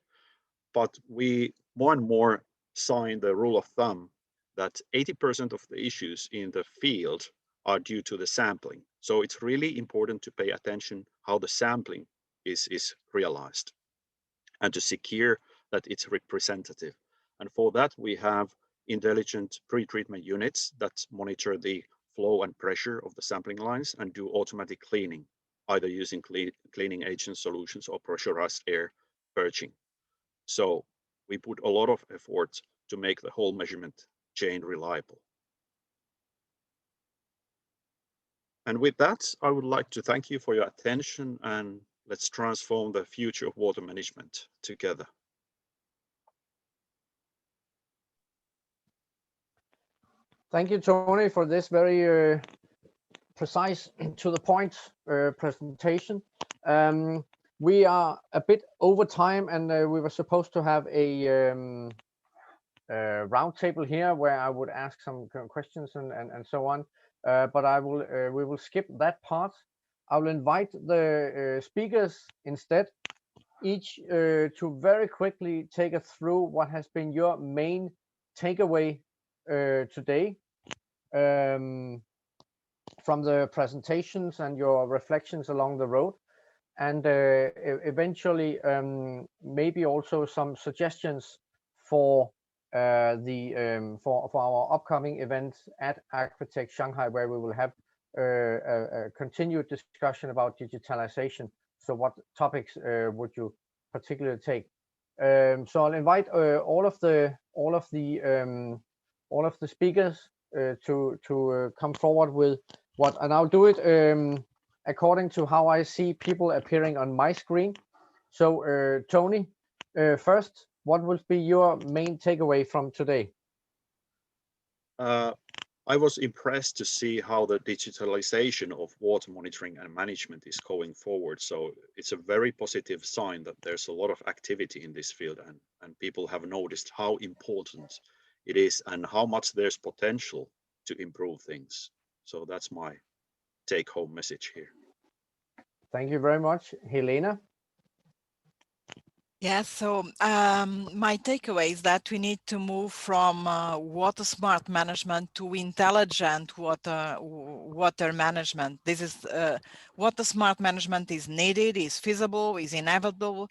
but we more and more sign the rule of thumb that 80% of the issues in the field are due to the sampling. So it's really important to pay attention how the sampling is realized and to secure that it's representative. And for that, we have intelligent pre-treatment units that monitor the flow and pressure of the sampling lines and do automatic cleaning, either using cleaning agent solutions or pressurized air purging. So we put a lot of effort to make the whole measurement chain reliable. And with that, I would like to thank you for your attention, and let's transform the future of water management together. Thank you, Tony, for this very precise, to the point presentation. We are a bit over time, and we were supposed to have a round table here where I would ask some questions and so on. But we will skip that part. I will invite the speakers instead, each to very quickly take us through what has been your main takeaway today from the presentations and your reflections along the road, and eventually maybe also some suggestions for for our upcoming events at Aquatech Shanghai, where we will have a continued discussion about digitalization. So what topics would you particularly take? So I'll invite all of the speakers to come forward with what, and I'll do it according to how I see people appearing on my screen. So Tony, first, what will be your main takeaway from today? I was impressed to see how the digitalization of water monitoring and management is going forward. So it's a very positive sign that there's a lot of activity in this field, and people have noticed how important it is and how much there's potential to improve things. So that's my take-home message here. Thank you very much. Helena? Yeah, so my takeaway is that we need to move from water smart management to intelligent water management. This is water smart management is needed, is feasible, is inevitable,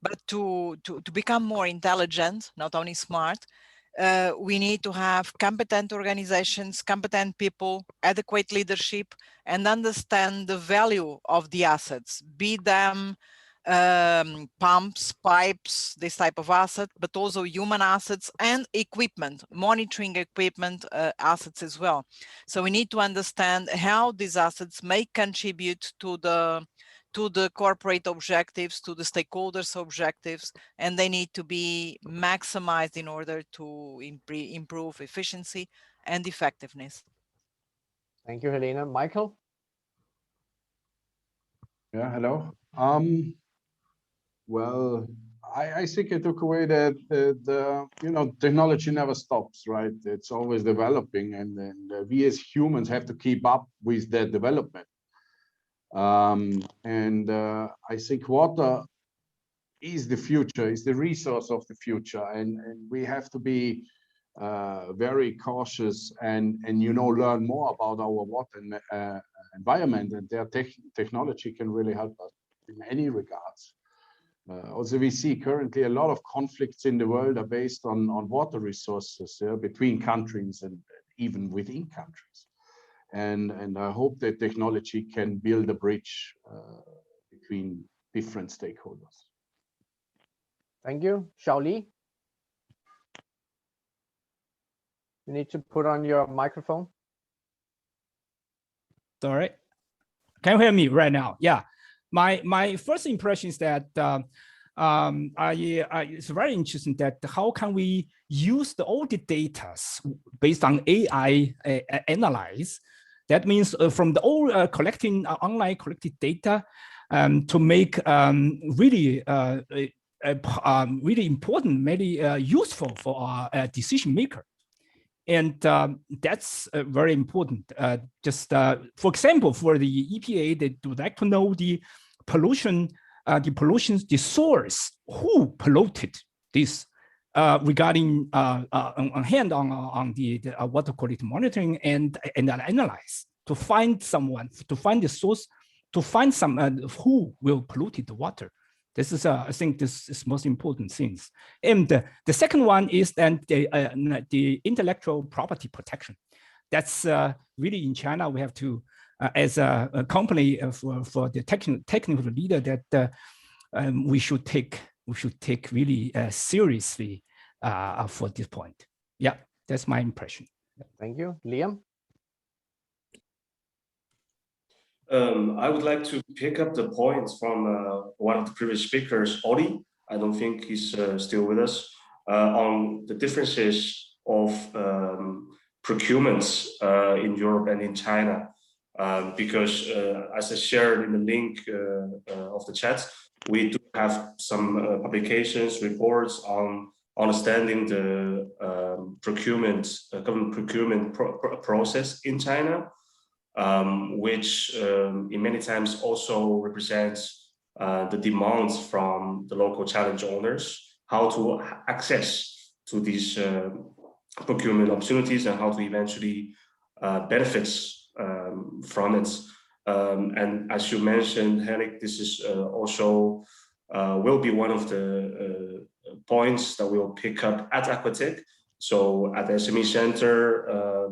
but to become more intelligent, not only smart, we need to have competent organizations, competent people, adequate leadership, and understand the value of the assets, be them pumps, pipes, this type of asset, but also human assets and equipment, monitoring equipment assets as well. So we need to understand how these assets may contribute to the corporate objectives, to the stakeholders' objectives, and they need to be maximized in order to improve efficiency and effectiveness. Thank you, Helena. Michael? Yeah, hello. Well, I think I took away that technology never stops, right? It's always developing, and we as humans have to keep up with that development. I think water is the future, is the resource of the future, and we have to be very cautious and learn more about our water environment, and their technology can really help us in many regards. Also, we see currently a lot of conflicts in the world are based on water resources between countries and even within countries. And I hope that technology can build a bridge between different stakeholders. Thank you. Xiaoli? You need to put on your microphone. Sorry. Can you hear me right now? Yeah. My first impression is that it's very interesting that how can we use all the data based on AI analyze. That means from the all online collected data to make really important, very useful for our decision maker. And that's very important. Just for example, for the EPA, they would like to know the pollution, the source, who polluted this, regarding on hand on the water quality monitoring and analyze to find someone, to find the source, to find some who will pollute the water. This is, I think, this is most important things. And the second one is then the intellectual property protection. That's really in China. We have to, as a company for the technical leader, that we should take really seriously for this point. Yeah, that's my impression. Thank you, Liam. I would like to pick up the points from one of the previous speakers, Oli. I don't think he's still with us, on the differences of procurements in Europe and in China. Because as I shared in the link of the chat, we do have some publications, reports on understanding the government procurement process in China. Which in many times also represents the demands from the local challenge owners, how to access to these procurement opportunities and how to eventually benefits from it. And as you mentioned, Henrik, this is also will be one of the points that we'll pick up at Aquatech. So at the SME Center,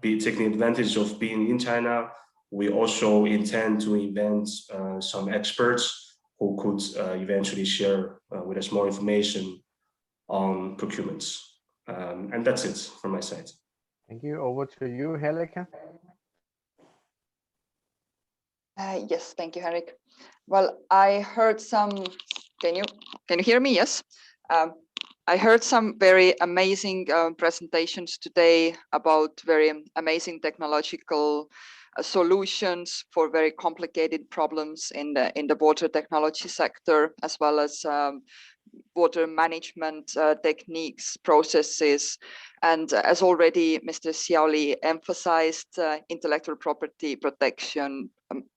be taking advantage of being in China, we also intend to invent some experts who could eventually share with us more information on procurements. And that's it from my side. Thank you. Over to you, Helika. Yes, thank you, Henrik. Well, I heard some, can you hear me? Yes. I heard some very amazing presentations today about very amazing technological solutions for very complicated problems in the water technology sector, as well as water management techniques, processes. And as already Mr. Xiaoli emphasized, intellectual property protection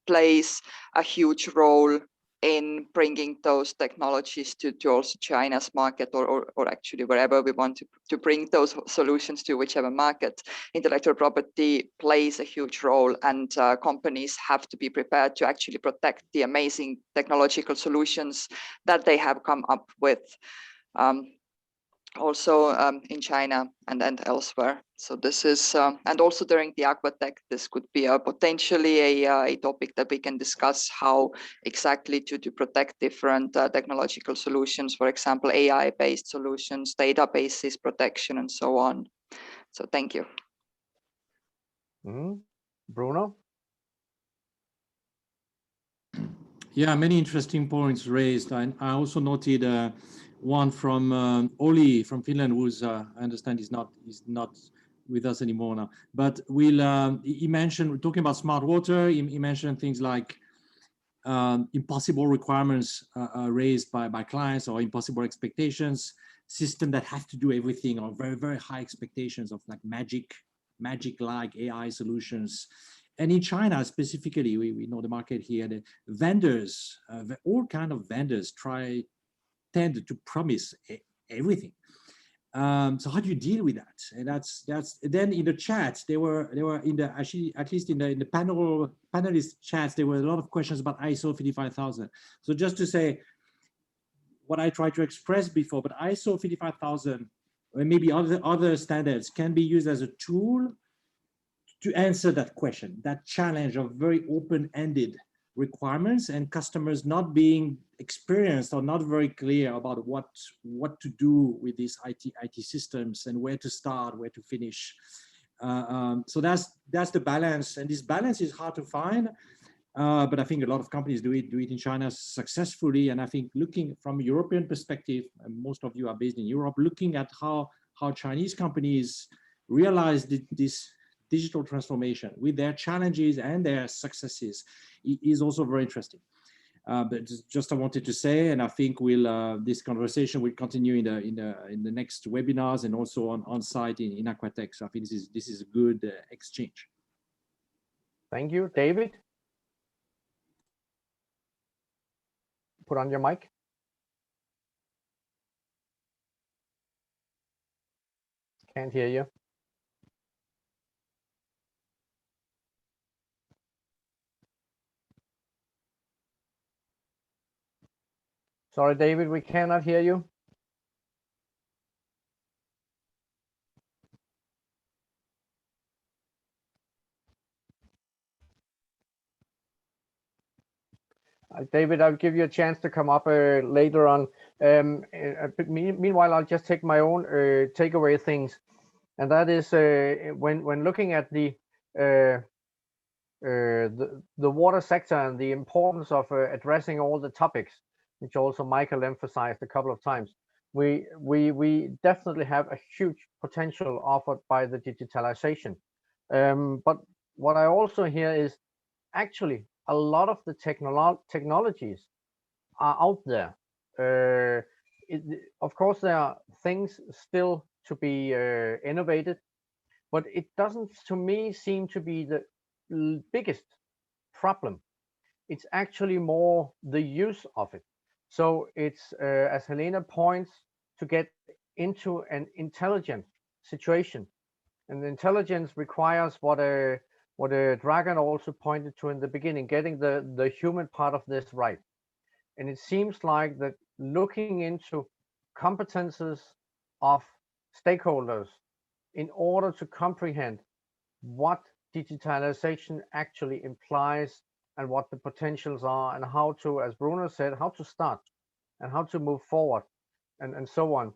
plays a huge role in bringing those technologies to also China's market, or actually wherever we want to bring those solutions to, whichever market. Intellectual property plays a huge role, and companies have to be prepared to actually protect the amazing technological solutions that they have come up with, also in China and elsewhere. So this is, and also during the Aquatech, this could be potentially a topic that we can discuss, how exactly to protect different technological solutions, for example, AI-based solutions, databases protection, and so on. So thank you. Bruno? Yeah, many interesting points raised. I also noted one from Oli from Finland, who's I understand is not with us anymore now. But he mentioned, talking about smart water, he mentioned things like impossible requirements raised by clients, or impossible expectations, system that have to do everything, or very, very high expectations of like magic-like AI solutions. And in China specifically, we know the market here, the vendors, all kind of vendors tend to promise everything. So how do you deal with that? And that's then in the chat, they were in the, actually, at least in the panelist chats, there were a lot of questions about ISO 55000. So just to say what I tried to express before, but ISO 55000 or maybe other standards can be used as a tool to answer that question, that challenge of very open-ended requirements, and customers not being experienced or not very clear about what to do with these IT systems, and where to start, where to finish. So that's the balance, and this balance is hard to find, but I think a lot of companies do it in China successfully. And I think, looking from a European perspective, and most of you are based in Europe, looking at how Chinese companies realize this digital transformation with their challenges and their successes is also very interesting. But just I wanted to say, and I think this conversation will continue in the next webinars, and also on site in Aquatech. So I think this is a good exchange. Thank you, David. Put on your mic. Can't hear you. Sorry, David, we cannot hear you. David, I'll give you a chance to come up later on. Meanwhile, I'll just take my own takeaway things, and that is when looking at the water sector and the importance of addressing all the topics, which also Michael emphasized a couple of times. We definitely have a huge potential offered by the digitalization. But what I also hear is actually a lot of the technologies are out there. Of course, there are things still to be innovated, but it doesn't, to me, seem to be the biggest problem. It's actually more the use of it. So it's, as Helena points, to get into an intelligent situation. And intelligence requires what what Dragan also pointed to in the beginning, getting the human part of this right. And it seems like that looking into competences of stakeholders in order to comprehend what digitalization actually implies and what the potentials are, and how to, as Bruno said, how to start and how to move forward, and so on.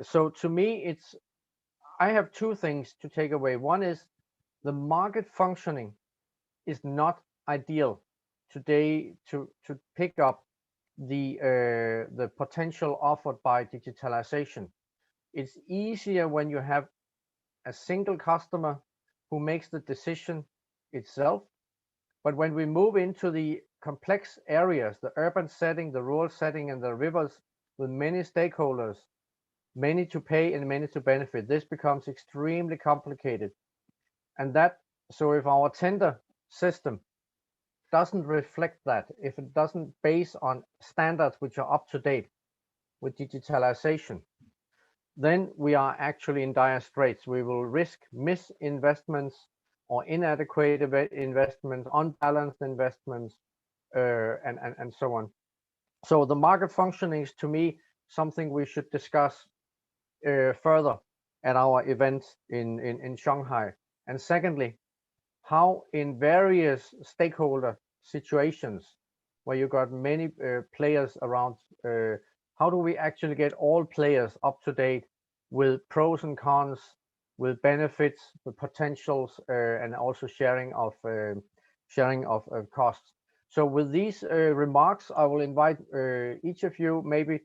So to me, I have two things to take away. One is the market functioning is not ideal today to pick up the potential offered by digitalization. It's easier when you have a single customer who makes the decision itself. But when we move into the complex areas, the urban setting, the rural setting, and the rivers with many stakeholders, many to pay and many to benefit, this becomes extremely complicated. And so if our tender system doesn't reflect that, if it doesn't base on standards which are up to date with digitalization, then we are actually in dire straits. We will risk misinvestments or inadequate investments, unbalanced investments, and so on. So the market functioning is, to me, something we should discuss further at our event in Shanghai. And secondly, how in various stakeholder situations where you got many players around, how do we actually get all players up to date with pros and cons, with benefits, with potentials, and also sharing of costs. So with these remarks, I will invite each of you, maybe,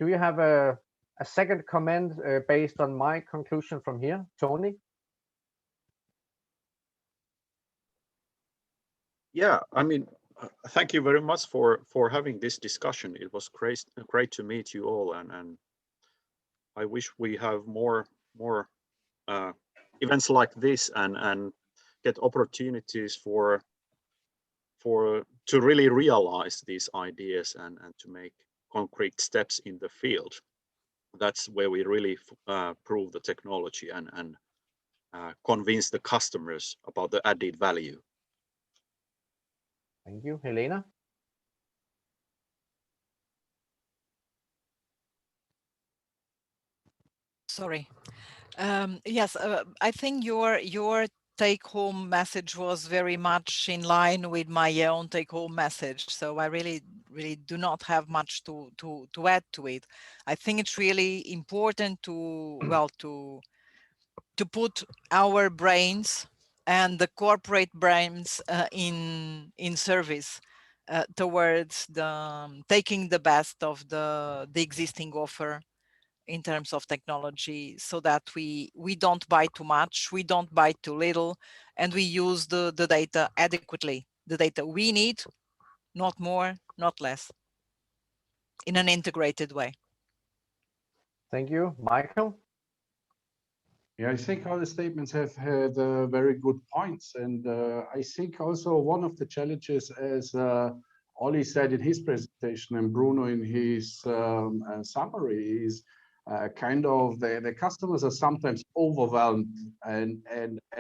do you have a second comment based on my conclusion from here? Tony? Yeah, I mean, thank you very much for having this discussion. It was great to meet you all, and I wish we have more events like this and get opportunities to really realize these ideas and to make concrete steps in the field. That's where we really prove the technology and convince the customers about the added value. Thank you. Helena? Sorry. Yes, I think your take-home message was very much in line with my own take-home message. So I really do not have much to add to it. I think it's really important to put our brains and the corporate brains in service towards taking the best of the existing offer in terms of technology, so that we don't buy too much, we don't buy too little, and we use the data adequately. The data we need, not more, not less, in an integrated way. Thank you. Michael? Yeah, I think all the statements have had very good points. And I think also one of the challenges, as Ollie said in his presentation and Bruno in his summary, is kind of the customers are sometimes overwhelmed and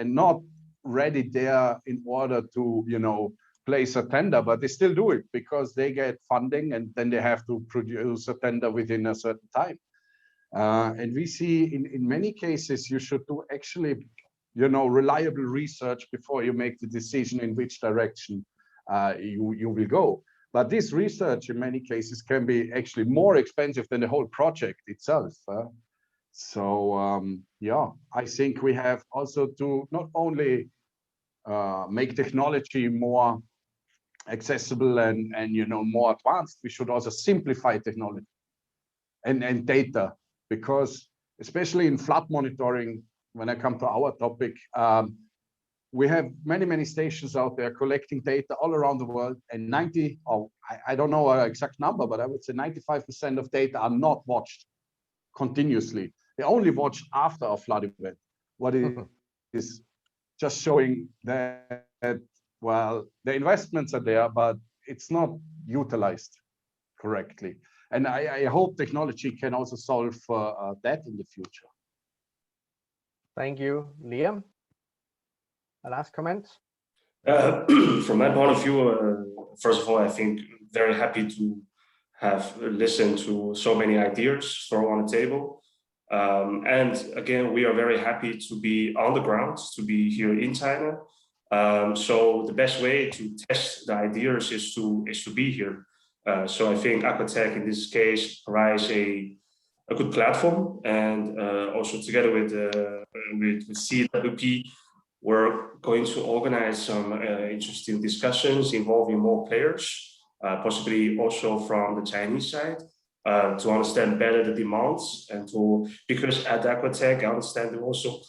not ready there in order to, place a tender, but they still do it because they get funding and then they have to produce a tender within a certain time. And we see in many cases, you should do actually, reliable research before you make the decision in which direction you will go. But this research in many cases can be actually more expensive than the whole project itself. So yeah, I think we have also to not only make technology more accessible and more advanced, we should also simplify technology and data, because especially in flood monitoring, when I come to our topic, we have many stations out there collecting data all around the world, and I don't know an exact number, but I would say 95% of data are not watched continuously. They only watch after a flood event. What is just showing that, well, the investments are there, but it's not utilized correctly. And I hope technology can also solve that in the future. Thank you, Liam. a last comment? From my point of view, first of all, I think very happy to have listened to so many ideas thrown on the table. And again, we are very happy to be on the ground, to be here in China. So the best way to test the ideas is to be here. So I think Aquatech in this case provides a good platform, and also together with CWP, we're going to organize some interesting discussions involving more players, possibly also from the Chinese side, to understand better the demands, and because at Aquatech, I understand there also,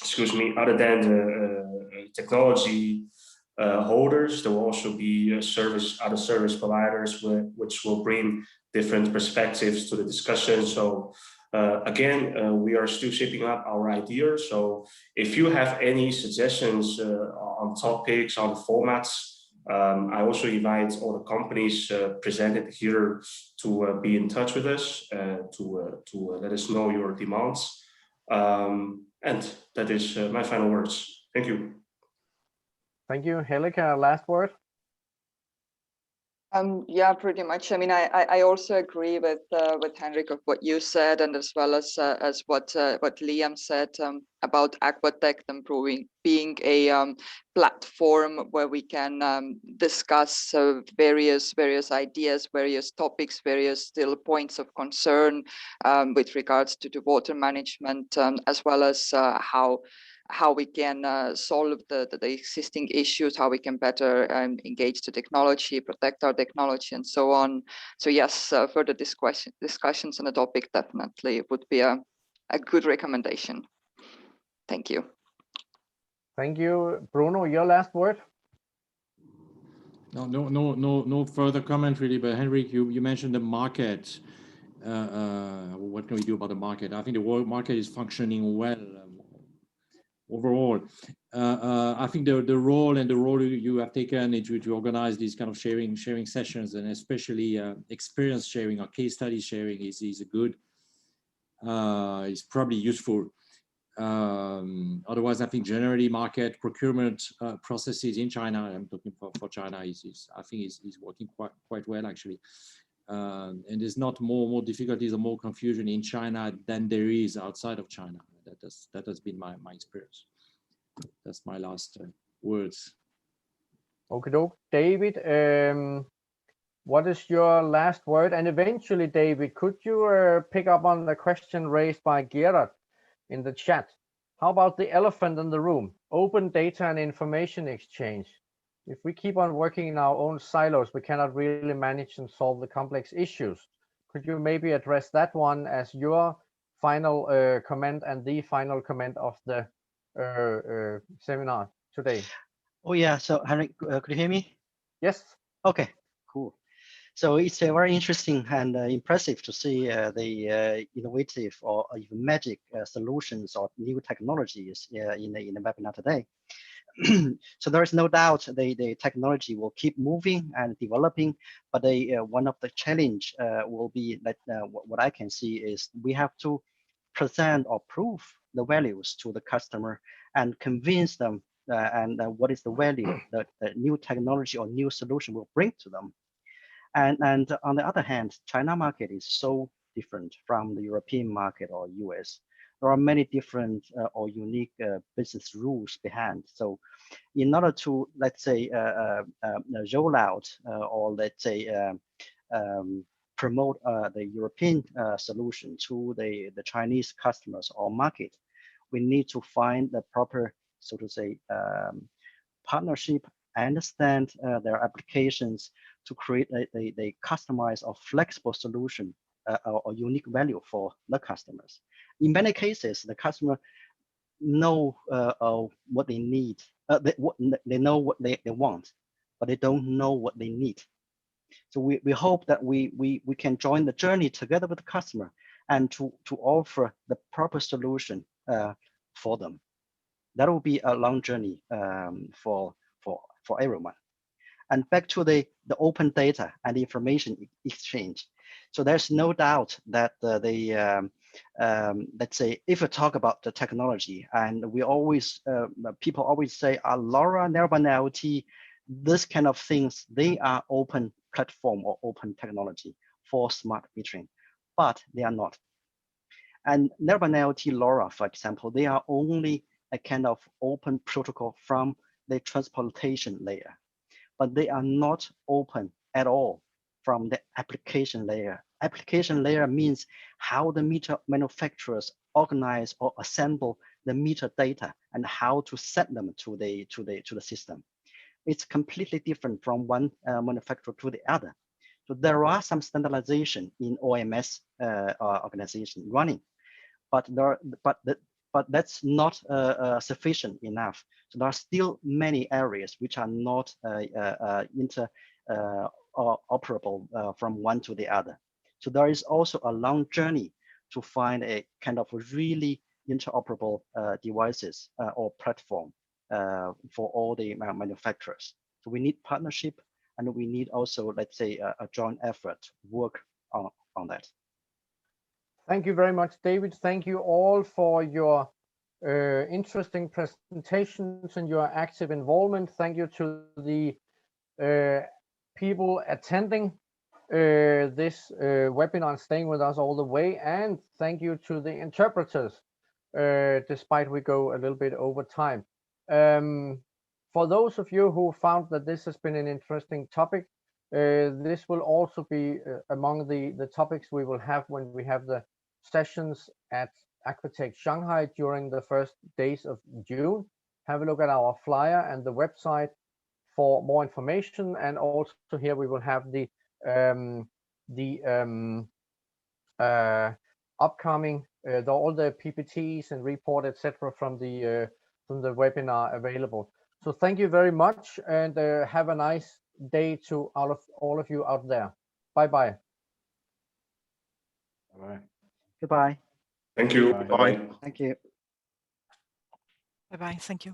excuse me, other than the technology holders, there will also be other service providers which will bring different perspectives to the discussion. So again, we are still shaping up our ideas. So if you have any suggestions on topics, on the formats, I also invite all the companies presented here to be in touch with us, to let us know your demands. And that is my final words. Thank you. Thank you. Helica, last word. Yeah, pretty much. I mean, I also agree with Henrik of what you said, and as well as what Liam said about Aquatech being a platform where we can discuss various ideas, various topics, various still points of concern with regards to water management, as well as how we can solve the existing issues, how we can better engage the technology, protect our technology, and so on. So yes, further discussions on the topic definitely would be a good recommendation. Thank you. Thank you. Bruno, your last word? No further comment really, but Henrik, you mentioned the market. What can we do about the market? I think the world market is functioning well. Overall, I think the role you have taken to organize these kind of sharing sessions, and especially experience sharing or case study sharing is good. It's probably useful. Otherwise, I think generally market procurement processes in China, I'm talking for China, I think is working quite well actually. And there's not more difficulties or more confusion in China than there is outside of China. That has been my experience. That's my last words. Okay, David, what is your last word? And eventually, David, could you pick up on the question raised by Gerard in the chat? How about the elephant in the room? Open data and information exchange. If we keep on working in our own silos, we cannot really manage and solve the complex issues. Could you maybe address that one as your final comment and the final comment of the seminar today? Oh yeah, so Henrik, could you hear me? Yes. Okay, cool. So it's very interesting and impressive to see the innovative or even magic solutions or new technologies in the webinar today. So there is no doubt the technology will keep moving and developing, but one of the challenge will be that what I can see is we have to present or prove the values to the customer and convince them and what is the value that the new technology or new solution will bring to them. And on the other hand, China market is so different from the European market or US. There are many different or unique business rules behind. So in order to, let's say, roll out or let's say promote the European solution to the Chinese customers or market, we need to find the proper, so to say, partnership, understand their applications to create a customized or flexible solution or unique value for the customers. In many cases, the customer know what they need. They know what they want, but they don't know what they need. So we hope that we can join the journey together with the customer and to offer the proper solution for them. That will be a long journey for everyone. And back to the open data and information exchange. So there's no doubt that let's say, if we talk about the technology, and we always, people always say, LoRa, Narrowband IoT, this kind of things, they are open platform or open technology for smart metering, but they are not. And Narrowband IoT, LoRa, for example, they are only a kind of open protocol from the transportation layer, but they are not open at all from the application layer. Application layer means how the meter manufacturers organize or assemble the meter data and how to set them to the system. It's completely different from one manufacturer to the other. So there are some standardization in OMS organization running, but that's not sufficient enough. So there are still many areas which are not interoperable from one to the other. So there is also a long journey to find a kind of really interoperable devices or platform for all the manufacturers. So we need partnership, and we need also, let's say, a joint effort to work on that. Thank you very much, David. Thank you all for your interesting presentations and your active involvement. Thank you to the people attending this webinar and staying with us all the way. And thank you to the interpreters, despite we go a little bit over time. For those of you who found that this has been an interesting topic, this will also be among the topics we will have when we have the sessions at Aquatech Shanghai during the first days of June. Have a look at our flyer and the website for more information. And also here we will have the upcoming all the PPTs and report, etc. from the webinar available. So thank you very much, and have a nice day to all of you out there. Bye bye. Bye. Goodbye. Thank you. Bye. Bye. Thank you. Bye-bye. Thank you.